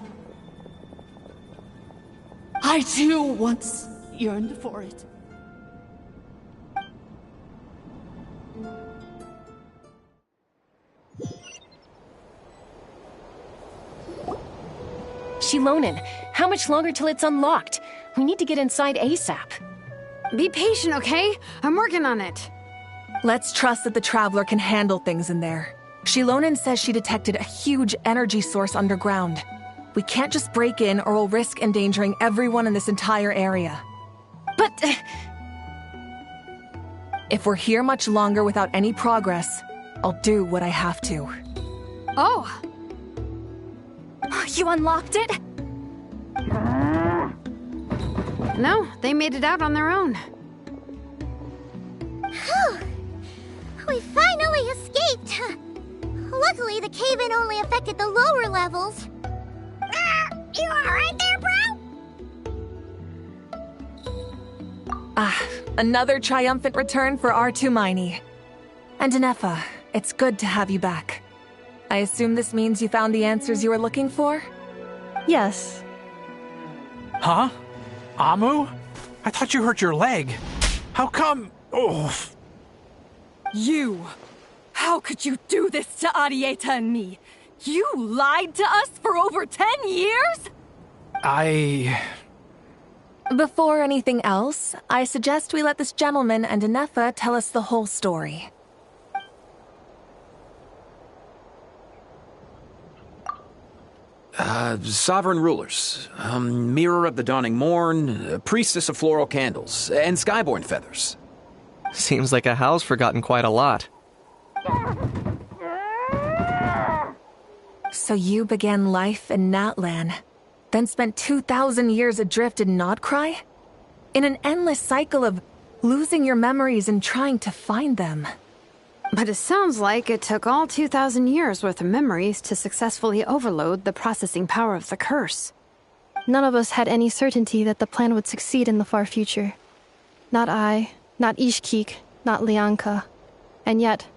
I too once yearned for it. Shilonen, how much longer till it's unlocked? We need to get inside ASAP. Be patient, okay? I'm working on it. Let's trust that the Traveler can handle things in there. Shilonen says she detected a huge energy source underground. We can't just break in or we'll risk endangering everyone in this entire area. But... if we're here much longer without any progress, I'll do what I have to. Oh! You unlocked it? No, they made it out on their own. Whew. We finally escaped. Luckily, the cave-in only affected the lower levels. You alright there, bro? Another triumphant return for R2 Miney. And Inefa, it's good to have you back. I assume this means you found the answers you were looking for? Yes. Huh? Amu? I thought you hurt your leg. How come? Oh. You! How could you do this to Arieta and me? You lied to us for over 10 years? Before anything else, I suggest we let this gentleman and Inefa tell us the whole story. Sovereign rulers, Mirror of the Dawning Morn, Priestess of Floral Candles, and Skyborn Feathers. Seems like a house forgotten quite a lot. So you began life in Natlan, then spent 2,000 years adrift in Nodcry? In an endless cycle of losing your memories and trying to find them. But it sounds like it took all 2,000 years worth of memories to successfully overload the processing power of the curse. None of us had any certainty that the plan would succeed in the far future. Not I, not Ishkik, not Lianka. And yet,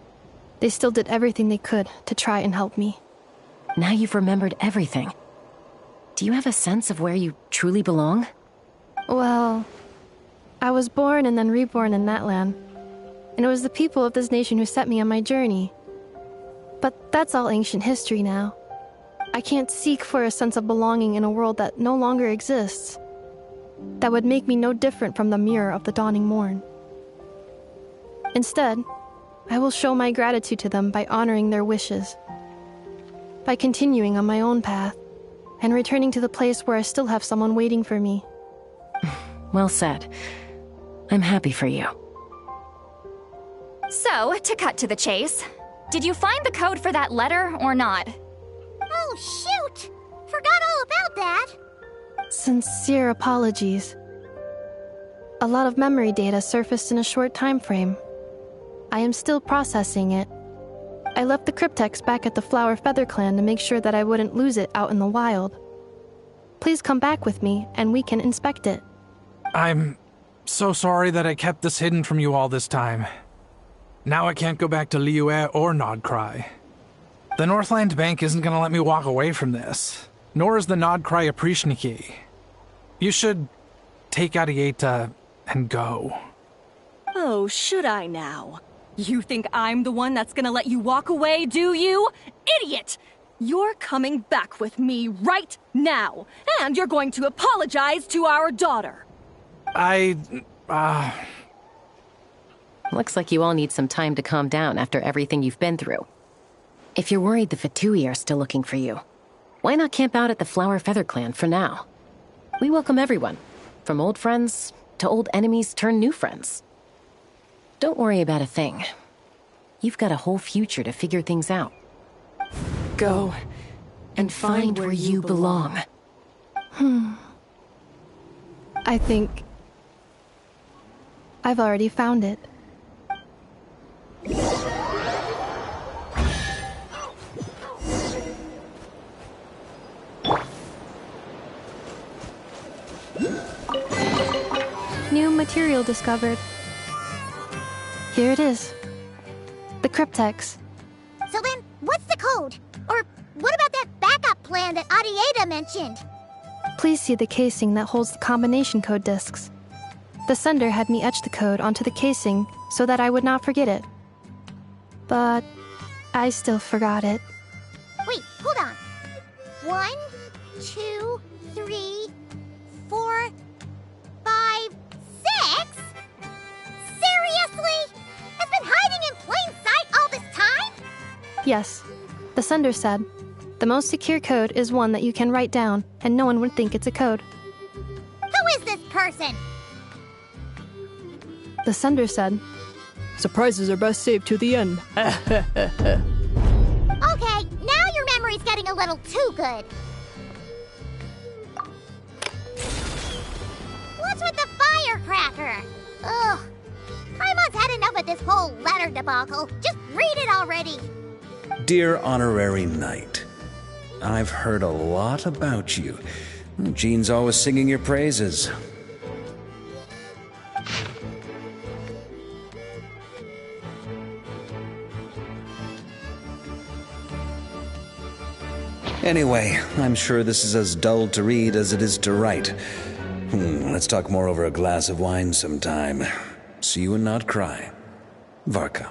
they still did everything they could to try and help me. Now you've remembered everything. Do you have a sense of where you truly belong? Well, I was born and then reborn in Natlan. And it was the people of this nation who set me on my journey. But that's all ancient history now. I can't seek for a sense of belonging in a world that no longer exists. That would make me no different from the Mirror of the Dawning Morn. Instead, I will show my gratitude to them by honoring their wishes. By continuing on my own path, and returning to the place where I still have someone waiting for me. Well said. I'm happy for you. So, to cut to the chase, did you find the code for that letter or not? Oh, shoot! Forgot all about that. Sincere apologies. A lot of memory data surfaced in a short time frame. I am still processing it. I left the cryptex back at the Flower Feather Clan to make sure that I wouldn't lose it out in the wild. Please come back with me, and we can inspect it. I'm so sorry that I kept this hidden from you all this time. Now I can't go back to Liyue or Nodcry. The Northland Bank isn't gonna let me walk away from this, nor is the Nodcry Aprishniki. You should take Arieta and go. Oh, should I now? You think I'm the one that's gonna let you walk away, do you? Idiot! You're coming back with me right now, and you're going to apologize to our daughter. Looks like you all need some time to calm down after everything you've been through. If you're worried the Fatui are still looking for you, why not camp out at the Flower Feather Clan for now? We welcome everyone, from old friends to old enemies turned new friends. Don't worry about a thing. You've got a whole future to figure things out. Go and find where you belong. I think I've already found it. New material discovered. Here it is. The cryptex. So then, what's the code? Or what about that backup plan that Arieta mentioned? Please see the casing that holds the combination code discs. The sender had me etch the code onto the casing so that I would not forget it. But I still forgot it. Wait, hold on. 1, 2, 3, 4, 5, 6? Seriously? It's been hiding in plain sight all this time? Yes, the sender said, the most secure code is one that you can write down and no one would think it's a code. Who is this person? The sender said, surprises are best saved to the end. Okay, now your memory's getting a little too good. What's with the firecracker? Ugh. Paimon's had enough of this whole letter debacle. Just read it already. Dear Honorary Knight, I've heard a lot about you. Jean's always singing your praises. Anyway, I'm sure this is as dull to read as it is to write. Let's talk more over a glass of wine sometime. See you and not cry. Varka.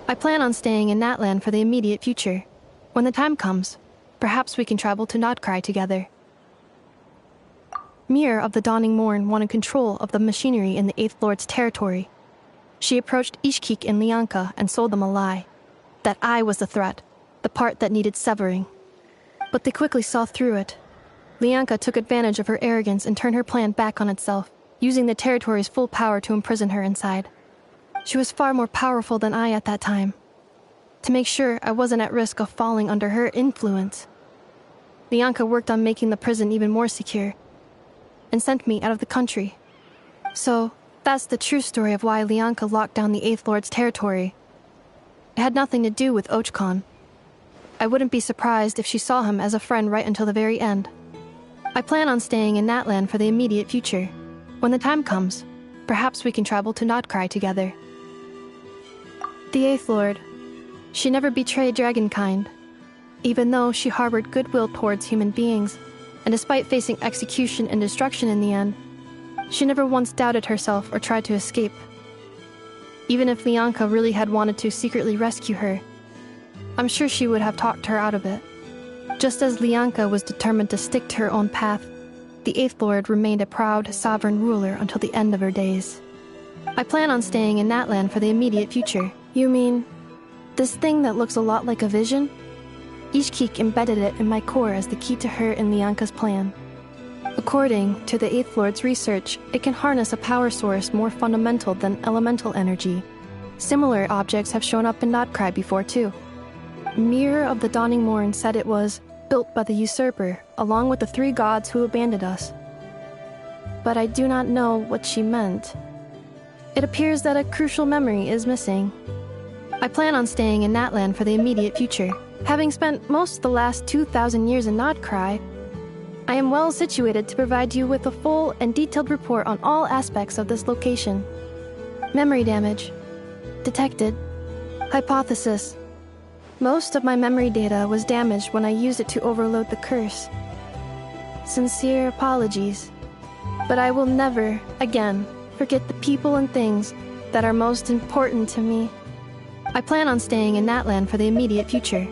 I plan on staying in Natlan for the immediate future. When the time comes, perhaps we can travel to Nodcry together. Mirror of the Dawning Morn wanted control of the machinery in the Eighth Lord's territory. She approached Ishkik and Lianka and sold them a lie. That I was the threat, the part that needed severing. But they quickly saw through it. Lianka took advantage of her arrogance and turned her plan back on itself, using the territory's full power to imprison her inside. She was far more powerful than I at that time. To make sure I wasn't at risk of falling under her influence, Lianka worked on making the prison even more secure, and sent me out of the country. So, that's the true story of why Lianka locked down the Eighth Lord's territory. It had nothing to do with Ochkon. I wouldn't be surprised if she saw him as a friend right until the very end. I plan on staying in Natlan for the immediate future. When the time comes, perhaps we can travel to Nodcry together. The Eighth Lord. She never betrayed Dragonkind, even though she harbored goodwill towards human beings, and despite facing execution and destruction in the end, she never once doubted herself or tried to escape. Even if Lianka really had wanted to secretly rescue her, I'm sure she would have talked her out of it. Just as Lianka was determined to stick to her own path, the Eighth Lord remained a proud, sovereign ruler until the end of her days. I plan on staying in Natlan for the immediate future. You mean, this thing that looks a lot like a vision? Ishkik embedded it in my core as the key to her and Lianka's plan. According to the Eighth Lord's research, it can harness a power source more fundamental than elemental energy, Similar objects have shown up in Notcry before too. Mirror of the Dawning Morn said it was built by the usurper, along with the 3 gods who abandoned us. But I do not know what she meant. It appears that a crucial memory is missing. I plan on staying in Natlan for the immediate future. Having spent most of the last 2,000 years in Notcry, I am well situated to provide you with a full and detailed report on all aspects of this location. Memory damage. Detected. Hypothesis. Most of my memory data was damaged when I used it to overload the curse. Sincere apologies. But I will never, again, forget the people and things that are most important to me. I plan on staying in Natlan for the immediate future.